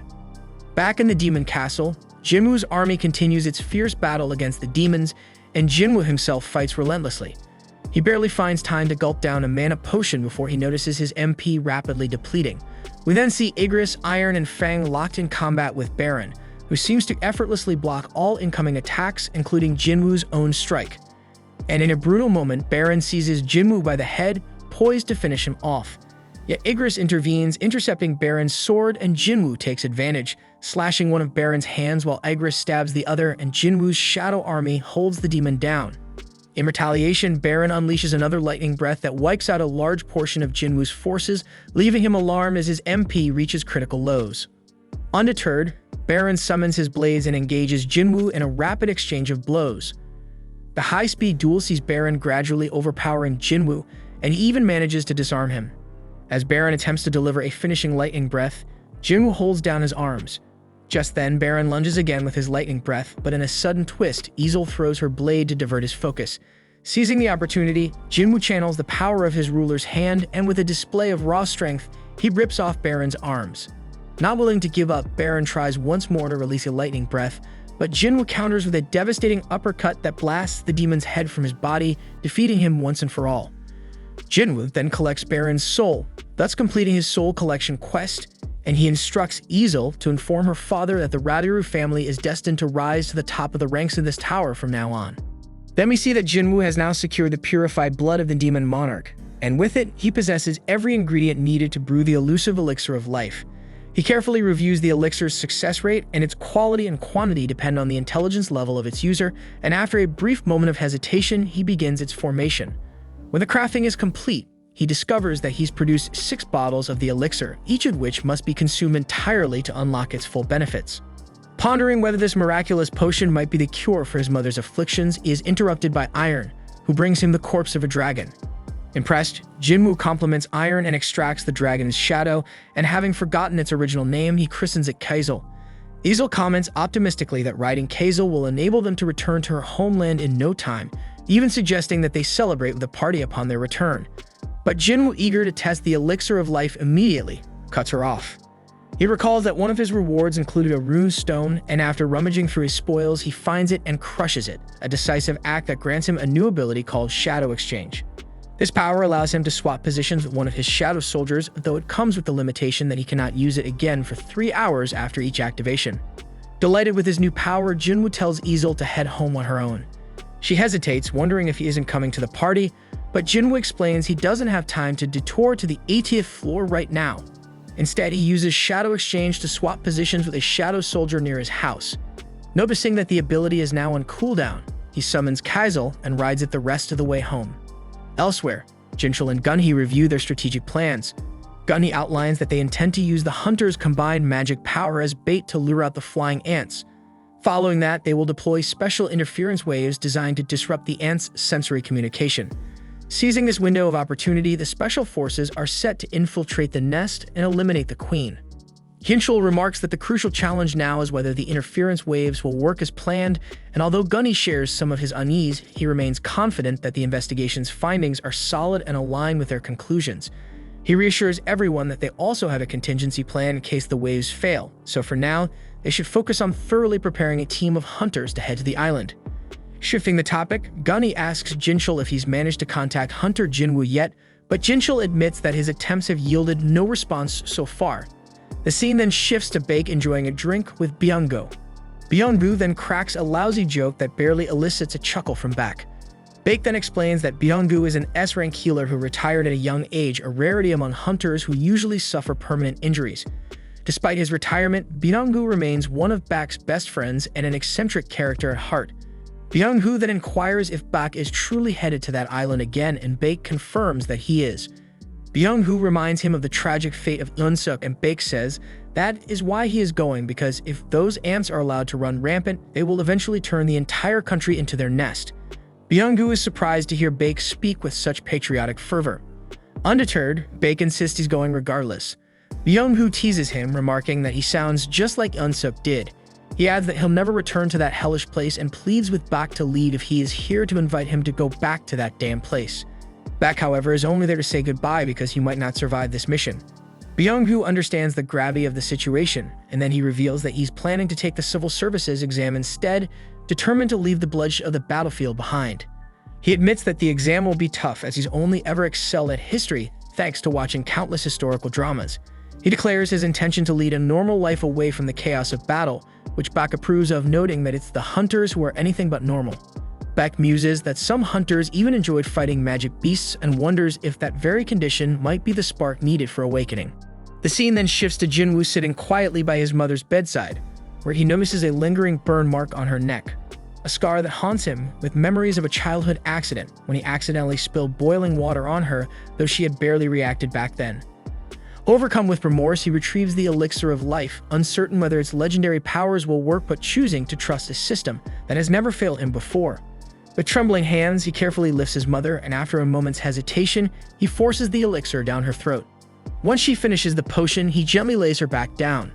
Back in the demon castle, Jinwoo's army continues its fierce battle against the demons, and Jinwoo himself fights relentlessly. He barely finds time to gulp down a mana potion before he notices his MP rapidly depleting. We then see Igris, Iron, and Fang locked in combat with Baron, who seems to effortlessly block all incoming attacks, including Jinwoo's own strike. And in a brutal moment, Baron seizes Jinwoo by the head, poised to finish him off. Yet Igris intervenes, intercepting Baron's sword, and Jinwoo takes advantage, slashing one of Baron's hands while Igris stabs the other, and Jinwoo's shadow army holds the demon down. In retaliation, Baron unleashes another lightning breath that wipes out a large portion of Jinwoo's forces, leaving him alarmed as his MP reaches critical lows. Undeterred, Baron summons his blades and engages Jinwoo in a rapid exchange of blows. The high-speed duel sees Baron gradually overpowering Jinwoo, and he even manages to disarm him. As Baron attempts to deliver a finishing lightning breath, Jinwoo holds down his arms. Just then, Baron lunges again with his lightning breath, but in a sudden twist, Ezel throws her blade to divert his focus. Seizing the opportunity, Jinwoo channels the power of his ruler's hand, and with a display of raw strength, he rips off Baron's arms. Not willing to give up, Baron tries once more to release a lightning breath, but Jinwoo counters with a devastating uppercut that blasts the demon's head from his body, defeating him once and for all. Jinwoo then collects Baron's soul, thus completing his soul collection quest, and he instructs Ezel to inform her father that the Radiru family is destined to rise to the top of the ranks of this tower from now on. Then we see that Jinwoo has now secured the purified blood of the demon monarch, and with it, he possesses every ingredient needed to brew the elusive elixir of life. He carefully reviews the elixir's success rate, and its quality and quantity depend on the intelligence level of its user, and after a brief moment of hesitation, he begins its formation. When the crafting is complete, he discovers that he's produced 6 bottles of the elixir, each of which must be consumed entirely to unlock its full benefits. Pondering whether this miraculous potion might be the cure for his mother's afflictions, he is interrupted by Iron, who brings him the corpse of a dragon. Impressed, Jinwoo compliments Iron and extracts the dragon's shadow, and having forgotten its original name, he christens it Kaizel. Ezel comments optimistically that riding Kaizel will enable them to return to her homeland in no time, even suggesting that they celebrate with a party upon their return. But Jinwoo, eager to test the elixir of life immediately, cuts her off. He recalls that one of his rewards included a rune stone, and after rummaging through his spoils, he finds it and crushes it, a decisive act that grants him a new ability called Shadow Exchange. This power allows him to swap positions with one of his shadow soldiers, though it comes with the limitation that he cannot use it again for 3 hours after each activation. Delighted with his new power, Jinwoo tells Ezel to head home on her own. She hesitates, wondering if he isn't coming to the party, but Jinwoo explains he doesn't have time to detour to the 80th floor right now. Instead, he uses Shadow Exchange to swap positions with a shadow soldier near his house. Noticing that the ability is now on cooldown, he summons Kaizel and rides it the rest of the way home. Elsewhere, Jinchul and Gunhee review their strategic plans. Gunhee outlines that they intend to use the hunters' combined magic power as bait to lure out the flying ants. Following that, they will deploy special interference waves designed to disrupt the ants' sensory communication. Seizing this window of opportunity, the special forces are set to infiltrate the nest and eliminate the queen. Jinchul remarks that the crucial challenge now is whether the interference waves will work as planned, and although Gunhee shares some of his unease, he remains confident that the investigation's findings are solid and aligned with their conclusions. He reassures everyone that they also have a contingency plan in case the waves fail, so for now, they should focus on thoroughly preparing a team of hunters to head to the island. Shifting the topic, Gunhee asks Jinchul if he's managed to contact Hunter Jinwoo yet, but Jinchul admits that his attempts have yielded no response so far. The scene then shifts to Baek enjoying a drink with Byung-go. Byung-gu then cracks a lousy joke that barely elicits a chuckle from Baek. Baek then explains that Byung-gu is an S-rank healer who retired at a young age, a rarity among hunters who usually suffer permanent injuries. Despite his retirement, Byung-gu remains one of Baek's best friends and an eccentric character at heart. Byung-gu then inquires if Baek is truly headed to that island again, and Baek confirms that he is. Byung-gu reminds him of the tragic fate of Eun-suk, and Baek says that is why he is going, because if those ants are allowed to run rampant, they will eventually turn the entire country into their nest. Byung-gu is surprised to hear Baek speak with such patriotic fervor. Undeterred, Baek insists he's going regardless. Byung-gu teases him, remarking that he sounds just like Eun-suk did. He adds that he'll never return to that hellish place and pleads with Baek to leave if he is here to invite him to go back to that damn place. Baek, however, is only there to say goodbye because he might not survive this mission. Byung-gu understands the gravity of the situation, and then he reveals that he's planning to take the civil services exam instead, determined to leave the bloodshed of the battlefield behind. He admits that the exam will be tough as he's only ever excelled at history thanks to watching countless historical dramas. He declares his intention to lead a normal life away from the chaos of battle, which Baek approves of, noting that it's the hunters who are anything but normal. Baek muses that some hunters even enjoyed fighting magic beasts and wonders if that very condition might be the spark needed for awakening. The scene then shifts to Jinwoo sitting quietly by his mother's bedside, where he notices a lingering burn mark on her neck, a scar that haunts him with memories of a childhood accident when he accidentally spilled boiling water on her, though she had barely reacted back then. Overcome with remorse, he retrieves the elixir of life, uncertain whether its legendary powers will work but choosing to trust a system that has never failed him before. With trembling hands, he carefully lifts his mother, and after a moment's hesitation, he forces the elixir down her throat. Once she finishes the potion, he gently lays her back down.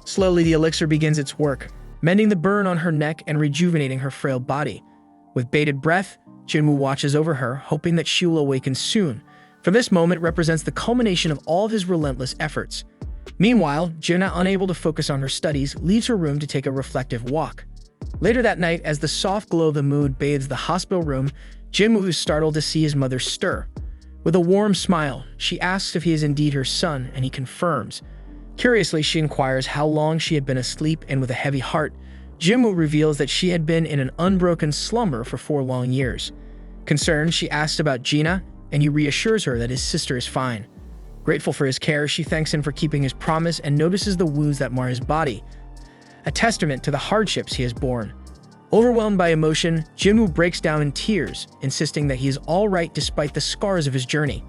Slowly, the elixir begins its work, mending the burn on her neck and rejuvenating her frail body. With bated breath, Jinwoo watches over her, hoping that she will awaken soon, for this moment represents the culmination of all of his relentless efforts. Meanwhile, Jina, unable to focus on her studies, leaves her room to take a reflective walk. Later that night, as the soft glow of the moon bathes the hospital room, Jinwoo is startled to see his mother stir. With a warm smile, she asks if he is indeed her son, and he confirms. Curiously, she inquires how long she had been asleep, and with a heavy heart, Jinwoo reveals that she had been in an unbroken slumber for 4 long years. Concerned, she asks about Jina, and he reassures her that his sister is fine. Grateful for his care, she thanks him for keeping his promise and notices the wounds that mar his body, a testament to the hardships he has borne. Overwhelmed by emotion, Jinwoo breaks down in tears, insisting that he is all right despite the scars of his journey.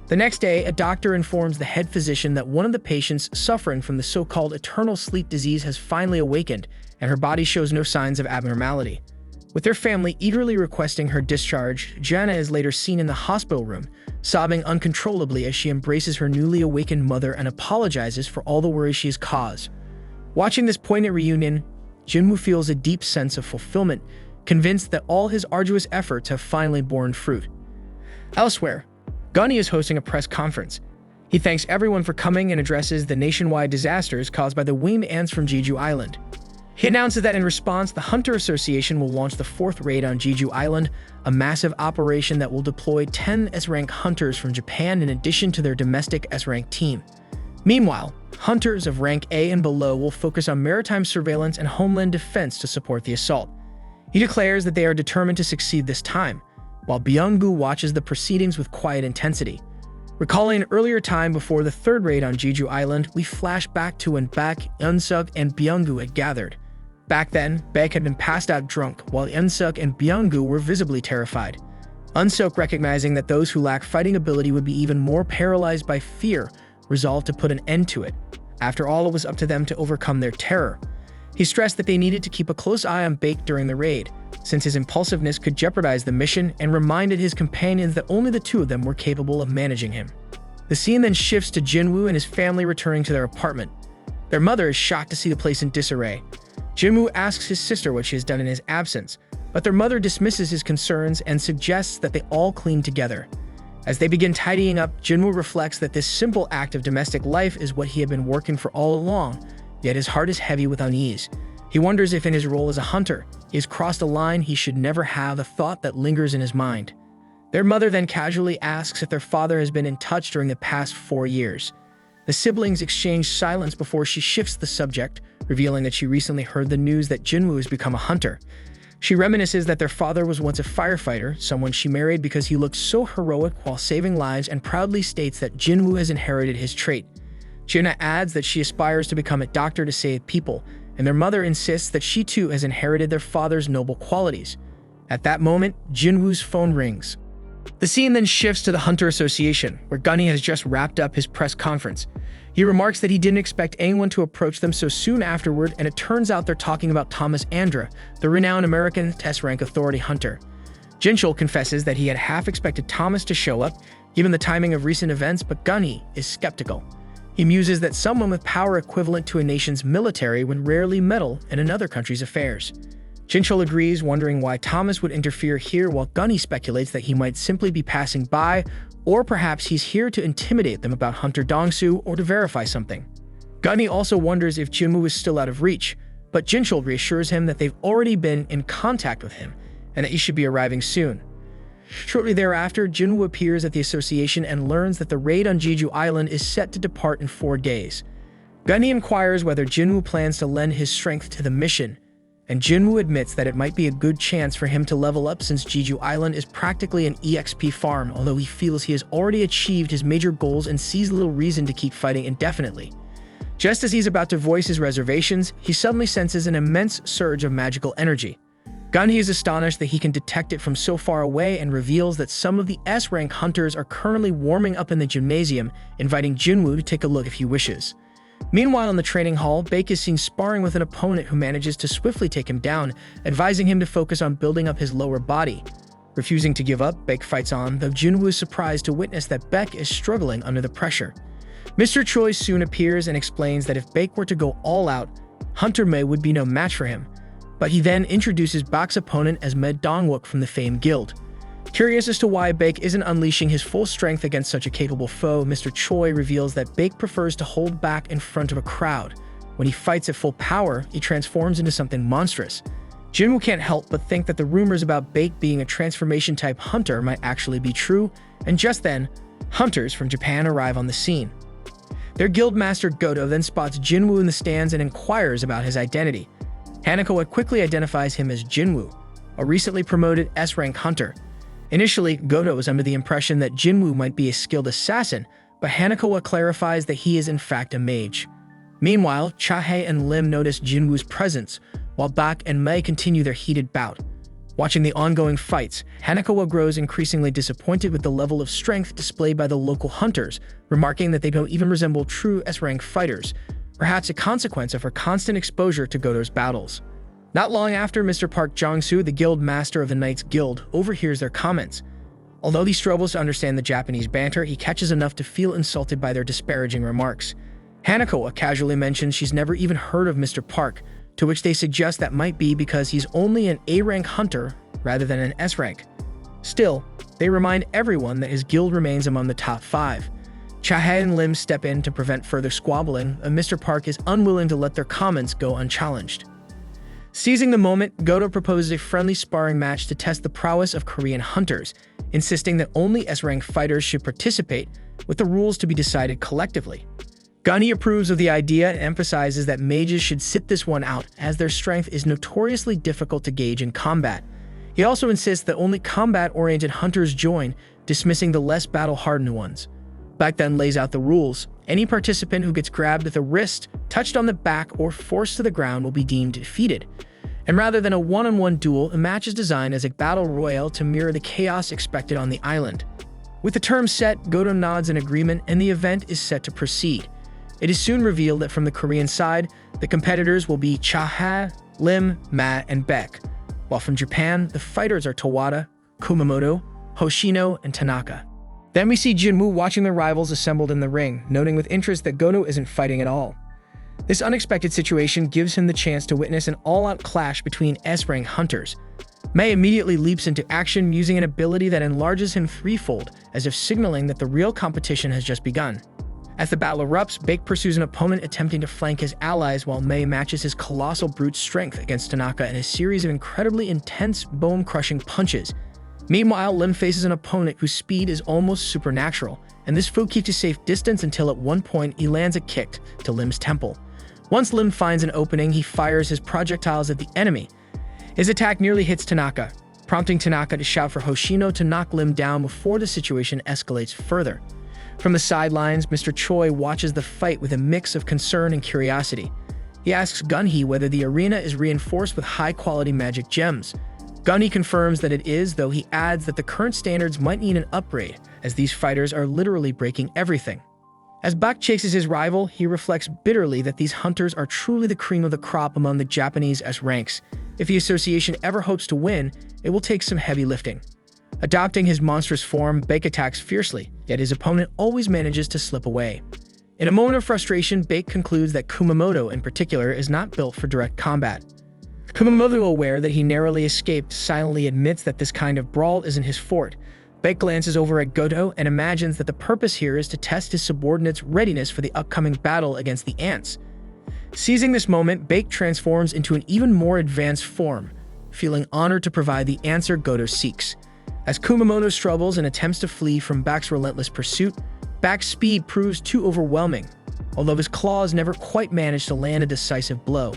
The next day, a doctor informs the head physician that one of the patients suffering from the so-called eternal sleep disease has finally awakened, and her body shows no signs of abnormality. With their family eagerly requesting her discharge, Jana is later seen in the hospital room, sobbing uncontrollably as she embraces her newly awakened mother and apologizes for all the worry she has caused. Watching this poignant reunion, Jinwoo feels a deep sense of fulfillment, convinced that all his arduous efforts have finally borne fruit. Elsewhere, Gunny is hosting a press conference. He thanks everyone for coming and addresses the nationwide disasters caused by the winged ants from Jeju Island. He announces that in response, the Hunter Association will launch the 4th raid on Jeju Island, a massive operation that will deploy 10 S-rank hunters from Japan in addition to their domestic S-rank team. Meanwhile, hunters of rank A and below will focus on maritime surveillance and homeland defense to support the assault. He declares that they are determined to succeed this time, while Byung-gu watches the proceedings with quiet intensity. Recalling an earlier time before the 3rd raid on Jeju Island, we flash back to when Baek, Eun-suk, and Byung-gu had gathered. Back then, Baek had been passed out drunk, while Eun-suk and Byung-gu were visibly terrified. Eun-suk, recognizing that those who lack fighting ability would be even more paralyzed by fear, resolved to put an end to it. After all, it was up to them to overcome their terror. He stressed that they needed to keep a close eye on Baek during the raid, since his impulsiveness could jeopardize the mission, and reminded his companions that only the 2 of them were capable of managing him. The scene then shifts to Jinwoo and his family returning to their apartment. Their mother is shocked to see the place in disarray. Jinwoo asks his sister what she has done in his absence, but their mother dismisses his concerns and suggests that they all clean together. As they begin tidying up, Jinwoo reflects that this simple act of domestic life is what he had been working for all along, yet his heart is heavy with unease. He wonders if in his role as a hunter, he has crossed a line he should never have, a thought that lingers in his mind. Their mother then casually asks if their father has been in touch during the past 4 years. The siblings exchange silence before she shifts the subject, revealing that she recently heard the news that Jinwoo has become a hunter. She reminisces that their father was once a firefighter, someone she married because he looked so heroic while saving lives, and proudly states that Jinwoo has inherited his trait. Juna adds that she aspires to become a doctor to save people, and their mother insists that she too has inherited their father's noble qualities. At that moment, Jinwoo's phone rings. The scene then shifts to the Hunter Association, where Gunny has just wrapped up his press conference. He remarks that he didn't expect anyone to approach them so soon afterward, and it turns out they're talking about Thomas Andra, the renowned American S-rank authority hunter. Jinchul confesses that he had half expected Thomas to show up, given the timing of recent events, but Gunny is skeptical. He muses that someone with power equivalent to a nation's military would rarely meddle in another country's affairs. Jinchul agrees, wondering why Thomas would interfere here, while Gunny speculates that he might simply be passing by, or perhaps he's here to intimidate them about Hunter Dongsu or to verify something. Gunny also wonders if Jinwoo is still out of reach, but Jinchul reassures him that they've already been in contact with him and that he should be arriving soon. Shortly thereafter, Jinwoo appears at the association and learns that the raid on Jeju Island is set to depart in 4 days. Gunny inquires whether Jinwoo plans to lend his strength to the mission, and Jinwoo admits that it might be a good chance for him to level up since Jeju Island is practically an EXP farm, although he feels he has already achieved his major goals and sees little reason to keep fighting indefinitely. Just as he's about to voice his reservations, he suddenly senses an immense surge of magical energy. Gunny is astonished that he can detect it from so far away and reveals that some of the S-rank hunters are currently warming up in the gymnasium, inviting Jinwoo to take a look if he wishes. Meanwhile, in the training hall, Baek is seen sparring with an opponent who manages to swiftly take him down, advising him to focus on building up his lower body. Refusing to give up, Baek fights on, though Jinwoo is surprised to witness that Baek is struggling under the pressure. Mr. Choi soon appears and explains that if Baek were to go all out, Hunter Mei would be no match for him. But he then introduces Baek's opponent as Med Dongwook from the famed guild. Curious as to why Baek isn't unleashing his full strength against such a capable foe, Mr. Choi reveals that Baek prefers to hold back in front of a crowd. When he fights at full power, he transforms into something monstrous. Jinwoo can't help but think that the rumors about Baek being a transformation-type hunter might actually be true, and just then, hunters from Japan arrive on the scene. Their guild master Goto then spots Jinwoo in the stands and inquires about his identity. Hanako quickly identifies him as Jinwoo, a recently promoted S-rank hunter. Initially, Goto was under the impression that Jinwoo might be a skilled assassin, but Hanako clarifies that he is in fact a mage. Meanwhile, Chahae and Lim notice Jinwoo's presence, while Baek and Mei continue their heated bout. Watching the ongoing fights, Hanako grows increasingly disappointed with the level of strength displayed by the local hunters, remarking that they don't even resemble true S-rank fighters, perhaps a consequence of her constant exposure to Goto's battles. Not long after, Mr. Park Jong-soo, the guild master of the Knights Guild, overhears their comments. Although he struggles to understand the Japanese banter, he catches enough to feel insulted by their disparaging remarks. Hanako casually mentions she's never even heard of Mr. Park, to which they suggest that might be because he's only an A-rank hunter rather than an S-rank. Still, they remind everyone that his guild remains among the top 5. Chahae and Lim step in to prevent further squabbling, and Mr. Park is unwilling to let their comments go unchallenged. Seizing the moment, Goto proposes a friendly sparring match to test the prowess of Korean hunters, insisting that only S-rank fighters should participate, with the rules to be decided collectively. Gunny approves of the idea and emphasizes that mages should sit this one out, as their strength is notoriously difficult to gauge in combat. He also insists that only combat-oriented hunters join, dismissing the less battle-hardened ones. Baek then lays out the rules. Any participant who gets grabbed at the wrist, touched on the back, or forced to the ground will be deemed defeated. And rather than a one-on-one duel, the match is designed as a battle royale to mirror the chaos expected on the island. With the terms set, Goto nods in agreement, and the event is set to proceed. It is soon revealed that from the Korean side, the competitors will be Chahae, Lim, Ma, and Baek, while from Japan, the fighters are Tawada, Kumamoto, Hoshino, and Tanaka. Then we see Jinwoo watching the rivals assembled in the ring, noting with interest that Goto isn't fighting at all. This unexpected situation gives him the chance to witness an all-out clash between S-rank hunters. Mei immediately leaps into action using an ability that enlarges him threefold, as if signaling that the real competition has just begun. As the battle erupts, Baek pursues an opponent attempting to flank his allies, while Mei matches his colossal brute strength against Tanaka in a series of incredibly intense, bone-crushing punches. Meanwhile, Lim faces an opponent whose speed is almost supernatural, and this foe keeps a safe distance until at one point he lands a kick to Lim's temple. Once Lim finds an opening, he fires his projectiles at the enemy. His attack nearly hits Tanaka, prompting Tanaka to shout for Hoshino to knock Lim down before the situation escalates further. From the sidelines, Mr. Choi watches the fight with a mix of concern and curiosity. He asks Gunhee whether the arena is reinforced with high-quality magic gems. Gunhee confirms that it is, though he adds that the current standards might need an upgrade, as these fighters are literally breaking everything. As Bak chases his rival, he reflects bitterly that these hunters are truly the cream of the crop among the Japanese S ranks. If the association ever hopes to win, it will take some heavy lifting. Adopting his monstrous form, Bake attacks fiercely, yet his opponent always manages to slip away. In a moment of frustration, Bake concludes that Kumamoto, in particular, is not built for direct combat. Kumamoto, aware that he narrowly escaped, silently admits that this kind of brawl isn't his forte. Bake glances over at Goto and imagines that the purpose here is to test his subordinate's readiness for the upcoming battle against the ants. Seizing this moment, Bake transforms into an even more advanced form, feeling honored to provide the answer Goto seeks. As Kumamoto struggles and attempts to flee from Bak's relentless pursuit, Bak's speed proves too overwhelming, although his claws never quite manage to land a decisive blow.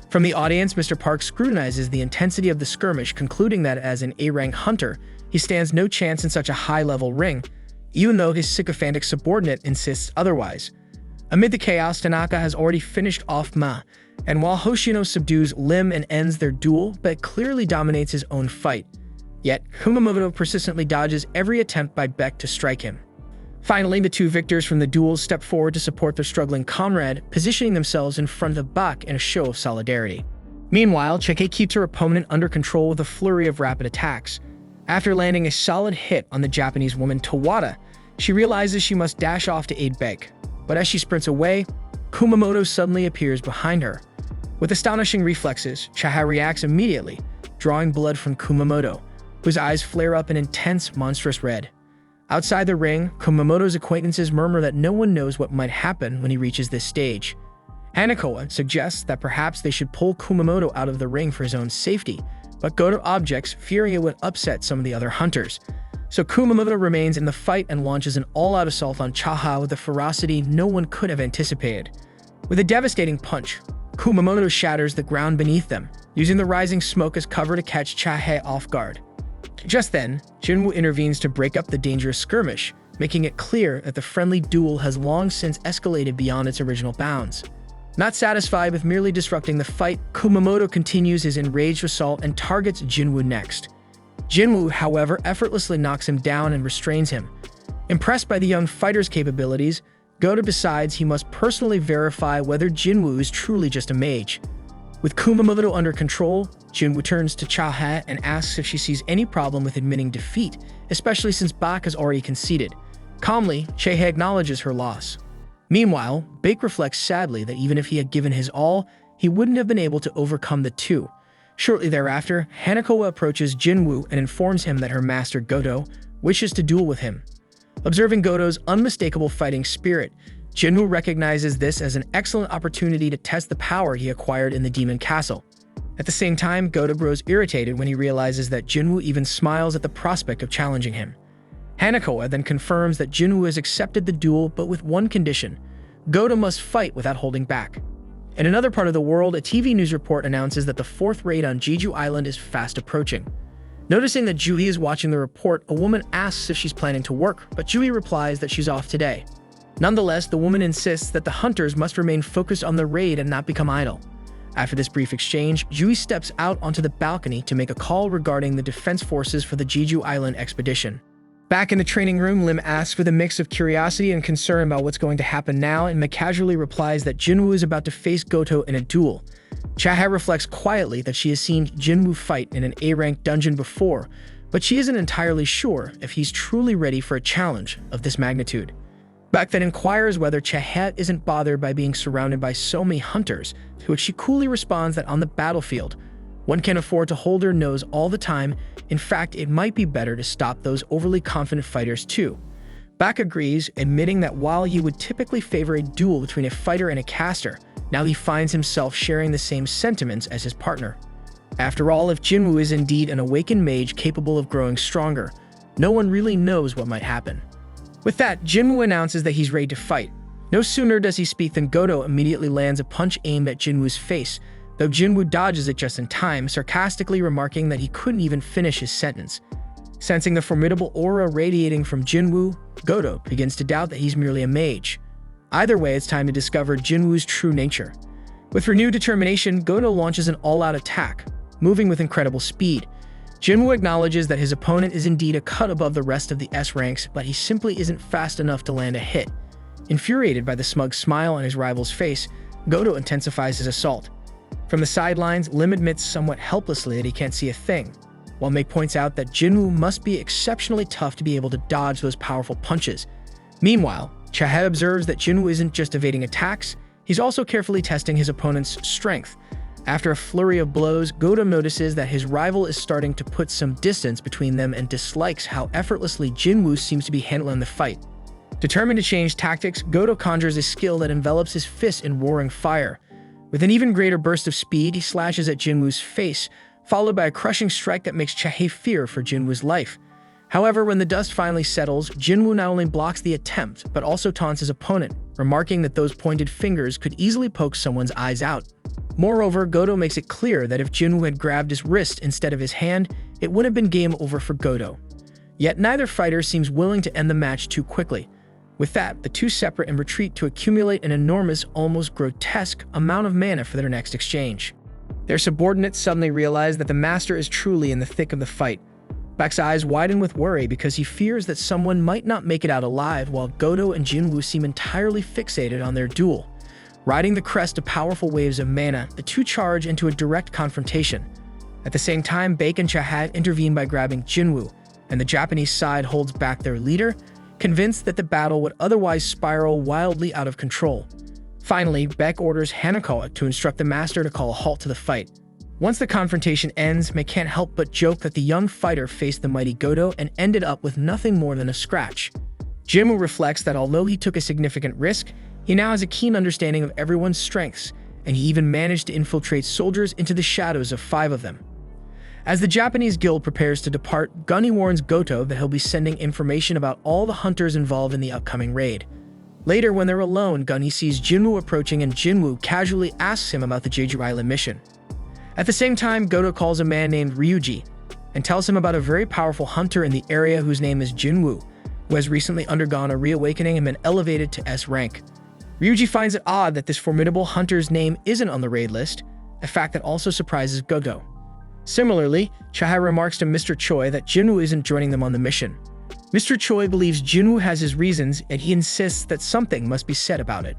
From the audience, Mr. Park scrutinizes the intensity of the skirmish, concluding that as an A-rank hunter, he stands no chance in such a high-level ring, even though his sycophantic subordinate insists otherwise. Amid the chaos, Tanaka has already finished off Ma, and while Hoshino subdues Lim and ends their duel, Bek clearly dominates his own fight. Yet, Kumamoto persistently dodges every attempt by Bek to strike him. Finally, the two victors from the duels step forward to support their struggling comrade, positioning themselves in front of Bak in a show of solidarity. Meanwhile, Cheke keeps her opponent under control with a flurry of rapid attacks. After landing a solid hit on the Japanese woman Tawada, she realizes she must dash off to aid Bek. But as she sprints away, Kumamoto suddenly appears behind her. With astonishing reflexes, Chaha reacts immediately, drawing blood from Kumamoto, whose eyes flare up an intense, monstrous red. Outside the ring, Kumamoto's acquaintances murmur that no one knows what might happen when he reaches this stage. Hanako suggests that perhaps they should pull Kumamoto out of the ring for his own safety, but Goto objects, fearing it would upset some of the other hunters. So Kumamoto remains in the fight and launches an all-out assault on Chaha with a ferocity no one could have anticipated. With a devastating punch, Kumamoto shatters the ground beneath them, using the rising smoke as cover to catch Chaha off guard. Just then, Jinwoo intervenes to break up the dangerous skirmish, making it clear that the friendly duel has long since escalated beyond its original bounds. Not satisfied with merely disrupting the fight, Kumamoto continues his enraged assault and targets Jinwoo next. Jinwoo, however, effortlessly knocks him down and restrains him. Impressed by the young fighter's capabilities, Goto decides he must personally verify whether Jinwoo is truly just a mage. With Kumamoto under control, Jinwoo turns to Chaha and asks if she sees any problem with admitting defeat, especially since Bak has already conceded. Calmly, Chaha acknowledges her loss. Meanwhile, Bake reflects sadly that even if he had given his all, he wouldn't have been able to overcome the two. Shortly thereafter, Hanako approaches Jinwoo and informs him that her master Goto wishes to duel with him. Observing Goto's unmistakable fighting spirit, Jinwoo recognizes this as an excellent opportunity to test the power he acquired in the Demon Castle. At the same time, Goto grows irritated when he realizes that Jinwoo even smiles at the prospect of challenging him. Hanako then confirms that Jinwoo has accepted the duel, but with one condition: Goto must fight without holding back. In another part of the world, a TV news report announces that the fourth raid on Jeju Island is fast approaching. Noticing that Jui is watching the report, a woman asks if she's planning to work, but Jui replies that she's off today. Nonetheless, the woman insists that the hunters must remain focused on the raid and not become idle. After this brief exchange, Jui steps out onto the balcony to make a call regarding the defense forces for the Jeju Island expedition. Back in the training room, Lim asks with a mix of curiosity and concern about what's going to happen now, and Mek casually replies that Jinwoo is about to face Goto in a duel. Chaha reflects quietly that she has seen Jinwoo fight in an A-rank dungeon before, but she isn't entirely sure if he's truly ready for a challenge of this magnitude. Bak then inquires whether Chaha isn't bothered by being surrounded by so many hunters, to which she coolly responds that on the battlefield, one can't afford to hold her nose all the time. In fact, it might be better to stop those overly confident fighters too. Bak agrees, admitting that while he would typically favor a duel between a fighter and a caster, now he finds himself sharing the same sentiments as his partner. After all, if Jinwoo is indeed an awakened mage capable of growing stronger, no one really knows what might happen. With that, Jinwoo announces that he's ready to fight. No sooner does he speak than Goto immediately lands a punch aimed at Jinwoo's face, though Jinwoo dodges it just in time, sarcastically remarking that he couldn't even finish his sentence. Sensing the formidable aura radiating from Jinwoo, Goto begins to doubt that he's merely a mage. Either way, it's time to discover Jinwoo's true nature. With renewed determination, Goto launches an all-out attack, moving with incredible speed. Jinwoo acknowledges that his opponent is indeed a cut above the rest of the S ranks, but he simply isn't fast enough to land a hit. Infuriated by the smug smile on his rival's face, Goto intensifies his assault. From the sidelines, Lim admits somewhat helplessly that he can't see a thing, while Meg points out that Jinwoo must be exceptionally tough to be able to dodge those powerful punches. Meanwhile, Chahe observes that Jinwoo isn't just evading attacks, he's also carefully testing his opponent's strength. After a flurry of blows, Goto notices that his rival is starting to put some distance between them and dislikes how effortlessly Jinwoo seems to be handling the fight. Determined to change tactics, Goto conjures a skill that envelops his fist in roaring fire. With an even greater burst of speed, he slashes at Jinwoo's face, followed by a crushing strike that makes Chahe fear for Jinwoo's life. However, when the dust finally settles, Jinwoo not only blocks the attempt, but also taunts his opponent, remarking that those pointed fingers could easily poke someone's eyes out. Moreover, Goto makes it clear that if Jinwoo had grabbed his wrist instead of his hand, it would have been game over for Goto. Yet neither fighter seems willing to end the match too quickly. With that, the two separate and retreat to accumulate an enormous, almost grotesque amount of mana for their next exchange. Their subordinates suddenly realize that the master is truly in the thick of the fight. Baek's eyes widen with worry because he fears that someone might not make it out alive, while Goto and Jinwoo seem entirely fixated on their duel. Riding the crest of powerful waves of mana, the two charge into a direct confrontation. At the same time, Baek and Chahat intervene by grabbing Jinwoo, and the Japanese side holds back their leader, convinced that the battle would otherwise spiral wildly out of control. Finally, Baek orders Hanako to instruct the master to call a halt to the fight. Once the confrontation ends, Mei can't help but joke that the young fighter faced the mighty Goto and ended up with nothing more than a scratch. Jinwoo reflects that although he took a significant risk, he now has a keen understanding of everyone's strengths, and he even managed to infiltrate soldiers into the shadows of 5 of them. As the Japanese guild prepares to depart, Gunny warns Goto that he'll be sending information about all the hunters involved in the upcoming raid. Later, when they're alone, Gunny sees Jinwoo approaching and Jinwoo casually asks him about the Jeju Island mission. At the same time, Goto calls a man named Ryuji and tells him about a very powerful hunter in the area whose name is Jinwoo, who has recently undergone a reawakening and been elevated to S rank. Ryuji finds it odd that this formidable hunter's name isn't on the raid list, a fact that also surprises Goto. Similarly, Chahe remarks to Mr. Choi that Jinwoo isn't joining them on the mission. Mr. Choi believes Jinwoo has his reasons, and he insists that something must be said about it.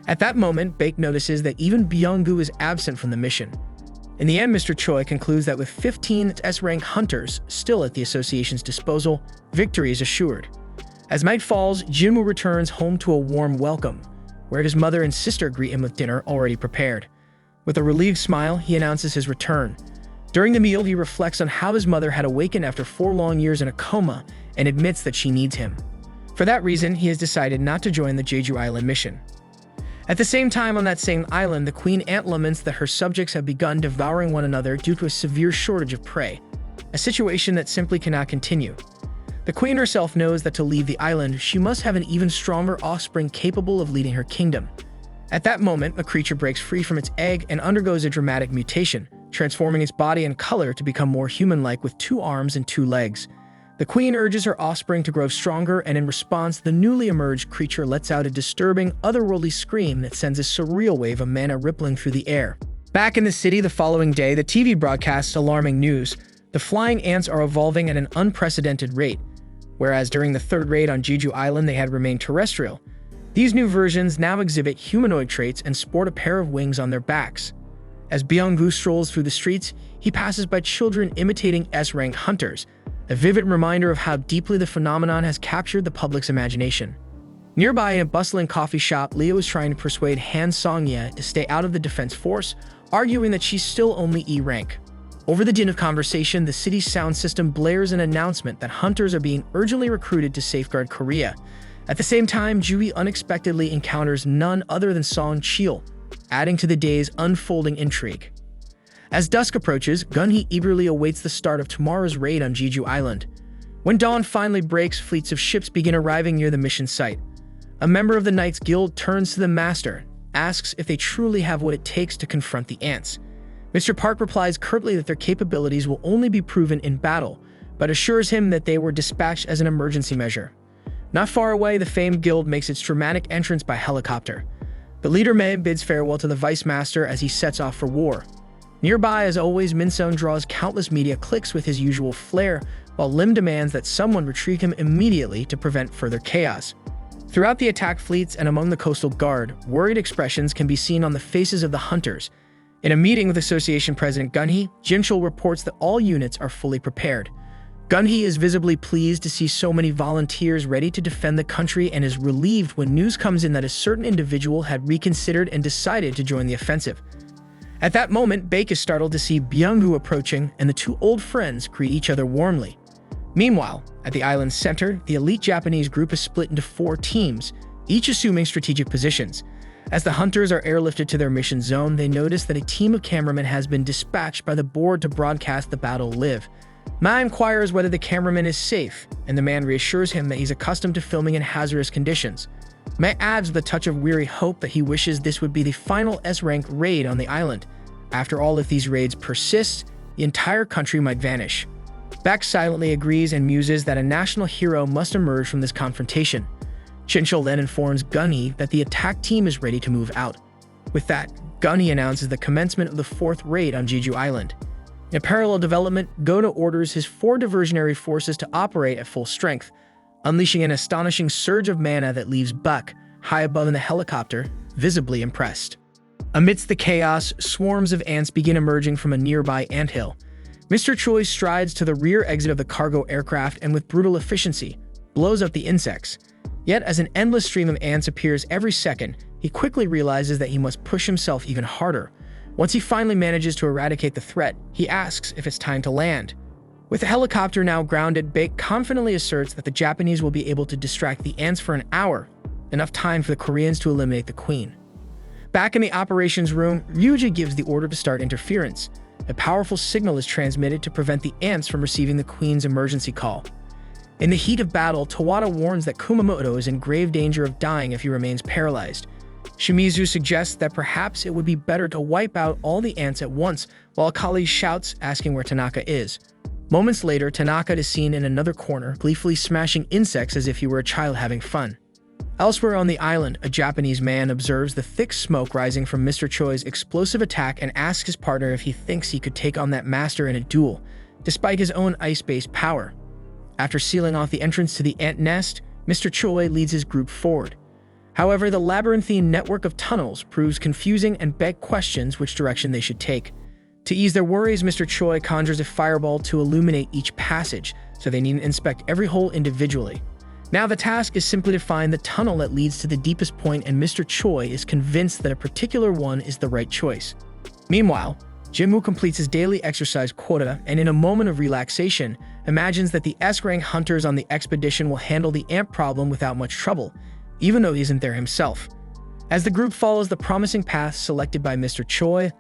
At that moment, Baek notices that even Byung-gu is absent from the mission. In the end, Mr. Choi concludes that with 15 S-rank hunters still at the association's disposal, victory is assured. As night falls, Jinwoo returns home to a warm welcome, where his mother and sister greet him with dinner already prepared. With a relieved smile, he announces his return. During the meal, he reflects on how his mother had awakened after 4 long years in a coma and admits that she needs him. For that reason, he has decided not to join the Jeju Island mission. At the same time, on that same island, the Queen Ant laments that her subjects have begun devouring one another due to a severe shortage of prey, a situation that simply cannot continue. The Queen herself knows that to leave the island, she must have an even stronger offspring capable of leading her kingdom. At that moment, a creature breaks free from its egg and undergoes a dramatic mutation, transforming its body and color to become more human-like with 2 arms and 2 legs. The Queen urges her offspring to grow stronger, and in response, the newly emerged creature lets out a disturbing, otherworldly scream that sends a surreal wave of mana rippling through the air. Back in the city the following day, the TV broadcasts alarming news. The flying ants are evolving at an unprecedented rate. Whereas during the 3rd raid on Jeju Island they had remained terrestrial, these new versions now exhibit humanoid traits and sport a pair of wings on their backs. As Byung-gu strolls through the streets, he passes by children imitating S-rank hunters, a vivid reminder of how deeply the phenomenon has captured the public's imagination. Nearby in a bustling coffee shop, Leo is trying to persuade Han Song-ye to stay out of the defense force, arguing that she's still only E rank. Over the din of conversation, the city's sound system blares an announcement that hunters are being urgently recruited to safeguard Korea. At the same time, Jui unexpectedly encounters none other than Song Cheol, adding to the day's unfolding intrigue. As dusk approaches, Gunhee eagerly awaits the start of tomorrow's raid on Jeju Island. When dawn finally breaks, fleets of ships begin arriving near the mission site. A member of the Knights Guild turns to the master, asks if they truly have what it takes to confront the ants. Mr. Park replies curtly that their capabilities will only be proven in battle, but assures him that they were dispatched as an emergency measure. Not far away, the famed guild makes its dramatic entrance by helicopter. The leader Mei bids farewell to the vice master as he sets off for war. Nearby, as always, Minson draws countless media clicks with his usual flair, while Lim demands that someone retrieve him immediately to prevent further chaos. Throughout the attack fleets and among the coastal guard, worried expressions can be seen on the faces of the hunters. In a meeting with Association President Gunhee, Jinchul reports that all units are fully prepared. Gunhee is visibly pleased to see so many volunteers ready to defend the country and is relieved when news comes in that a certain individual had reconsidered and decided to join the offensive. At that moment, Baek is startled to see Byung-gu approaching, and the two old friends greet each other warmly. Meanwhile, at the island's center, the elite Japanese group is split into 4 teams, each assuming strategic positions. As the hunters are airlifted to their mission zone, they notice that a team of cameramen has been dispatched by the board to broadcast the battle live. Ma inquires whether the cameraman is safe, and the man reassures him that he's accustomed to filming in hazardous conditions. Ma adds with a touch of weary hope that he wishes this would be the final S-rank raid on the island. After all, if these raids persist, the entire country might vanish. Baek silently agrees and muses that a national hero must emerge from this confrontation. Jinchul then informs Gunhee that the attack team is ready to move out. With that, Gunhee announces the commencement of the 4th raid on Jeju Island. In a parallel development, Goda orders his 4 diversionary forces to operate at full strength, unleashing an astonishing surge of mana that leaves Buck, high above in the helicopter, visibly impressed. Amidst the chaos, swarms of ants begin emerging from a nearby anthill. Mr. Choi strides to the rear exit of the cargo aircraft and with brutal efficiency, blows up the insects. Yet, as an endless stream of ants appears every second, he quickly realizes that he must push himself even harder. Once he finally manages to eradicate the threat, he asks if it's time to land. With the helicopter now grounded, Baek confidently asserts that the Japanese will be able to distract the ants for an hour, enough time for the Koreans to eliminate the queen. Back in the operations room, Ryuji gives the order to start interference. A powerful signal is transmitted to prevent the ants from receiving the queen's emergency call. In the heat of battle, Tawada warns that Kumamoto is in grave danger of dying if he remains paralyzed. Shimizu suggests that perhaps it would be better to wipe out all the ants at once, while Akali shouts, asking where Tanaka is. Moments later, Tanaka is seen in another corner, gleefully smashing insects as if he were a child having fun. Elsewhere on the island, a Japanese man observes the thick smoke rising from Mr. Choi's explosive attack and asks his partner if he thinks he could take on that master in a duel, despite his own ice-based power. After sealing off the entrance to the ant nest, Mr. Choi leads his group forward. However, the labyrinthine network of tunnels proves confusing and Baek questions which direction they should take. To ease their worries, Mr. Choi conjures a fireball to illuminate each passage, so they need to inspect every hole individually. Now the task is simply to find the tunnel that leads to the deepest point, and Mr. Choi is convinced that a particular one is the right choice. Meanwhile, Jinwoo completes his daily exercise quota and in a moment of relaxation, imagines that the S-rank hunters on the expedition will handle the ant problem without much trouble, even though he isn't there himself. As the group follows the promising path selected by Mr. Choi,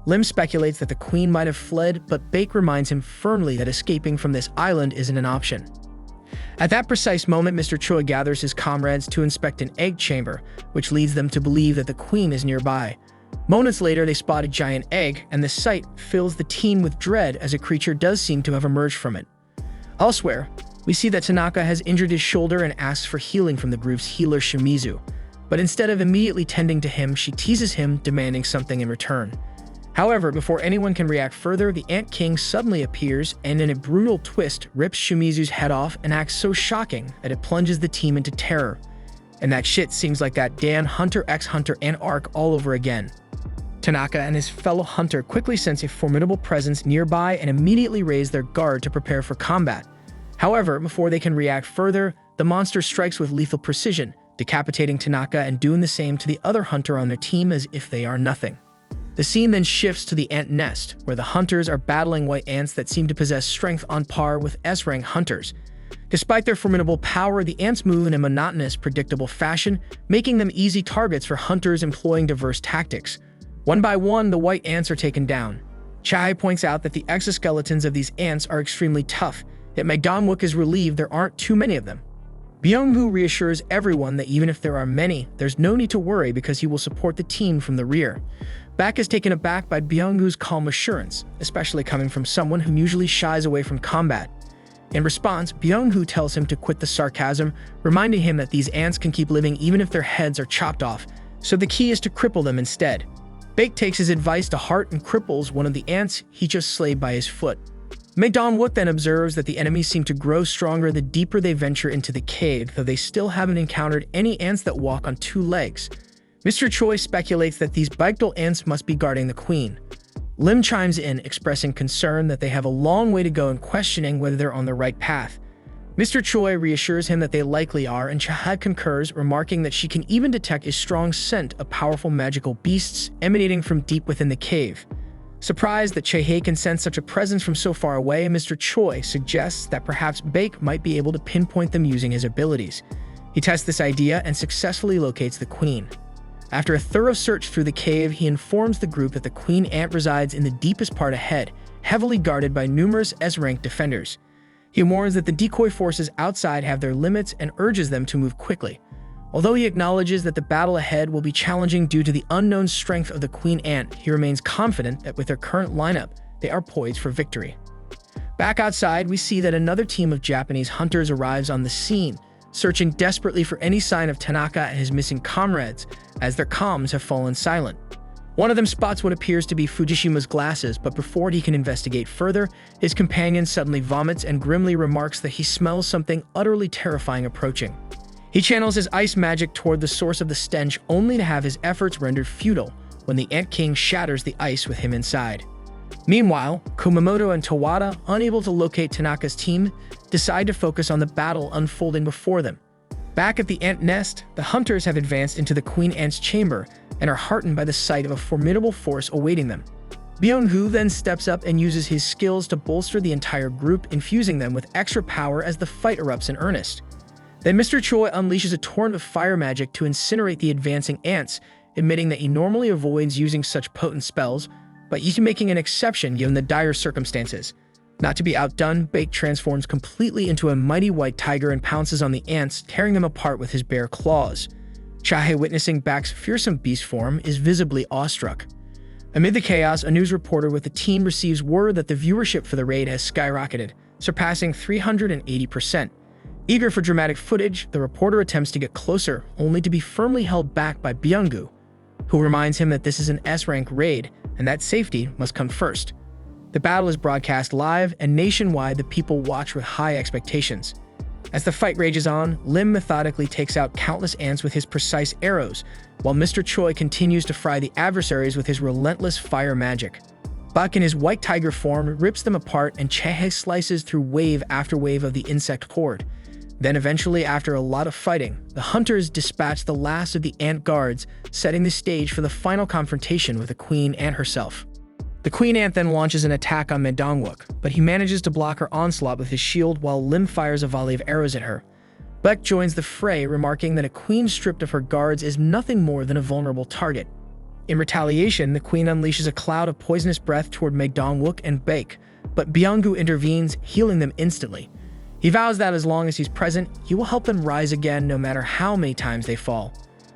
Lim speculates that the queen might have fled, but Baek reminds him firmly that escaping from this island isn't an option. At that precise moment, Mr. Choi gathers his comrades to inspect an egg chamber, which leads them to believe that the queen is nearby. Moments later, they spot a giant egg, and the sight fills the team with dread as a creature does seem to have emerged from it. Elsewhere, we see that Tanaka has injured his shoulder and asks for healing from the group's healer Shimizu. But instead of immediately tending to him, she teases him, demanding something in return. However, before anyone can react further, the Ant King suddenly appears and in a brutal twist rips Shimizu's head off and acts so shocking that it plunges the team into terror. And that shit seems like that damn Hunter x Hunter Ant arc all over again. Tanaka and his fellow hunter quickly sense a formidable presence nearby and immediately raise their guard to prepare for combat. However, before they can react further, the monster strikes with lethal precision, decapitating Tanaka and doing the same to the other hunter on their team as if they are nothing. The scene then shifts to the ant nest, where the hunters are battling white ants that seem to possess strength on par with S-rank hunters. Despite their formidable power, the ants move in a monotonous, predictable fashion, making them easy targets for hunters employing diverse tactics. One by one, the white ants are taken down. Chai points out that the exoskeletons of these ants are extremely tough, yet Dong-wook is relieved there aren't too many of them. Byung-woo reassures everyone that even if there are many, there's no need to worry because he will support the team from the rear. Bak is taken aback by Byung-woo's calm assurance, especially coming from someone who usually shies away from combat. In response, Byung-woo tells him to quit the sarcasm, reminding him that these ants can keep living even if their heads are chopped off, so the key is to cripple them instead. Bak takes his advice to heart and cripples one of the ants he just slayed by his foot. Dong-wook then observes that the enemies seem to grow stronger the deeper they venture into the cave, though they still haven't encountered any ants that walk on two legs. Mr. Choi speculates that these Baekdul ants must be guarding the queen. Lim chimes in, expressing concern that they have a long way to go and questioning whether they're on the right path. Mr. Choi reassures him that they likely are, and Chaha concurs, remarking that she can even detect a strong scent of powerful magical beasts emanating from deep within the cave. Surprised that Chae can sense such a presence from so far away, Mr. Choi suggests that perhaps Bak might be able to pinpoint them using his abilities. He tests this idea and successfully locates the queen. After a thorough search through the cave, he informs the group that the queen ant resides in the deepest part ahead, heavily guarded by numerous S-rank defenders. He warns that the decoy forces outside have their limits and urges them to move quickly. Although he acknowledges that the battle ahead will be challenging due to the unknown strength of the queen ant, he remains confident that with their current lineup, they are poised for victory. Back outside, we see that another team of Japanese hunters arrives on the scene, searching desperately for any sign of Tanaka and his missing comrades, as their comms have fallen silent. One of them spots what appears to be Fujishima's glasses, but before he can investigate further, his companion suddenly vomits and grimly remarks that he smells something utterly terrifying approaching. He channels his ice magic toward the source of the stench, only to have his efforts rendered futile when the Ant King shatters the ice with him inside. Meanwhile, Kumamoto and Tawada, unable to locate Tanaka's team, decide to focus on the battle unfolding before them. Back at the ant nest, the hunters have advanced into the queen ant's chamber and are heartened by the sight of a formidable force awaiting them. Byung-woo then steps up and uses his skills to bolster the entire group, infusing them with extra power as the fight erupts in earnest. Then Mr. Choi unleashes a torrent of fire magic to incinerate the advancing ants, admitting that he normally avoids using such potent spells, but he's making an exception given the dire circumstances. Not to be outdone, Bak transforms completely into a mighty white tiger and pounces on the ants, tearing them apart with his bare claws. Chae, witnessing Bak's fearsome beast form, is visibly awestruck. Amid the chaos, a news reporter with the team receives word that the viewership for the raid has skyrocketed, surpassing 380%. Eager for dramatic footage, the reporter attempts to get closer, only to be firmly held back by Byung-woo, who reminds him that this is an S-rank raid and that safety must come first. The battle is broadcast live, and nationwide the people watch with high expectations. As the fight rages on, Lim methodically takes out countless ants with his precise arrows, while Mr. Choi continues to fry the adversaries with his relentless fire magic. Bak in his white tiger form rips them apart, and Chae slices through wave after wave of the insect horde. Then eventually, after a lot of fighting, the hunters dispatch the last of the ant guards, setting the stage for the final confrontation with the queen ant herself. The queen ant then launches an attack on Dong-wook, but he manages to block her onslaught with his shield while Lim fires a volley of arrows at her. Bak joins the fray, remarking that a queen stripped of her guards is nothing more than a vulnerable target. In retaliation, the queen unleashes a cloud of poisonous breath toward Dong-wook and Bak, but Byung-woo intervenes, healing them instantly. He vows that as long as he's present, he will help them rise again no matter how many times they fall.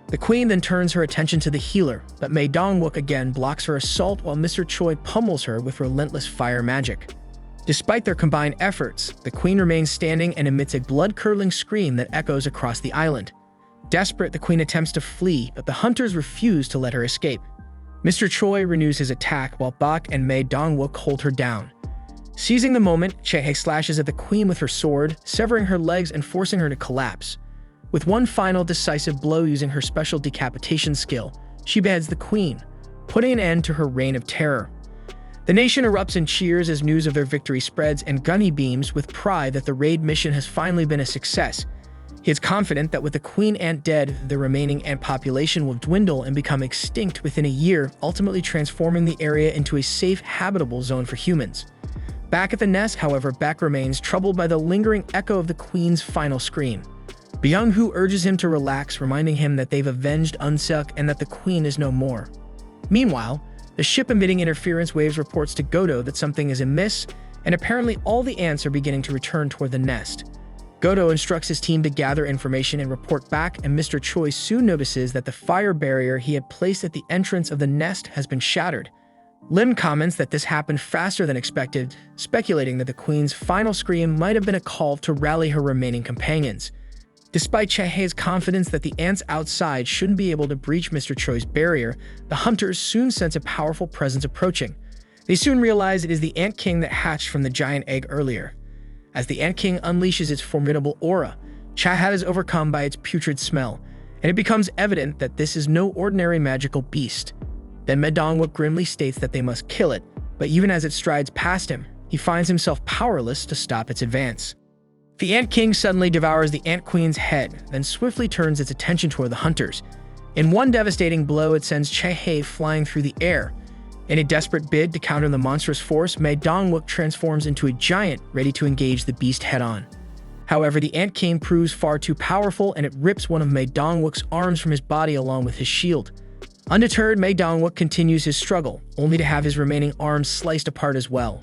The queen then turns her attention to the healer, but Dong-wook again blocks her assault while Mr. Choi pummels her with relentless fire magic. Despite their combined efforts, the queen remains standing and emits a blood-curdling scream that echoes across the island. Desperate, the queen attempts to flee, but the hunters refuse to let her escape. Mr. Choi renews his attack while Bak and Dong-wook hold her down. Seizing the moment, Chae slashes at the queen with her sword, severing her legs and forcing her to collapse. With one final decisive blow using her special decapitation skill, she beheads the queen, putting an end to her reign of terror. The nation erupts in cheers as news of their victory spreads, and Gunny beams with pride that the raid mission has finally been a success. He is confident that with the queen ant dead, the remaining ant population will dwindle and become extinct within a year, ultimately transforming the area into a safe, habitable zone for humans. Back at the nest, however, Bak remains troubled by the lingering echo of the queen's final scream. Byung-woo urges him to relax, reminding him that they've avenged Unsuk and that the queen is no more. Meanwhile, The ship emitting interference waves reports to Godo that something is amiss, and apparently all the ants are beginning to return toward the nest. Godo instructs his team to gather information and report back, and Mr. Choi soon notices that the fire barrier he had placed at the entrance of the nest has been shattered. Lim comments that this happened faster than expected, speculating that the queen's final scream might have been a call to rally her remaining companions. Despite Chaehae's confidence that the ants outside shouldn't be able to breach Mr. Choi's barrier, the hunters soon sense a powerful presence approaching. They soon realize it is the Ant King that hatched from the giant egg earlier. As the Ant King unleashes its formidable aura, Chaeha is overcome by its putrid smell, and it becomes evident that this is no ordinary magical beast. Then Mae Dongwook grimly states that they must kill it, but even as it strides past him, he finds himself powerless to stop its advance. The Ant King suddenly devours the Ant Queen's head, then swiftly turns its attention toward the hunters. In one devastating blow, it sends Chaehae flying through the air. In a desperate bid to counter the monstrous force, Mae Dongwook transforms into a giant, ready to engage the beast head-on. However, the Ant King proves far too powerful, and it rips one of Mae Dongwook's arms from his body along with his shield. Undeterred, Mae Dongwook continues his struggle, only to have his remaining arms sliced apart as well.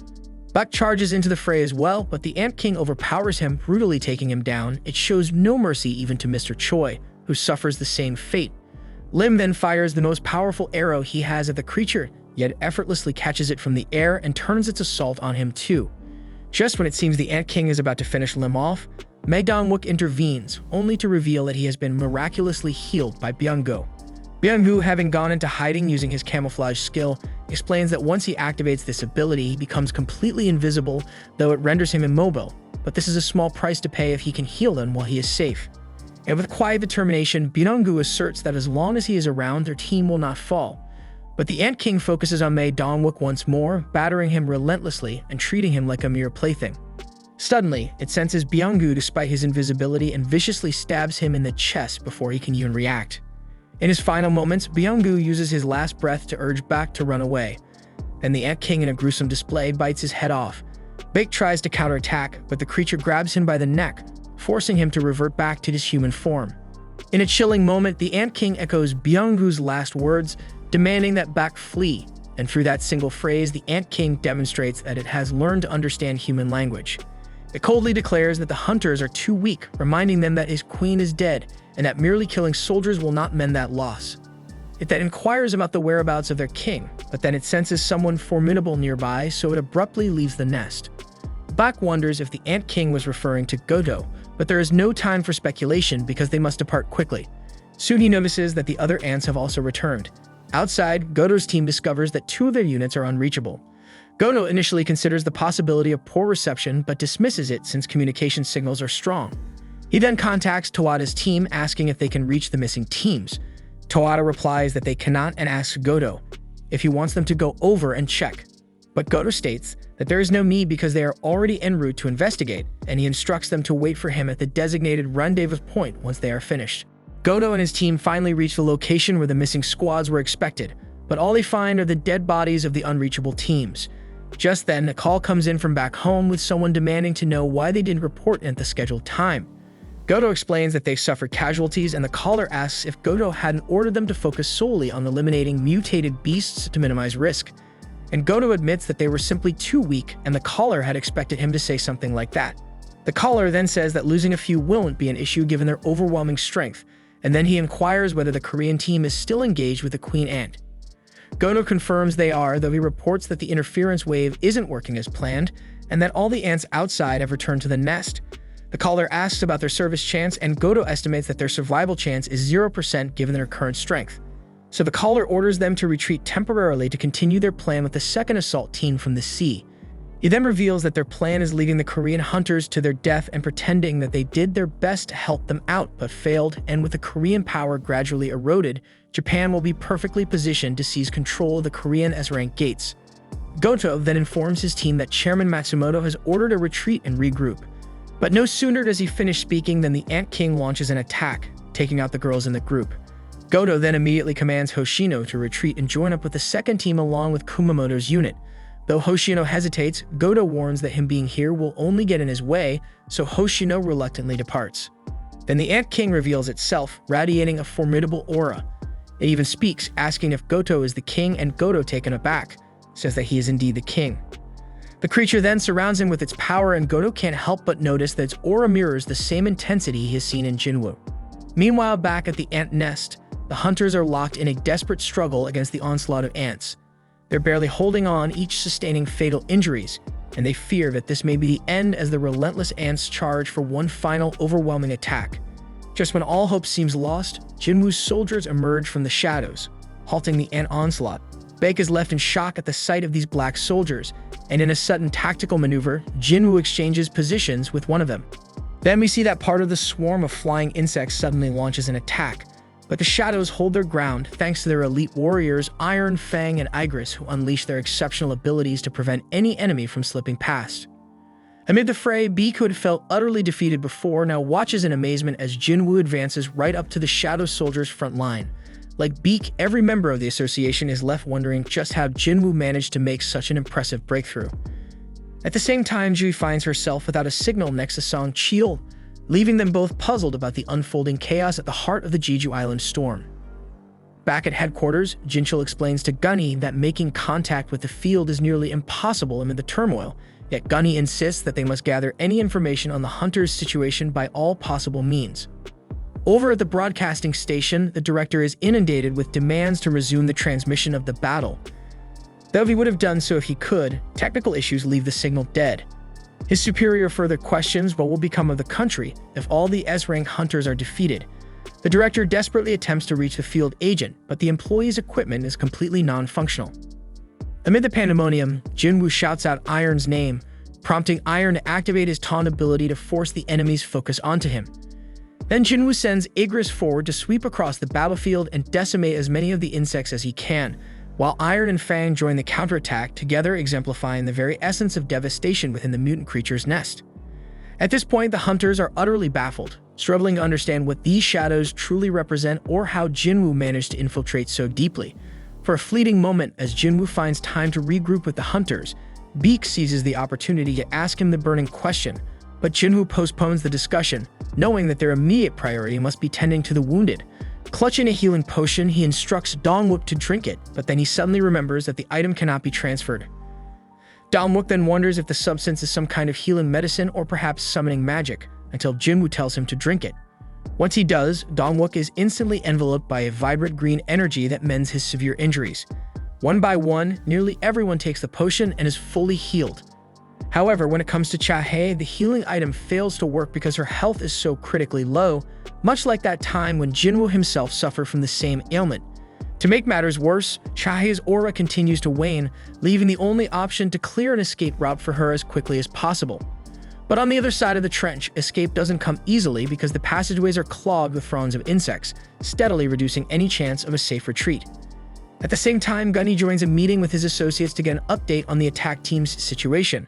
Buck charges into the fray as well, but the Ant King overpowers him, brutally taking him down. It shows no mercy even to Mr. Choi, who suffers the same fate. Lim then fires the most powerful arrow he has at the creature, yet effortlessly catches it from the air and turns its assault on him too. Just when it seems the Ant King is about to finish Lim off, Mae Dongwook intervenes, only to reveal that he has been miraculously healed by Byung-go. Byung-gu, having gone into hiding using his camouflage skill, explains that once he activates this ability, he becomes completely invisible, though it renders him immobile, but this is a small price to pay if he can heal them while he is safe. And with quiet determination, Byung-gu asserts that as long as he is around, their team will not fall. But the Ant King focuses on Mae Dongwook once more, battering him relentlessly and treating him like a mere plaything. Suddenly, it senses Byung-gu despite his invisibility and viciously stabs him in the chest before he can even react. In his final moments, Byung-gu uses his last breath to urge Bak to run away. Then the Ant King, in a gruesome display, bites his head off. Bak tries to counterattack, but the creature grabs him by the neck, forcing him to revert back to his human form. In a chilling moment, the Ant King echoes Byung-gu's last words, demanding that Bak flee, and through that single phrase, the Ant King demonstrates that it has learned to understand human language. It coldly declares that the hunters are too weak, reminding them that his queen is dead, and that merely killing soldiers will not mend that loss. It then inquires about the whereabouts of their king, but then it senses someone formidable nearby, so it abruptly leaves the nest. Bak wonders if the Ant King was referring to Godo, but there is no time for speculation because they must depart quickly. Soon he notices that the other ants have also returned. Outside, Godo's team discovers that 2 of their units are unreachable. Godo initially considers the possibility of poor reception, but dismisses it since communication signals are strong. He then contacts Tawada's team, asking if they can reach the missing teams. Tawada replies that they cannot and asks Godo if he wants them to go over and check. But Godo states that there is no need because they are already en route to investigate, and he instructs them to wait for him at the designated rendezvous point once they are finished. Godo and his team finally reach the location where the missing squads were expected, but all they find are the dead bodies of the unreachable teams. Just then, a call comes in from back home with someone demanding to know why they didn't report at the scheduled time. Godo explains that they suffered casualties, and the caller asks if Godo hadn't ordered them to focus solely on eliminating mutated beasts to minimize risk. And Godo admits that they were simply too weak, and the caller had expected him to say something like that. The caller then says that losing a few won't be an issue given their overwhelming strength, and then he inquires whether the Korean team is still engaged with the Queen Ant. Godo confirms they are, though he reports that the interference wave isn't working as planned, and that all the ants outside have returned to the nest. The caller asks about their service chance, and Godo estimates that their survival chance is 0% given their current strength. So the caller orders them to retreat temporarily to continue their plan with the second assault team from the sea. He then reveals that their plan is leading the Korean hunters to their death and pretending that they did their best to help them out but failed, and with the Korean power gradually eroded, Japan will be perfectly positioned to seize control of the Korean S-rank gates. Goto then informs his team that Chairman Matsumoto has ordered a retreat and regroup. But no sooner does he finish speaking than the Ant King launches an attack, taking out the girls in the group. Goto then immediately commands Hoshino to retreat and join up with the second team along with Kumamoto's unit. Though Hoshino hesitates, Goto warns that him being here will only get in his way, so Hoshino reluctantly departs. Then the Ant King reveals itself, radiating a formidable aura. It even speaks, asking if Goto is the king, and Goto, taken aback, says that he is indeed the king. The creature then surrounds him with its power, and Goto can't help but notice that its aura mirrors the same intensity he has seen in Jinwoo. Meanwhile, back at the ant nest, the hunters are locked in a desperate struggle against the onslaught of ants. They're barely holding on, each sustaining fatal injuries, and they fear that this may be the end as the relentless ants charge for one final overwhelming attack. Just when all hope seems lost, Jinwoo's soldiers emerge from the shadows, halting the ant onslaught. Baek is left in shock at the sight of these black soldiers, and in a sudden tactical maneuver, Jinwoo exchanges positions with one of them. Then we see that part of the swarm of flying insects suddenly launches an attack, but the shadows hold their ground thanks to their elite warriors Iron, Fang, and Igris, who unleash their exceptional abilities to prevent any enemy from slipping past. Amid the fray, Baek, who had felt utterly defeated before, now watches in amazement as Jinwoo advances right up to the Shadow Soldiers' front line. Like Baek, every member of the association is left wondering just how Jinwoo managed to make such an impressive breakthrough. At the same time, Jui finds herself without a signal next to Song Cheol, leaving them both puzzled about the unfolding chaos at the heart of the Jeju Island storm. Back at headquarters, Jinchul explains to Gunny that making contact with the field is nearly impossible amid the turmoil, yet Gunny insists that they must gather any information on the hunters' situation by all possible means. Over at the broadcasting station, the director is inundated with demands to resume the transmission of the battle. Though he would have done so if he could, technical issues leave the signal dead. His superior further questions what will become of the country if all the S-rank hunters are defeated. The director desperately attempts to reach the field agent, but the employee's equipment is completely non-functional. Amid the pandemonium, Jinwoo shouts out Iron's name, prompting Iron to activate his taunt ability to force the enemy's focus onto him. Then Jinwoo sends Igris forward to sweep across the battlefield and decimate as many of the insects as he can, while Iron and Fang join the counterattack, together exemplifying the very essence of devastation within the mutant creature's nest. At this point, the hunters are utterly baffled, struggling to understand what these shadows truly represent or how Jinwoo managed to infiltrate so deeply. For a fleeting moment, as Jinwoo finds time to regroup with the hunters, Baek seizes the opportunity to ask him the burning question, but Jinwoo postpones the discussion, knowing that their immediate priority must be tending to the wounded. Clutching a healing potion, he instructs Dongwook to drink it, but then he suddenly remembers that the item cannot be transferred. Dongwook then wonders if the substance is some kind of healing medicine or perhaps summoning magic, until Jinwoo tells him to drink it. Once he does, Dongwook is instantly enveloped by a vibrant green energy that mends his severe injuries. One by one, nearly everyone takes the potion and is fully healed. However, when it comes to Cha-Hae, the healing item fails to work because her health is so critically low, much like that time when Jinwoo himself suffered from the same ailment. To make matters worse, Cha-Hae's aura continues to wane, leaving the only option to clear an escape route for her as quickly as possible. But on the other side of the trench, escape doesn't come easily because the passageways are clogged with fronds of insects, steadily reducing any chance of a safe retreat. At the same time, Gunny joins a meeting with his associates to get an update on the attack team's situation.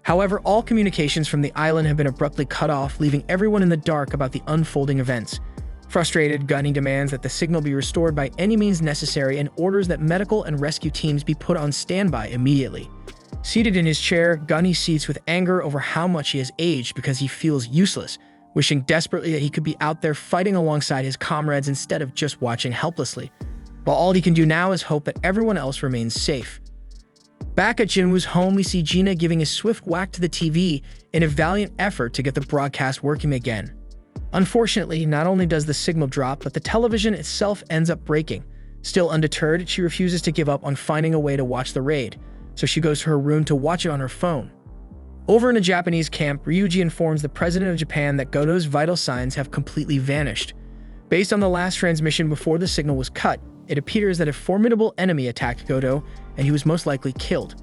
However, all communications from the island have been abruptly cut off, leaving everyone in the dark about the unfolding events. Frustrated, Gunny demands that the signal be restored by any means necessary and orders that medical and rescue teams be put on standby immediately. Seated in his chair, Gunny seethes with anger over how much he has aged because he feels useless, wishing desperately that he could be out there fighting alongside his comrades instead of just watching helplessly. But all he can do now is hope that everyone else remains safe. Back at Jinwoo's home, we see Gina giving a swift whack to the TV in a valiant effort to get the broadcast working again. Unfortunately, not only does the signal drop, but the television itself ends up breaking. Still undeterred, she refuses to give up on finding a way to watch the raid, so she goes to her room to watch it on her phone. Over in a Japanese camp, Ryuji informs the president of Japan that Goto's vital signs have completely vanished. Based on the last transmission before the signal was cut, it appears that a formidable enemy attacked Goto, and he was most likely killed.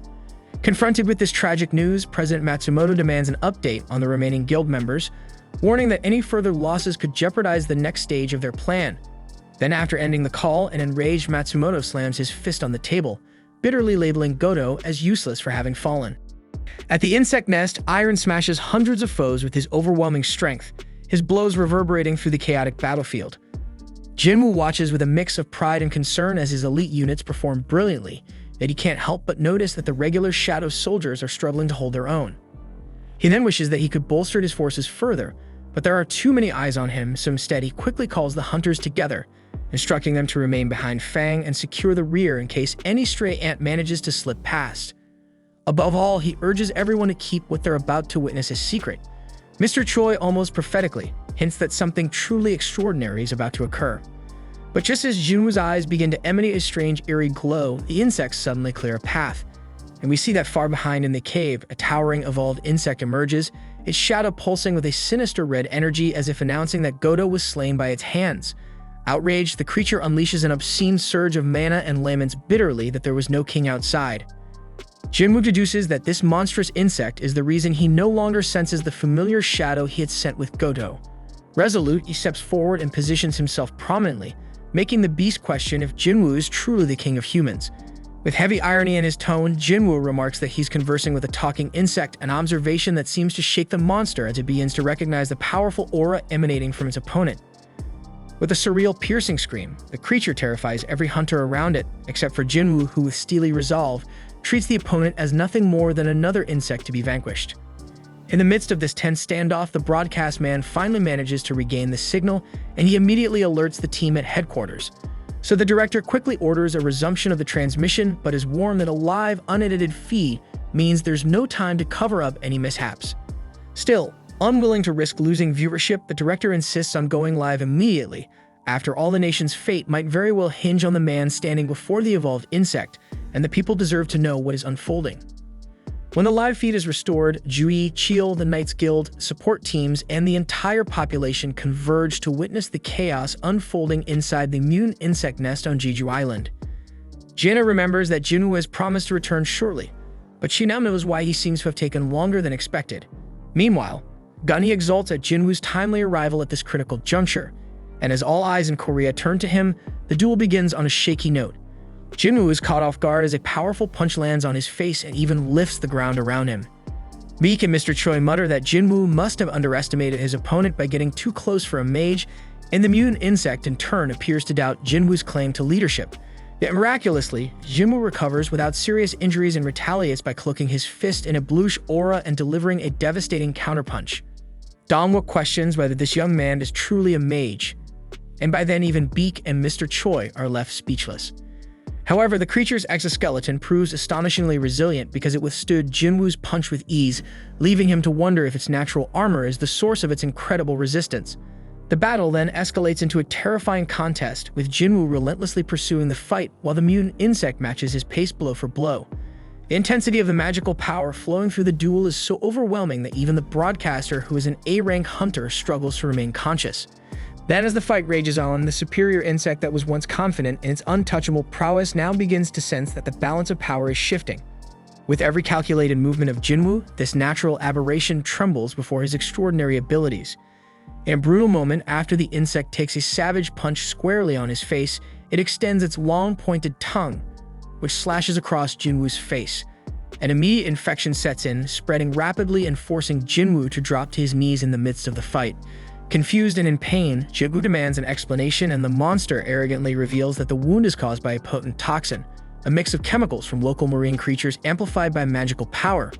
Confronted with this tragic news, President Matsumoto demands an update on the remaining guild members, warning that any further losses could jeopardize the next stage of their plan. Then, after ending the call, an enraged Matsumoto slams his fist on the table, bitterly labeling Goto as useless for having fallen. At the insect nest, Iron smashes hundreds of foes with his overwhelming strength, his blows reverberating through the chaotic battlefield. Jinwoo watches with a mix of pride and concern as his elite units perform brilliantly, yet he can't help but notice that the regular Shadow soldiers are struggling to hold their own. He then wishes that he could bolster his forces further, but there are too many eyes on him, so instead he quickly calls the hunters together, instructing them to remain behind Fang and secure the rear in case any stray ant manages to slip past. Above all, he urges everyone to keep what they're about to witness a secret. Mr. Choi almost prophetically hints that something truly extraordinary is about to occur. But just as Jinwoo's eyes begin to emanate a strange, eerie glow, the insects suddenly clear a path. And we see that far behind in the cave, a towering, evolved insect emerges, its shadow pulsing with a sinister red energy as if announcing that Godo was slain by its hands. Outraged, the creature unleashes an obscene surge of mana and laments bitterly that there was no king outside. Jinwoo deduces that this monstrous insect is the reason he no longer senses the familiar shadow he had sent with Godo. Resolute, he steps forward and positions himself prominently, making the beast question if Jinwoo is truly the king of humans. With heavy irony in his tone, Jinwoo remarks that he's conversing with a talking insect, an observation that seems to shake the monster as it begins to recognize the powerful aura emanating from its opponent. With a surreal, piercing scream, the creature terrifies every hunter around it, except for Jinwoo, who with steely resolve, treats the opponent as nothing more than another insect to be vanquished. In the midst of this tense standoff, the broadcast man finally manages to regain the signal, and he immediately alerts the team at headquarters. So the director quickly orders a resumption of the transmission, but is warned that a live, unedited feed means there's no time to cover up any mishaps. Still, unwilling to risk losing viewership, the director insists on going live immediately. After all, the nation's fate might very well hinge on the man standing before the evolved insect, and the people deserve to know what is unfolding. When the live feed is restored, Jui, Cheel, the Knights Guild, support teams, and the entire population converge to witness the chaos unfolding inside the mutant insect nest on Jeju Island. Jinna remembers that Jinwoo has promised to return shortly, but she now knows why he seems to have taken longer than expected. Meanwhile, Gunny exults at Jinwoo's timely arrival at this critical juncture, and as all eyes in Korea turn to him, the duel begins on a shaky note. Jinwoo is caught off guard as a powerful punch lands on his face and even lifts the ground around him. Meek and Mr. Choi mutter that Jinwoo must have underestimated his opponent by getting too close for a mage, and the mutant insect in turn appears to doubt Jinwoo's claim to leadership. Yet miraculously, Jinwoo recovers without serious injuries and retaliates by cloaking his fist in a bluish aura and delivering a devastating counterpunch. Dongwook questions whether this young man is truly a mage, and by then even Beak and Mr. Choi are left speechless. However, the creature's exoskeleton proves astonishingly resilient because it withstood Jinwoo's punch with ease, leaving him to wonder if its natural armor is the source of its incredible resistance. The battle then escalates into a terrifying contest, with Jinwoo relentlessly pursuing the fight while the mutant insect matches his pace blow for blow. The intensity of the magical power flowing through the duel is so overwhelming that even the broadcaster, who is an A-rank hunter, struggles to remain conscious. Then as the fight rages on, the superior insect that was once confident in its untouchable prowess now begins to sense that the balance of power is shifting. With every calculated movement of Jinwoo, this natural aberration trembles before his extraordinary abilities. In a brutal moment, after the insect takes a savage punch squarely on his face, it extends its long pointed tongue, which slashes across Jinwoo's face. An immediate infection sets in, spreading rapidly and forcing Jinwoo to drop to his knees in the midst of the fight. Confused and in pain, Jinwoo demands an explanation, and the monster arrogantly reveals that the wound is caused by a potent toxin, a mix of chemicals from local marine creatures amplified by magical power.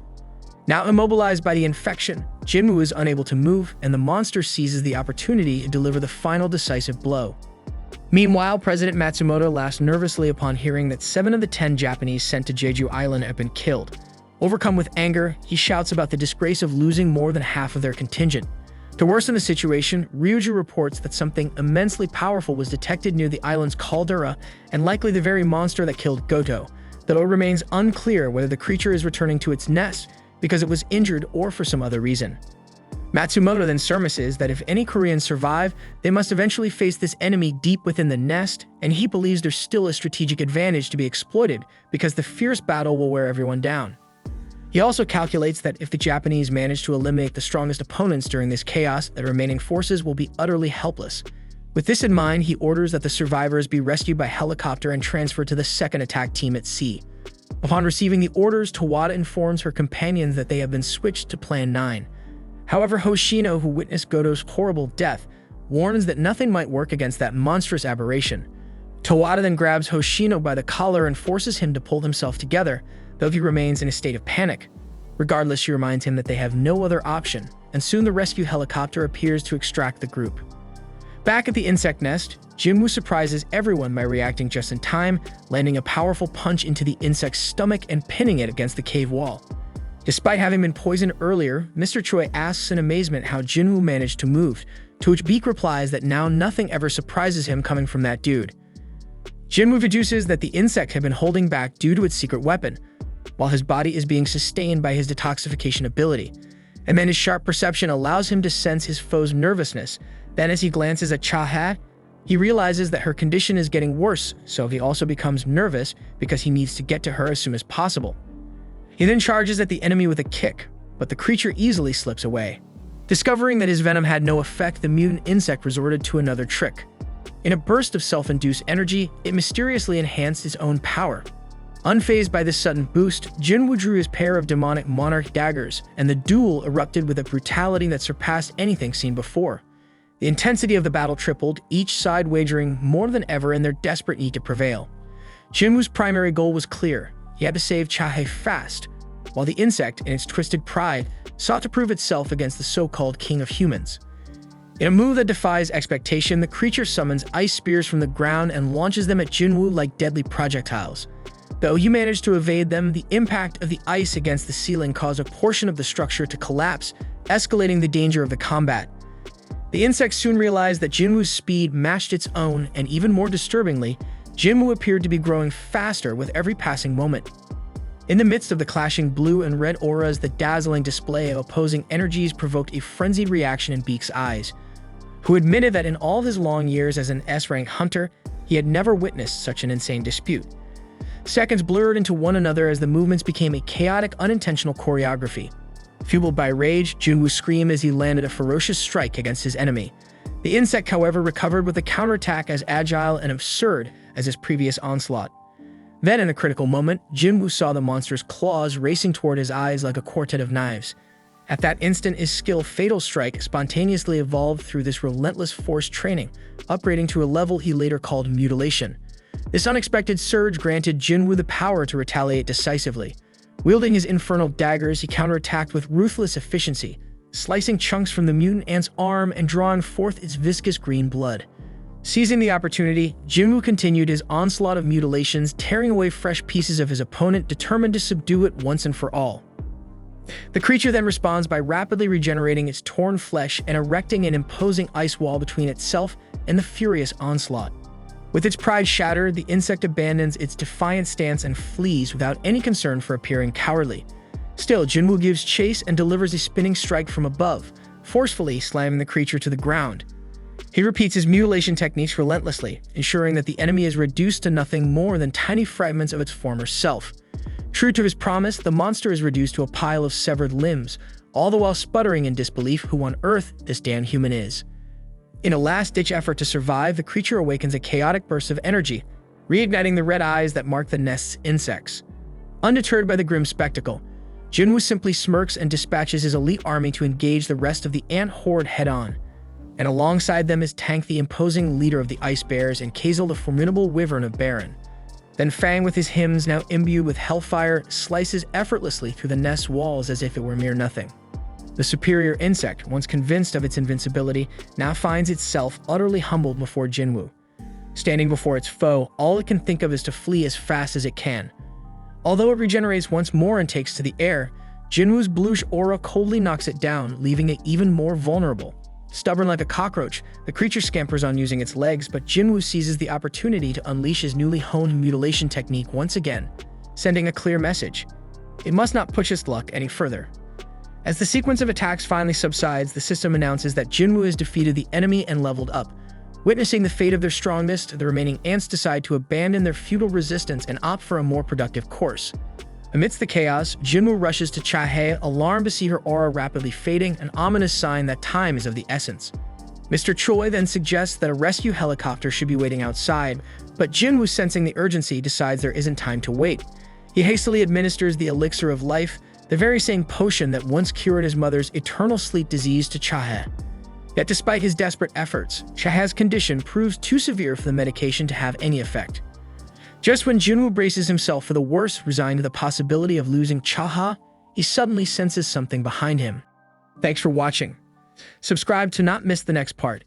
Now immobilized by the infection, Jinwoo is unable to move, and the monster seizes the opportunity to deliver the final decisive blow. Meanwhile, President Matsumoto laughs nervously upon hearing that 7 of the 10 Japanese sent to Jeju Island have been killed. Overcome with anger, he shouts about the disgrace of losing more than half of their contingent. To worsen the situation, Ryuju reports that something immensely powerful was detected near the island's caldera, and likely the very monster that killed Goto, though it remains unclear whether the creature is returning to its nest because it was injured or for some other reason. Matsumoto then surmises that if any Koreans survive, they must eventually face this enemy deep within the nest, and he believes there's still a strategic advantage to be exploited because the fierce battle will wear everyone down. He also calculates that if the Japanese manage to eliminate the strongest opponents during this chaos, the remaining forces will be utterly helpless. With this in mind, he orders that the survivors be rescued by helicopter and transferred to the second attack team at sea. Upon receiving the orders, Tawada informs her companions that they have been switched to Plan 9. However, Hoshino, who witnessed Goto's horrible death, warns that nothing might work against that monstrous aberration. Tawada then grabs Hoshino by the collar and forces him to pull himself together, though he remains in a state of panic. Regardless, she reminds him that they have no other option, and soon the rescue helicopter appears to extract the group. Back at the insect nest, Jinwoo surprises everyone by reacting just in time, landing a powerful punch into the insect's stomach and pinning it against the cave wall. Despite having been poisoned earlier, Mr. Choi asks in amazement how Jinwoo managed to move, to which Beak replies that now nothing ever surprises him coming from that dude. Jinwoo deduces that the insect had been holding back due to its secret weapon, while his body is being sustained by his detoxification ability. And then his sharp perception allows him to sense his foe's nervousness. Then as he glances at Cha-ha, he realizes that her condition is getting worse, so he also becomes nervous because he needs to get to her as soon as possible. He then charges at the enemy with a kick, but the creature easily slips away. Discovering that his venom had no effect, the mutant insect resorted to another trick. In a burst of self-induced energy, it mysteriously enhanced its own power. Unfazed by this sudden boost, Jinwoo drew his pair of demonic monarch daggers, and the duel erupted with a brutality that surpassed anything seen before. The intensity of the battle tripled, each side wagering more than ever in their desperate need to prevail. Jinwoo's primary goal was clear. He had to save Cha-ha fast, while the insect, in its twisted pride, sought to prove itself against the so-called king of humans. In a move that defies expectation, the creature summons ice spears from the ground and launches them at Jinwoo like deadly projectiles. Though he managed to evade them, the impact of the ice against the ceiling caused a portion of the structure to collapse, escalating the danger of the combat. The insect soon realized that Jinwoo's speed matched its own, and even more disturbingly, Jinwoo appeared to be growing faster with every passing moment. In the midst of the clashing blue and red auras, the dazzling display of opposing energies provoked a frenzied reaction in Beak's eyes, who admitted that in all of his long years as an S-rank hunter, he had never witnessed such an insane dispute. Seconds blurred into one another as the movements became a chaotic, unintentional choreography. Fueled by rage, Jinwoo screamed as he landed a ferocious strike against his enemy. The insect, however, recovered with a counterattack as agile and absurd as his previous onslaught. Then, in a critical moment, Jinwoo saw the monster's claws racing toward his eyes like a quartet of knives. At that instant, his skill Fatal Strike spontaneously evolved through this relentless force training, upgrading to a level he later called Mutilation. This unexpected surge granted Jinwoo the power to retaliate decisively. Wielding his infernal daggers, he counterattacked with ruthless efficiency, slicing chunks from the mutant ant's arm and drawing forth its viscous green blood. Seizing the opportunity, Jinwoo continued his onslaught of mutilations, tearing away fresh pieces of his opponent, determined to subdue it once and for all. The creature then responds by rapidly regenerating its torn flesh and erecting an imposing ice wall between itself and the furious onslaught. With its pride shattered, the insect abandons its defiant stance and flees without any concern for appearing cowardly. Still, Jinwoo gives chase and delivers a spinning strike from above, forcefully slamming the creature to the ground. He repeats his mutilation techniques relentlessly, ensuring that the enemy is reduced to nothing more than tiny fragments of its former self. True to his promise, the monster is reduced to a pile of severed limbs, all the while sputtering in disbelief who on earth this damn human is. In a last-ditch effort to survive, the creature awakens a chaotic burst of energy, reigniting the red eyes that mark the nest's insects. Undeterred by the grim spectacle, Jinwoo simply smirks and dispatches his elite army to engage the rest of the ant horde head-on. And alongside them is Tank, the imposing leader of the Ice Bears, and Kazel, the formidable wyvern of Baron. Then Fang, with his hymns now imbued with hellfire, slices effortlessly through the nest's walls as if it were mere nothing. The superior insect, once convinced of its invincibility, now finds itself utterly humbled before Jinwoo. Standing before its foe, all it can think of is to flee as fast as it can. Although it regenerates once more and takes to the air, Jinwoo's bluish aura coldly knocks it down, leaving it even more vulnerable. Stubborn like a cockroach, the creature scampers on using its legs, but Jinwoo seizes the opportunity to unleash his newly honed mutilation technique once again, sending a clear message. It must not push its luck any further. As the sequence of attacks finally subsides, the system announces that Jinwoo has defeated the enemy and leveled up. Witnessing the fate of their strongest, the remaining ants decide to abandon their futile resistance and opt for a more productive course. Amidst the chaos, Jinwoo rushes to Cha-ha, alarmed to see her aura rapidly fading, an ominous sign that time is of the essence. Mr. Choi then suggests that a rescue helicopter should be waiting outside, but Jinwoo, sensing the urgency, decides there isn't time to wait. He hastily administers the elixir of life, the very same potion that once cured his mother's eternal sleep disease, to Cha-ha. Yet despite his desperate efforts, Cha-ha's condition proves too severe for the medication to have any effect. Just when Jinwoo braces himself for the worst, resigned to the possibility of losing Cha-ha, he suddenly senses something behind him. Thanks for watching. Subscribe to not miss the next part.